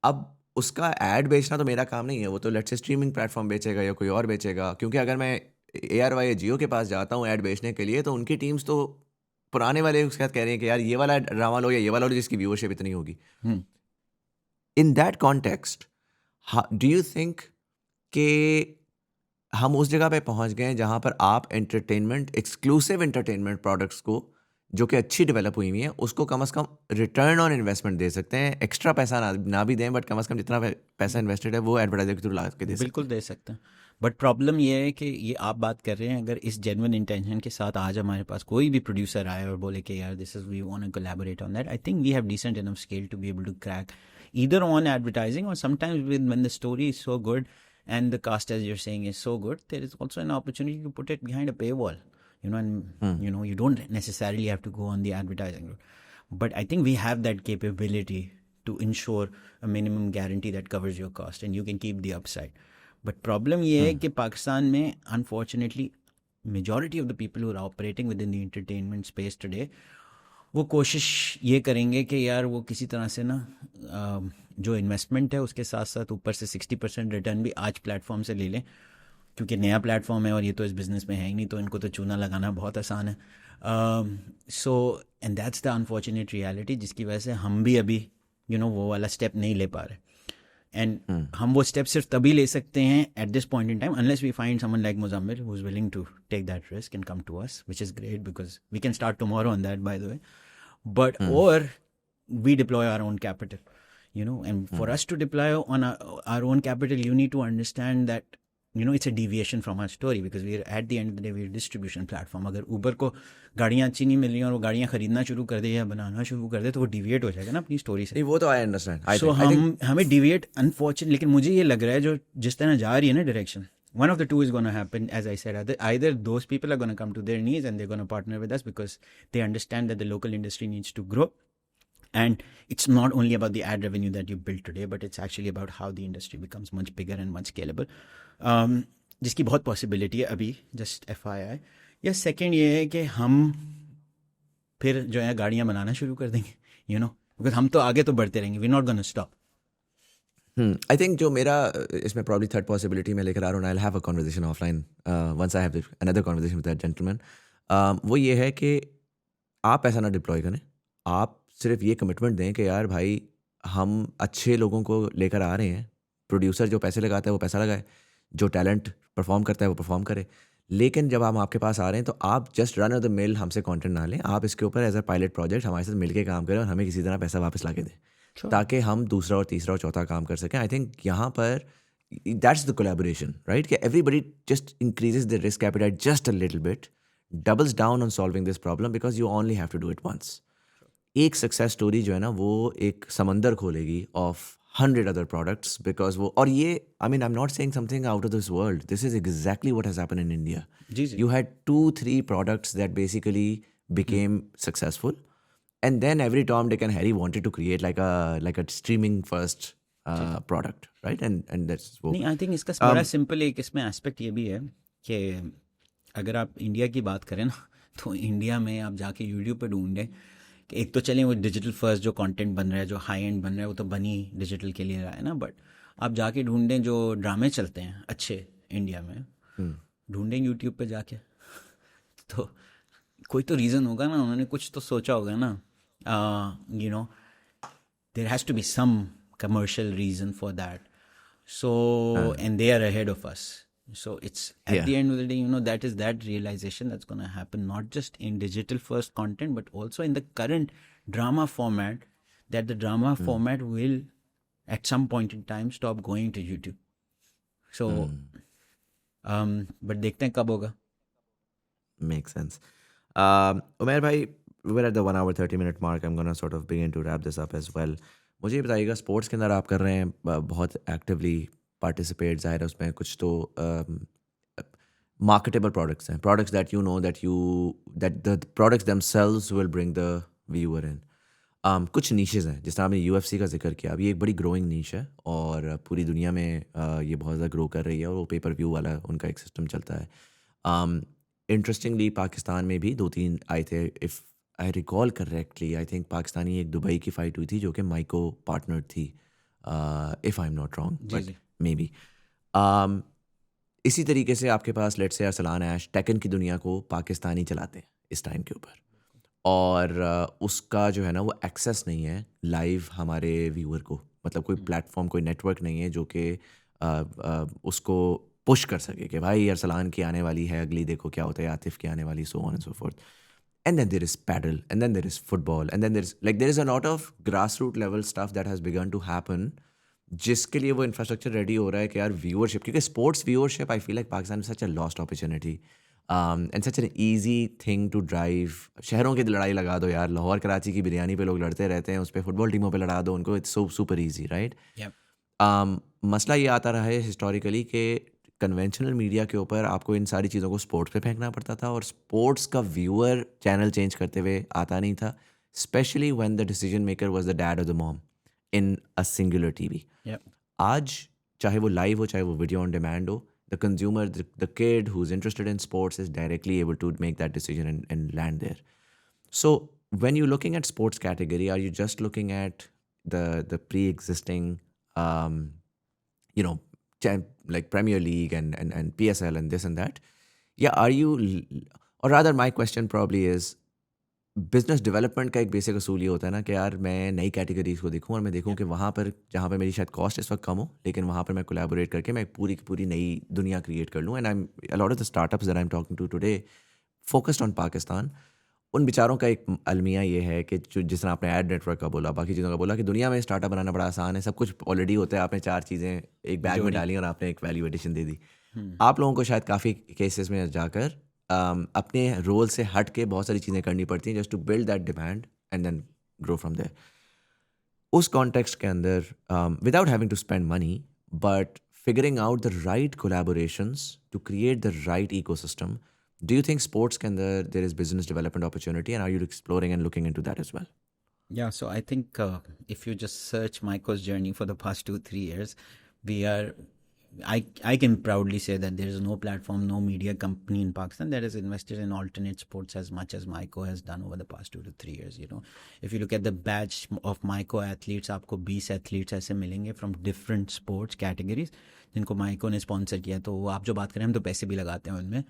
अब उसका एड बेचना तो मेरा काम नहीं है, वो तो लेट्स से स्ट्रीमिंग प्लेटफॉर्म बेचेगा या कोई और बेचेगा. क्योंकि अगर मैं ARY या जियो के पास जाता हूँ ऐड बेचने के लिए, तो उनकी टीम्स तो पुराने वाले उसके साथ कह रही हैं कि यार ये वाला ड्रामा लो या ये वाला लो जिसकी व्यूअरशिप इतनी होगी. In that context, do you think कि हम उस जगह पे पहुंच गए जहां पर आप एक्सक्लूसिव एंटरटेनमेंट प्रोडक्ट्स को जो कि अच्छी डेवलप हुई हुई हैं उसको कम से कम रिटर्न ऑन इन्वेस्टमेंट दे सकते हैं? एक्स्ट्रा पैसा ना भी दें, बट कम से कम जितना पैसा इन्वेस्टेड है वो एडवर्टाइजर के थ्रू ला के दे सकते हैं. बिल्कुल दे सकते हैं. बट प्रॉब्लम ये है कि ये आप बात कर रहे हैं, अगर इस जेन्युइन इंटेंशन के साथ आज हमारे पास कोई भी प्रोड्यूसर आए और बोले कि यार this is we want to collaborate on that, I think we have decent enough scale to be able to crack either on advertising or sometimes when the story is so good and the cast, as you're saying, is so good, there is also an opportunity to put it behind a paywall, and you don't necessarily have to go on the advertising route. But I think we have that capability to ensure a minimum guarantee that covers your cost and you can keep the upside. But problem ये है कि पाकिस्तान में unfortunately majority of the people who are operating within the entertainment space today वो कोशिश ये करेंगे कि यार वो किसी तरह से ना जो इन्वेस्टमेंट है उसके साथ साथ ऊपर से 60% रिटर्न भी आज प्लेटफॉर्म से ले लें, क्योंकि नया प्लेटफॉर्म है और ये तो इस बिज़नेस में है ही नहीं, तो इनको तो चूना लगाना बहुत आसान है. So and that's the unfortunate reality, जिसकी वजह से हम भी अभी वो वाला स्टेप नहीं ले पा रहे. एंड हम वो स्टेप सिर्फ तभी ले सकते हैं at this point in time unless we find someone like Muzammil who is willing to take that risk and come to us, which is great because we can start tomorrow on that by the way. But or we deploy our own capital, and for us to deploy on our own capital, you need to understand that it's a deviation from our story, because we're at the end of the day we're a distribution platform. अगर Uber को गाड़ियाँ अच्छी नहीं मिल रही और वो गाड़ियाँ खरीदना शुरू कर दे या बनाना शुरू कर दे तो वो डिविएट हो जाएगा ना अपनी स्टोरी से. वो तो I understand. So हमें डिविएट अनफॉर्चुनेट, लेकिन मुझे ये लग रहा है जो जिस तरह जा रही है ना direction, one of the two is going to happen, as I said. Either those people are going to come to their knees and they're going to partner with us because they understand that the local industry needs to grow. And it's not only about the ad revenue that you built today, but it's actually about how the industry becomes much bigger and much scalable. जिसकी बहुत possibility है अभी, just FYI. या second ये है कि हम फिर जो है गाड़ियाँ बनाना शुरू कर देंगे, because हम तो आगे तो बढ़ते रहेंगे. We're not going to stop. I think जो मेरा इसमें probably third possibility मैं लेकर आ रहा हूँ, I'll have a conversation offline once I have another conversation with that gentleman. वो ये है कि आप पैसा ना डिप्लॉय करें, आप सिर्फ ये कमिटमेंट दें कि यार भाई हम अच्छे लोगों को लेकर आ रहे हैं, प्रोड्यूसर जो पैसे लगाता है वो पैसा लगाए, जो टैलेंट परफॉर्म करता है वो परफॉर्म करे. लेकिन जब हम आपके पास आ रहे हैं तो आप just run of the mill हमसे कंटेंट ना लें, आप इसके ऊपर एज अ पायलट प्रोजेक्ट हमारे साथ मिलकर काम करें और हमें किसी तरह पैसा वापस ला के दें, ताकि हम दूसरा और तीसरा और चौथा काम कर सकें. आई थिंक यहाँ पर दैट्स द कोलैबोरेशन, राइट, कि everybody just increases the risk appetite just a little bit, doubles down on solving this problem because you only have to do it once. एक सक्सेस स्टोरी जो है ना वो एक समंदर खोलेगी ऑफ 100 other products, because वो और ये I mean I'm not saying something out of this world, this is exactly what has happened in India. You had 2-3 products that basically became successful. And then every Tom, Dick and Harry wanted to create like a streaming first product, right? And that's वो. नहीं, I think इसका बड़ा simple एक इसमें aspect ये भी है कि अगर आप इंडिया की बात करें ना, तो इंडिया में आप जाके यूट्यूब पे ढूंढें कि एक तो चलें वो डिजिटल फर्स्ट जो कंटेंट बन रहा है, जो हाई एंड बन रहा है, वो तो बनी डिजिटल के लिए रहा है ना, बट आप जाके ढूंढें जो ड्रामे चलते हैं अच्छे इंडिया में, ढूंढें यूट्यूब पे जाके तो कोई तो रीज़न होगा ना, उन्होंने कुछ तो सोचा होगा ना. There has to be some commercial reason for that. So, and they are ahead of us. So it's at the end of the day, that is that realization that's going to happen, not just in digital first content, but also in the current drama format, that the drama format will at some point in time stop going to YouTube. So, but देखते हैं कब होगा. Makes sense. Umair bhai, we're at the 1 hour 30 minute mark. I'm gonna sort of begin to wrap this up as well. मुझे ये बताइएगा, sports के अंदर आप कर रहे हैं बहुत एक्टिवली पार्टिसिपेट, ज़ाहिर है उसमें कुछ तो मार्केटेबल प्रोडक्ट्स हैं, products that you know that the products themselves will bring the viewer in. कुछ नीशेस हैं, जिस तरह आपने UFC का जिक्र किया, अभी एक बड़ी ग्रोइंग नीश है और पूरी दुनिया में ये बहुत ज़्यादा ग्रो कर रही है और वो पेपर व्यू वाला उनका एक सिस्टम चलता है. इंटरेस्टिंगली पाकिस्तान में भी 2-3 आए थे, if I recall correctly. I think Pakistani एक दुबई की फ़ाइट हुई थी जो कि माइको पार्टनर थी, if I am not wrong, but may be. इसी तरीके से आपके पास let's say Arsalan ash taken की दुनिया को पाकिस्तानी चलाते हैं इस टाइम के ऊपर, और उसका जो है ना वो एक्सेस नहीं है लाइव हमारे व्यूअर को, मतलब कोई प्लेटफॉर्म, कोई नेटवर्क नहीं है जो कि उसको पुश कर सके कि भाई अरसलान की आने वाली है, अगली देखो क्या होता है, आतिफ की आने वाली, so on and so fourth. And then there is paddle, and then there is football, and then there is a lot of grassroots level stuff that has begun to happen, जिसके लिए वो इंफ्रास्ट्रक्चर रेडी हो रहा है कि यार viewership, क्योंकि sports viewership I feel like Pakistan such a lost opportunity and such an easy thing to drive. शहरों की लड़ाई लगा दो यार, लाहौर कराची की बिरयानी पे लोग लड़ते रहते हैं, उस पर फुटबॉल टीमों पे लड़ा दो उनको, it's so super easy, right. मसला ये आता रहा है हिस्टोरिकली कि कन्वेंशनल मीडिया के ऊपर आपको इन सारी चीज़ों को स्पोर्ट्स पे फेंकना पड़ता था और स्पोर्ट्स का व्यूअर चैनल चेंज करते हुए आता नहीं था. especially when the decision maker was the dad or the mom in a singular TV. Yep. आज चाहे वो live हो चाहे वो video on demand हो, the consumer, the kid who's interested in sports is directly able to make that decision and land there. So when you're looking at sports category, are you just looking at the pre-existing, you know, like Premier League and PSL and this and that? Yeah, are you, or rather my question probably is, business development का एक basic असूल ये होता है ना कि यार मैं नई कैटेगरीज को देखूं और मैं देखूं कि वहाँ पर जहाँ पर मेरी शायद कॉस्ट इस वक्त कम हो, लेकिन वहाँ पर मैं कोलैबोरेट करके मैं एक पूरी की पूरी नई दुनिया क्रिएट कर लूँ. And I am a lot of the startups that I am talking to today focused on Pakistan. उन बेचारों का एक अलमिया ये है कि जो जिस तरह आपने एड नेटवर्क का बोला, बाकी चीज़ों का बोला, कि दुनिया में स्टार्टअप बनाना बड़ा आसान है, सब कुछ ऑलरेडी होता है, आपने 4 चीज़ें एक बैग में डाली और आपने एक वैल्यू एडिशन दे दी. आप लोगों को शायद काफ़ी केसेस में जाकर अपने रोल से हट के बहुत सारी चीज़ें करनी पड़ती हैं just to build that demand and then grow from there. उस कॉन्टेक्स्ट के अंदर without having to spend money but figuring out the right collaborations to create the right ecosystem, do you think sports के अंदर there is business development opportunity, and are you exploring and looking into that as well? Yeah, so I think if you just search Maiko's journey for the past 2-3 years, we are, I can proudly say that there is no platform, no media company in Pakistan that has invested in alternate sports as much as Maiko has done over the past 2 to 3 years. You know, if you look at the batch of Maiko athletes, आपको 20 athletes ऐसे मिलेंगे from different sports categories जिनको Maiko ने sponsor किया. तो आप जो बात करें हम तो पैसे भी लगाते हैं उनमें.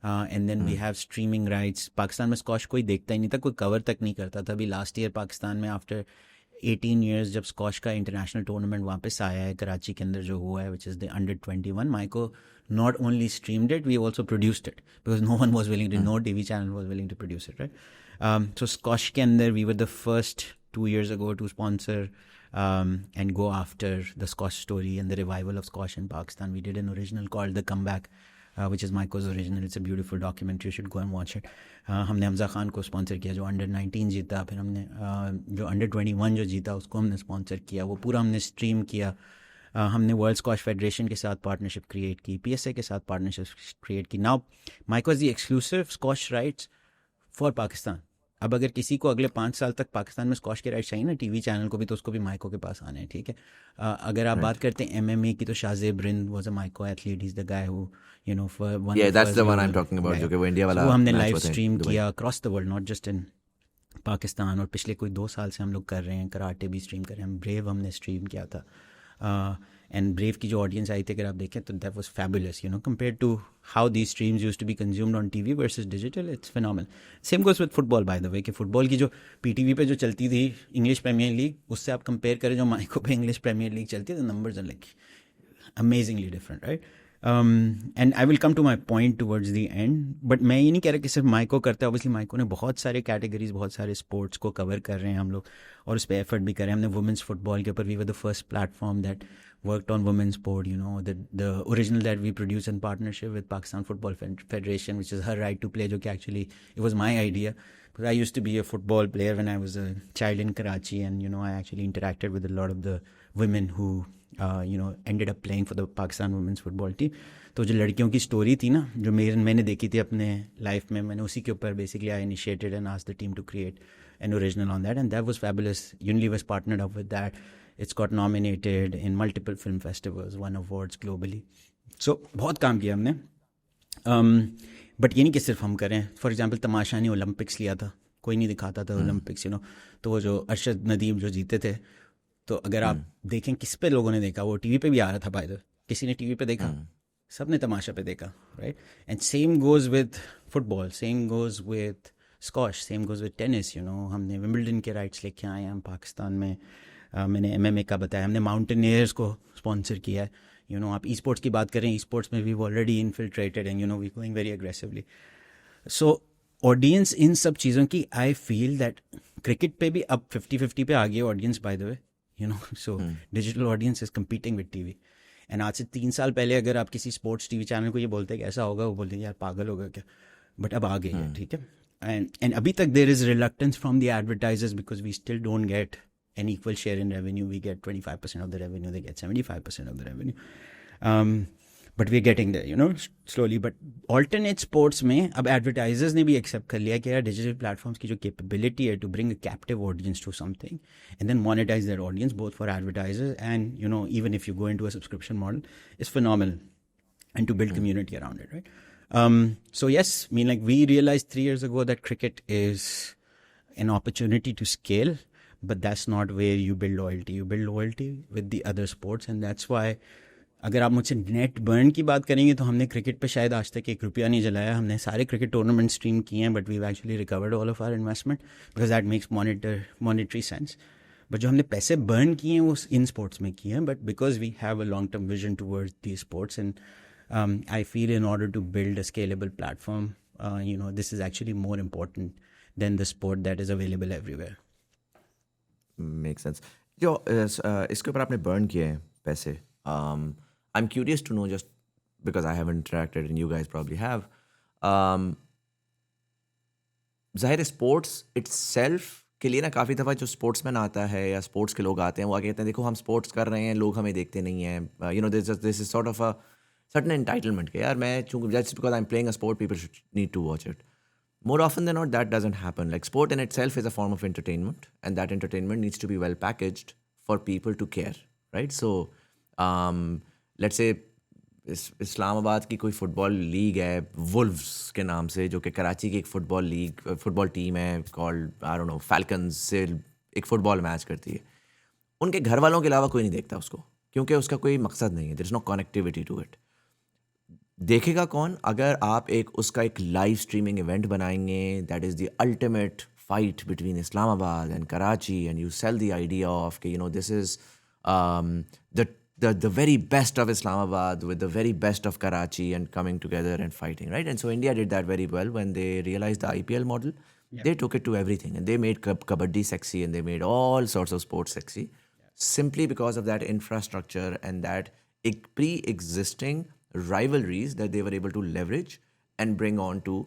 And then we have streaming rights. Pakistan में स्कॉश कोई देखता ही नहीं था, कोई कवर तक नहीं करता था. अभी लास्ट ईयर पाकिस्तान में आफ्टर 18 years जब स्कॉश का इंटरनेशनल टूर्नामेंट वापस आया है कराची के अंदर जो हुआ है, विच इज़ द अंडर-21, Maiko not only streamed it, we also produced it because no one was willing to, no TV channel was willing to produce it, right. So squash के अंदर we were the first 2 years ago to sponsor and go after the Squash story and the revival of squash in Pakistan. We did an original called The Comeback, which is Maiko's original. It's a beautiful documentary. You should go and watch it. हमने हमजा खान को sponsor किया जो under-19 जीता. फिर हमने जो अंडर-21 जो जीता उसको हमने स्पॉन्सर किया. वो पूरा हमने स्ट्रीम किया. हमने वर्ल्ड स्क्वाश फेडरेशन के साथ पार्टनरशिप क्रिएट की, PSA के साथ पार्टनरशिप क्रिएट की. Now Myco is the exclusive squash rights for Pakistan. अब अगर किसी को अगले 5 साल तक पाकिस्तान में स्क्वाश के राइट्स चाहिए ना टीवी चैनल को भी, तो उसको भी माइको के पास आना है, ठीक है. अगर आप बात करते हैं MMA की, तो Shahzaib Rind was a Myco athlete. Is the guy who you know for one, yeah, that's the one I'm talking about, जो कि वो इंडिया वाला वो हमने match लाइव होता है स्ट्रीम दुबई. किया across the world, not just in Pakistan. और पिछले कोई 2 साल से हम लोग कर रहे हैं, कराटे भी स्ट्रीम कर रहे हैं. ब्रेव हमने स्ट्रीम किया था. एंड ब्रेव की जो ऑडियंस आई थी अगर आप देखें तो that was fabulous, you know, compare to how the streams used to be consumed on TV versus digital. It's phenomenal. Same goes with football by the way, कि football की जो PTV पे जो चलती थी इंग्लिश प्रीमियर लीग, उससे आप compare करें जो माइको पे इंग्लिश प्रीमियर लीग चलती है, the numbers are like amazingly different, right. And I will come to my point towards the end. But मैं ये नहीं कह रहा कि सिर्फ माइको करता है. ऑब्वियसली माइको ने बहुत सारे कैटेगरीज, बहुत सारे स्पोर्ट्स को कवर कर रहे हैं हम लोग, और उस पर एफर्ट भी कर रहे हैं. हमने वुमेंस फुटबॉल के ऊपर we were the first platform that worked on women's sport, you know, the original that we produce in partnership with Pakistan Football Federation, which is her right to play, jo ki actually it was my idea because I used to be a football player when I was a child in Karachi, and you know I actually interacted with a lot of the women who you know ended up playing for the Pakistan women's football team. तो जो लड़कियों की story थी ना, जो मैंने देखी थी अपने लाइफ में, मैंने उसी के ऊपर basically I initiated and asked the team to create an original on that, and that was fabulous. Unilever's partnered up with that. It's got nominated in multiple film festivals, won awards globally. So बहुत काम किया हमने. But ये नहीं कि सिर्फ हम करें. फॉर एग्जाम्पल तमाशा ने ओलंपिक्स लिया था, कोई नहीं दिखाता था ओलंपिक्स, यू नो. तो वो जो अरशद नदीम जो जीते थे, तो अगर आप देखें किस पे लोगों ने देखा, वो टीवी पे भी आ रहा था बाय द वे. किसी ने टीवी पे देखा, सब ने तमाशा पे देखा, right. And same goes with football, same goes with squash, same goes with tennis, you know. हमने विंबलडन के राइट्स लेके आए हैं पाकिस्तान में. मैंने MMA का बताया, हमने माउंटेनियर्स को स्पॉन्सर किया है, यू नो. आप E-स्पोर्ट्स की बात करें, E-स्पोर्ट्स में we already infiltrated and you know we going very aggressively. So audience इन सब चीज़ों की, आई फील दैट क्रिकेट पे भी अब 50-50 पे आ गई audience bye the way, you know. So digital audience is competing with TV. And आज से 3 साल पहले अगर आप किसी स्पोर्ट्स TV चैनल को ये बोलते कि ऐसा होगा, वो बोलते यार पागल होगा क्या. बट अब आ गई है, ठीक है. And अभी तक there is reluctance from the advertisers because we still don't get an equal share in revenue. We get 25% of the revenue, they get 75% of the revenue. But we getting there, you know, slowly. But alternate sports में अब advertisers ने भी accept कर लिया कि यार digital platforms की जो कैपेबिलिटी है to bring a captive audience to something and then monetize that audience both for advertisers and you know even if you go into a subscription model is phenomenal and to build community around it, right? So yes, I mean, like, we realized 3 years ago that cricket is an opportunity to scale, but that's not where you build loyalty. You build loyalty with the other sports, and that's why अगर आप मुझसे net burn की बात करेंगे तो हमने cricket पे शायद आज तक 1 रुपया नहीं जलाया. हमने सारे क्रिकेट टूर्नामेंट स्ट्रीम किए हैं, but we actually recovered all of our investment because that makes monetary sense. But जो हमने पैसे बर्न किए हैं वो इन स्पोर्ट्स में किए हैं, but because we have a long term vision towards the sports and I feel in order to build a scalable platform, you know, this is actually more important than the sport that is available everywhere. Makes sense. जो इसके ऊपर आपने burn किए हैं पैसे, I'm curious to know, just because I haven't interacted and you guys probably have. ज़ाहिर है sports itself के लिए ना काफ़ी दफ़ा जो स्पोर्ट्समैन आता है या स्पोर्ट्स के लोग आते हैं वो आगे कहते हैं देखो हम स्पोर्ट्स कर रहे हैं, लोग हमें देखते नहीं हैं. You know, this is sort of a certain entitlement कि यार मैं चूँकि just because I'm playing a sport people should need to watch it. More often than not that doesn't happen. Like sport in itself is a form of entertainment and that entertainment needs to be well packaged for people to care, right? So let's say Islamabad की कोई football league है Wolves के नाम से, जो कि कराची की एक फुटबॉल टीम है called I don't know falcons से एक फ़ुटबॉल मैच करती है. उनके घर वालों के अलावा कोई नहीं देखता उसको क्योंकि उसका कोई मकसद नहीं है. There is no connectivity to it. देखेगा कौन अगर आप उसका एक लाइव स्ट्रीमिंग इवेंट बनाएंगे that is the ultimate fight between Islamabad and Karachi and you sell the idea of कि you know this is the very best of Islamabad with the very best of Karachi and coming together and fighting, right? And so India did that very well when they realized the IPL model. Yep. They took it to everything and they made kabaddi sexy and they made all sorts of sports sexy, simply because of that infrastructure and that pre-existing rivalries that they were able to leverage and bring on to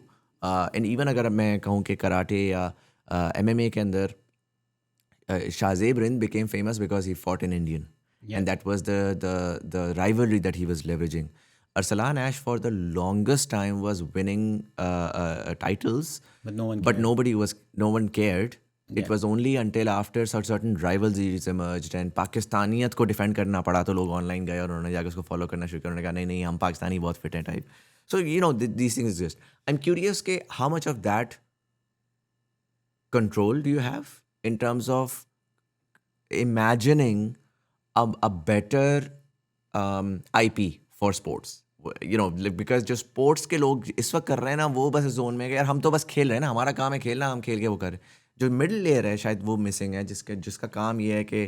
and even अगर मैं कहूँ कि karate या MMA के अंदर Shahzeb Rind became famous because he fought an Indian. Yeah. And that was the rivalry that he was leveraging. Arsalan Ash for the longest time was winning titles, but no one cared. It was only until after certain rivalries emerged and पाकिस्तानियत को defend करना पड़ा तो लोग online गए और उन्होंने जाकर उसको follow करना शुरू करने कहा नहीं हम पाकिस्तानी बहुत fit हैं type. So you know these things exist. I'm curious के how much of that control do you have in terms of imagining a better IP for sports, you know, because जो sports के लोग इस वक्त कर रहे हैं ना वो बस जोन में यार हम तो बस खेल रहे हैं ना, हमारा काम है खेलना, हम खेल के वो कर रहे हैं. जो मिडिल लेयर है शायद वो मिसिंग है जिसका काम ये है कि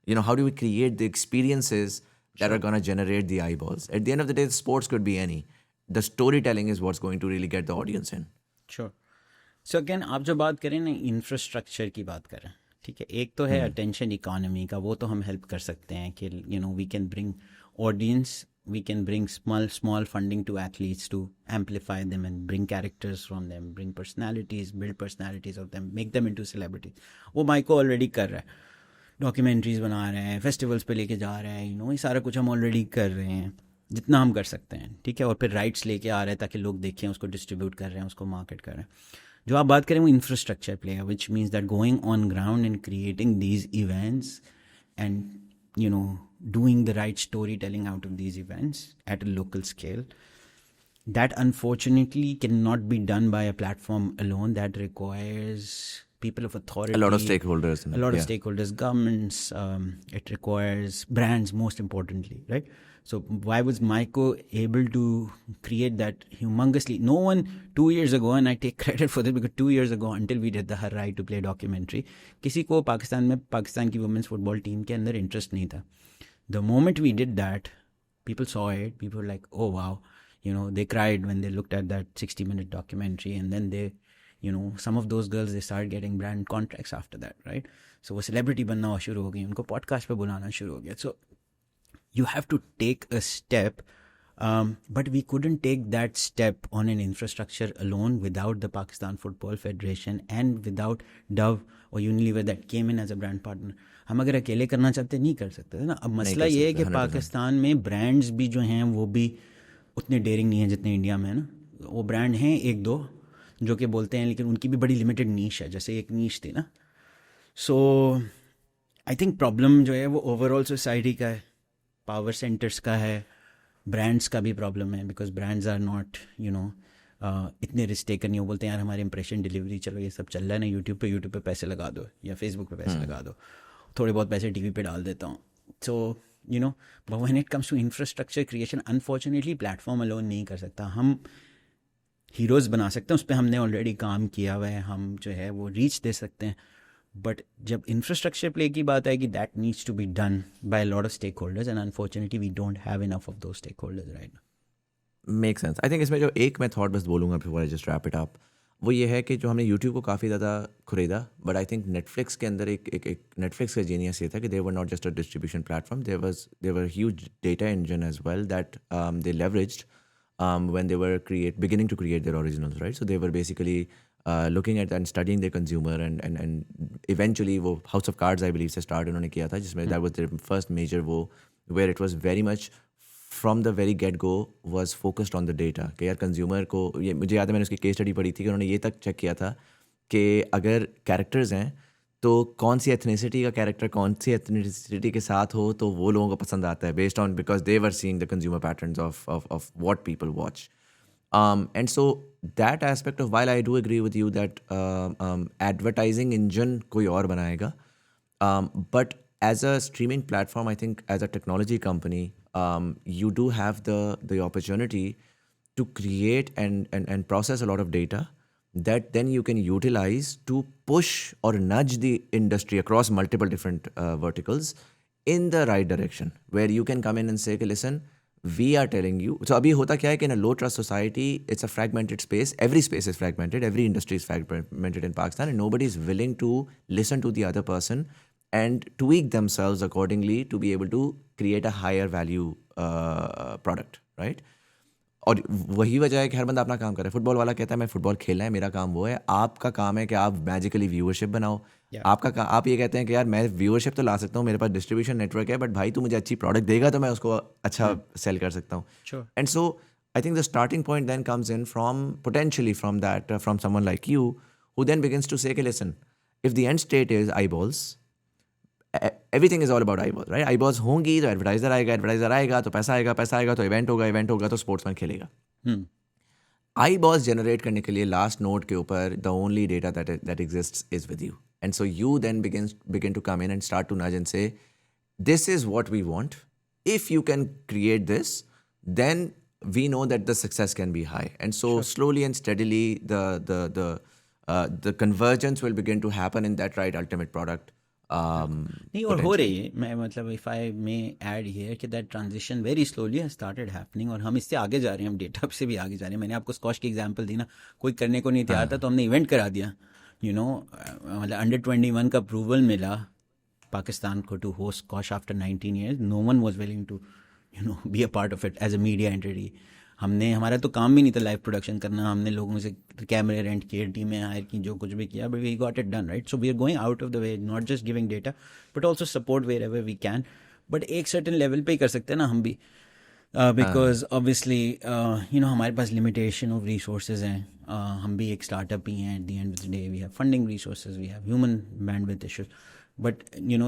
you know how do we create the experiences that are going to generate the eyeballs. At the end of the day sports could be any. The storytelling is what's going to really get the audience in. Sure. So again आप जो बात करें ना infrastructure की बात करें, ठीक है, एक तो है अटेंशन इकोनॉमी का, वो तो हम हेल्प कर सकते हैं कि you know we can bring audience, we can bring small funding to athletes to amplify them and bring characters from them, bring personalities, build personalities of them, make them into celebrities. वो Myco already कर रहा है, documentaries बना रहे हैं, festivals पे लेके जा रहे हैं, यू नो ये सारा कुछ हम ऑलरेडी कर रहे हैं जितना हम कर सकते हैं, ठीक है. और फिर राइट्स लेके आ रहे हैं ताकि लोग देखें, उसको डिस्ट्रीब्यूट कर रहे हैं, उसको मार्केट कर रहे हैं. जो आप बात करें वो इंफ्रास्ट्रक्चर प्ले है, which means that going on ground and creating these events and you no doing the right storytelling out of these events at a local scale. That unfortunately cannot be done by a platform alone. That requires people of authority. A lot of stakeholders. Stakeholders, governments. It requires brands, most importantly, right? So why was Maiko able to create that humongously? No one 2 years ago, and I take credit for this because 2 years ago, until we did the Her Right to Play documentary, किसी को पाकिस्तान की women's football team के अंदर interest नहीं था. The moment we did that, people saw it. People were like, oh wow, you know, they cried when they looked at that 60-minute documentary, and then they, you know, some of those girls, they started getting brand contracts after that, right? So वो celebrity बनना शुरू हो गई, उनको podcast पे बुलाना शुरू हो गया. So you have to take a step, but we couldn't take that step on an infrastructure alone without the Pakistan Football Federation and without Dove or Unilever that came in as a brand partner. हम अगर अकेले करना चाहते नहीं कर सकते थे ना. अब मसला ये है कि पाकिस्तान में ब्रांड्स भी जो हैं वो भी उतने डेयरिंग नहीं है जितने इंडिया में है ना. वो ब्रांड हैं एक दो जो कि बोलते हैं, लेकिन उनकी भी बड़ी लिमिटेड नीश है, जैसे एक नीश थी ना. सो आई थिंक प्रॉब्लम जो है वो ओवरऑल सोसाइटी का है, पावर सेंटर्स का है, ब्रांड्स का भी प्रॉब्लम है. बिकॉज ब्रांड्स आर नॉट इतने रिस्क टेकर नहीं. वो बोलते हैं यार हमारे इंप्रेशन डिलीवरी, चलो ये सब चल रहा है ना यूट्यूब पे पैसे लगा दो या फेसबुक पे पैसे लगा दो, थोड़े बहुत पैसे टीवी पे डाल देता हूँ. So but when it comes to infrastructure creation, unfortunately platform alone नहीं कर सकता. हम हीरोज़ बना सकते हैं, उस पर हमने ऑलरेडी काम किया हुआ है, हम जो है वो रीच दे सकते हैं. बट जब इंफ्रास्ट्रक्चर प्ले की बात आएगी, that needs to be done by lot of stakeholders, and unfortunately we don't have enough of those stakeholders right now. Make sense. I think इसमें जो एक मैं थॉट बस बोलूँगा before I just wrap it up, वो ये है कि जो हमने यूट्यूब को काफ़ी ज़्यादा खरीदा, बट आई थिंक नेटफ्लिक्स के अंदर एक नेटफ्लिक्स का जीनियस ये था कि they were not just a distribution platform, they were huge data engine as well that they leveraged when they were beginning to create their originals, right? So they were basically looking at and studying their consumer, and eventually वो House of Cards I believe से start उन्होंने किया था, जिसमें that was their first major वो, where it was very much from the very get go was focused on the data. कि यार consumer को, ये मुझे याद है मैंने उसकी केस स्टडी पढ़ी थी कि उन्होंने ये तक चेक किया था कि अगर कैरेक्टर्स हैं तो कौन सी एथनिसिटी का कैरेक्टर कौन सी एथनिसिटी के साथ हो तो वो लोगों को पसंद आता है, based on because they were seeing the consumer patterns of what people watch. And so that aspect of, while I do agree with you that advertising engine कोई और बनाएगा, but as a streaming platform, I think as a technology company, you do have the opportunity to create and process a lot of data that then you can utilize to push or nudge the industry across multiple different verticals in the right direction, where you can come in and say, okay, listen, we are telling you. So abhi hota kya hai ki in a low trust society, it's a fragmented space. Every space is fragmented. Every industry is fragmented in Pakistan, and nobody is willing to listen to the other person and tweak themselves accordingly to be able to create a higher value product, right? और वही वजह है कि हर बंदा अपना काम कर रहा है. फुटबॉल वाला कहता है मैं फुटबॉल खेलना है, मेरा काम वो है. आपका काम है कि आप मैजिकली व्यूअरशिप बनाओ. आप ये कहते हैं कि यार मैं व्यूअरशिप तो ला सकता हूँ, मेरे पास डिस्ट्रीब्यूशन नेटवर्क है, बट भाई तू मुझे अच्छी प्रोडक्ट देगा तो मैं उसको अच्छा सेल कर सकता हूँ. And so I think the starting point then comes in from that from someone like you who then begins to say कि listen, if the end state is eyeballs, everything is all about eyeballs, right? Eyeballs होंगी तो advertiser आएगा तो पैसा आएगा तो event होगा तो स्पोर्ट्समैन खेलेगा. आईबॉल्स जनरेट करने के लिए लास्ट नोड के ऊपर the only data that exists is with you, and so you then begin to come in and start to nudge and say, this is what we want. If you can create this, then we know that the success can be high. And so slowly and steadily the convergence will begin to happen in that right ultimate product. नहीं, और हो रही है. मैं मतलब if I may add here कि that transition very slowly has started happening, और हम इससे आगे जा रहे हैं, हम डेटा से भी आगे जा रहे हैं. मैंने आपको स्कॉश की एग्जांपल दी ना, कोई करने को नहीं तैयार था तो हमने इवेंट करा दिया. मतलब अंडर 21 का अप्रूवल मिला पाकिस्तान को to host squash after 19 years. No one was willing to be a part of it as a media entity. हमारा तो काम भी नहीं था लाइव प्रोडक्शन करना. हमने लोगों से कैमरे रेंट किए, टीमें हायर की, जो कुछ भी किया, but we got it done, right? So we are going out of the way, not just giving data but also support wherever we can. But एक सर्टन लेवल पे ही कर सकते हैं ना हम भी, बिकॉज ऑब्वियसली हमारे पास लिमिटेशन ऑफ रिसोर्सेज हैं. हम भी एक स्टार्टअप ही हैं. At the end of the day we have funding resources, we have human bandwidth issues. But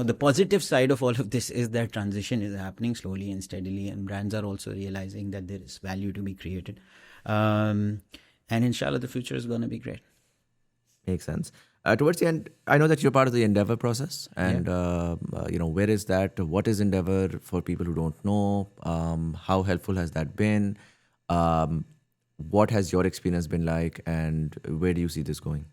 the positive side of all of this is that transition is happening slowly and steadily, and brands are also realizing that there is value to be created. And inshallah, the future is going to be great. Makes sense. Towards the end, I know that you're part of the Endeavor process, and where is that? What is Endeavor for people who don't know? How helpful has that been? What has your experience been like, and where do you see this going?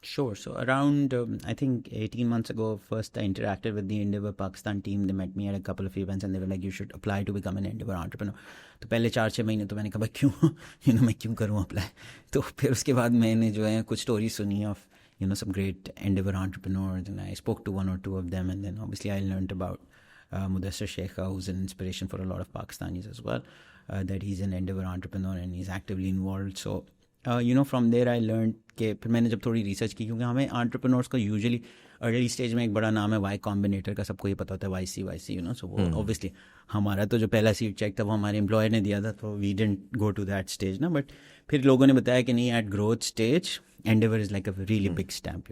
Sure. So around, I think 18 months ago, first I interacted with the Endeavor Pakistan team. They met me at a couple of events and they were like, you should apply to become an Endeavor entrepreneur. तो पहले 4-6 महीने तो मैंने कहा क्यों मैं क्यों करूँ अप्लाई. तो फिर उसके बाद मैंने जो है कुछ स्टोरी सुनी of some great Endeavor entrepreneurs, and I spoke to one or two of them, and then obviously I learned about Mudassir Sheikha, who's an inspiration for a lot of Pakistanis as well, that he's an Endeavor entrepreneur and he's actively involved. So from there I learned कि फिर मैंने जब थोड़ी research की, क्योंकि हमें entrepreneurs को usually early stage में एक बड़ा नाम है वाई कॉम्बिनेटर का, सबको ये पता होता है वाई सी, सो वो ऑब्वियसली हमारा तो जो पहला सीट चेक था वो हमारे एम्प्लॉयर ने दिया था, तो we didn't go to that stage ना. बट फिर लोगों ने बताया कि नहीं, at growth stage Endeavor is like a really big stamp,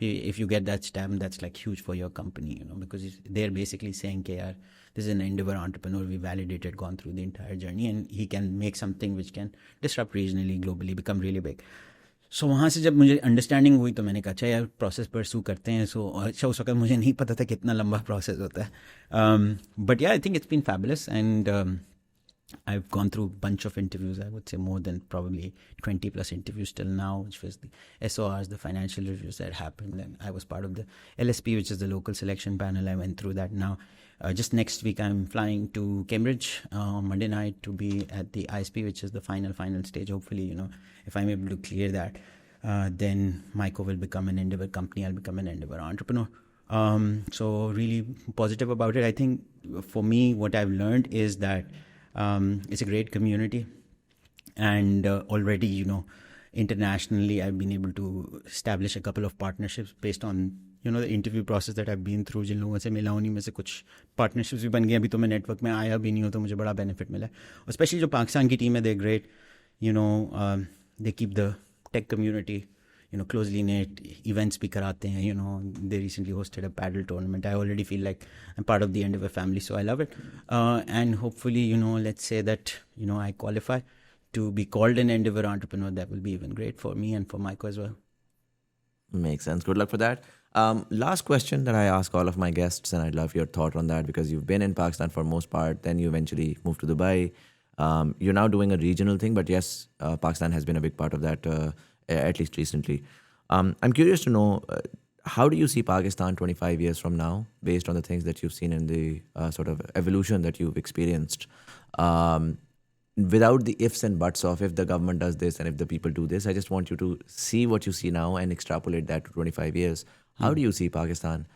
if you get that stamp, that's like huge for your company, because they're basically saying कि यार this is an Endeavor entrepreneur, we validated, gone through the entire journey, and he can make something which can disrupt regionally, globally, become really big. सो वहाँ से जब मुझे understanding हुई तो मैंने कहा अच्छा यार प्रोसेस परसू करते हैं. सो अच्छा उस वक्त मुझे नहीं पता था कितना लंबा प्रोसेस होता है. But yeah I think it's been fabulous, and I've gone through a bunch of interviews. I would say more than probably 20 plus interviews till now, which was the SORs, the financial reviews that happened. And I was part of the LSP, which is the local selection panel. I went through that now. Just next week, I'm flying to Cambridge on Monday night to be at the ISP, which is the final stage. Hopefully, if I'm able to clear that, then Myco will become an Endeavor company. I'll become an Endeavor entrepreneur. So really positive about it. I think for me, what I've learned is that it's a great community, and already internationally I've been able to establish a couple of partnerships based on the interview process that I've been through. जिन लोगों से मिला उन्हीं में से कुछ partnerships भी बन गए. अभी तो मैं नेटवर्क में आया भी नहीं हूँ तो मुझे बड़ा बेनिफिट मिला है. और स्पेशली जो पाकिस्तान की टीम है, they're great. They keep the tech community closely knit. Events भी कराते हैं. They recently hosted a paddle tournament. I already feel like I'm part of the Endeavor family, so I love it. And hopefully, let's say that I qualify to be called an Endeavor entrepreneur. That will be even great for me and for Myco as well. Makes sense. Good luck for that. Last question that I ask all of my guests, and I'd love your thought on that, because you've been in Pakistan for most part, then you eventually moved to Dubai. You're now doing a regional thing, but yes, Pakistan has been a big part of that, at least recently. I'm curious to know, how do you see Pakistan 25 years from now, based on the things that you've seen in the sort of evolution that you've experienced? Without the ifs and buts of if the government does this and if the people do this, I just want you to see what you see now and extrapolate that to 25 years. How do you see Pakistan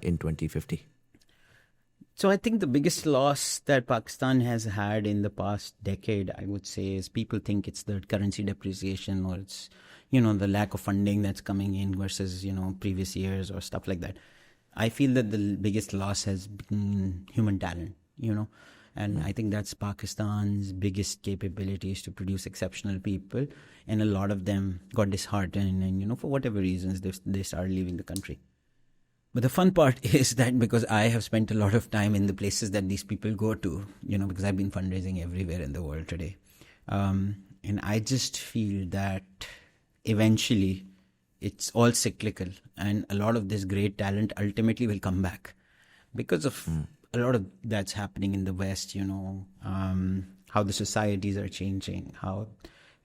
in 2050? So I think the biggest loss that Pakistan has had in the past decade, I would say, is people think it's the currency depreciation, or it's, the lack of funding that's coming in versus, previous years or stuff like that. I feel that the biggest loss has been human talent, and I think that's Pakistan's biggest capability, is to produce exceptional people. And a lot of them got disheartened and, for whatever reasons, they started leaving the country. But the fun part is that because I have spent a lot of time in the places that these people go to, because I've been fundraising everywhere in the world today. And I just feel that eventually it's all cyclical, and a lot of this great talent ultimately will come back because of a lot of that's happening in the West, how the societies are changing, how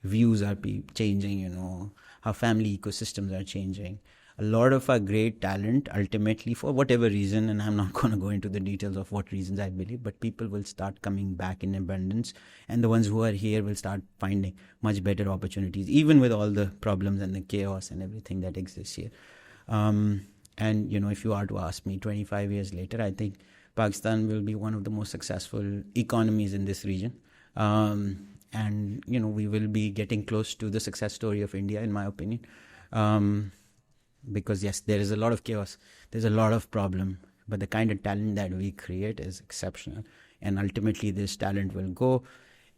views are changing, how family ecosystems are changing. A lot of our great talent ultimately, for whatever reason, and I'm not going to go into the details of what reasons I believe, but people will start coming back in abundance, and the ones who are here will start finding much better opportunities, even with all the problems and the chaos and everything that exists here. And, if you are to ask me 25 years later, I think Pakistan will be one of the most successful economies in this region. And, we will be getting close to the success story of India, in my opinion. Because yes, there is a lot of chaos, there's a lot of problem, but the kind of talent that we create is exceptional, and ultimately this talent will go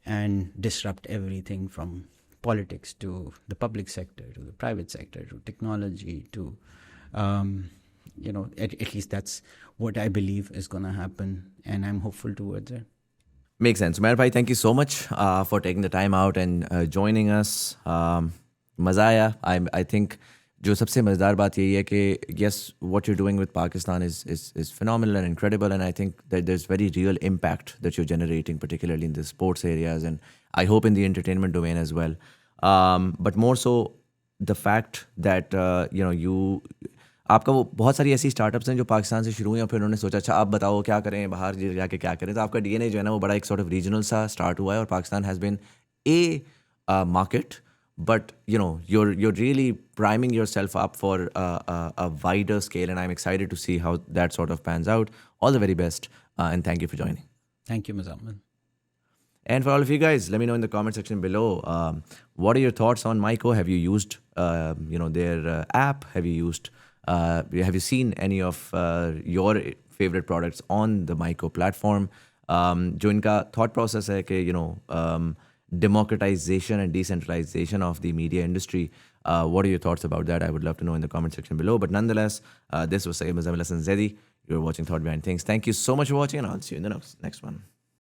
and disrupt everything from politics to the public sector to the private sector to technology to at least that's what I believe is going to happen, and I'm hopeful towards it. Makes sense. Umair bhai, thank you so much for taking the time out and joining us. Maza aaya. I think जो सबसे मज़ेदार बात यही है कि yes, what you're doing with Pakistan is phenomenal and incredible, and I think that there's very real impact that you're generating, particularly in the sports areas, and I hope in the entertainment domain as well. But more so, the fact that आपका वो बहुत सारी ऐसी startups हैं जो पाकिस्तान से शुरू हुई और फिर उन्होंने सोचा अच्छा आप बताओ क्या करें, बाहर जाके क्या करें, तो आपका DNA जो है ना वो बड़ा एक sort of regional सा स्टार्ट हुआ है, और Pakistan has been a market. But you're really priming yourself up for a wider scale, and I'm excited to see how that sort of pans out. All the very best, and thank you for joining. Thank you, Muzammil. And for all of you guys, let me know in the comment section below, what are your thoughts on Myco? Have you used their app? Have you used Have you seen any of your favorite products on the Myco platform? जो इनका thought process है कि democratization and decentralization of the media industry. What are your thoughts about that? I would love to know in the comment section below. But nonetheless, this was Saeed Muzammil Hassan Zedi. You're watching Thought Behind Things. Thank you so much for watching, and I'll see you in the next one.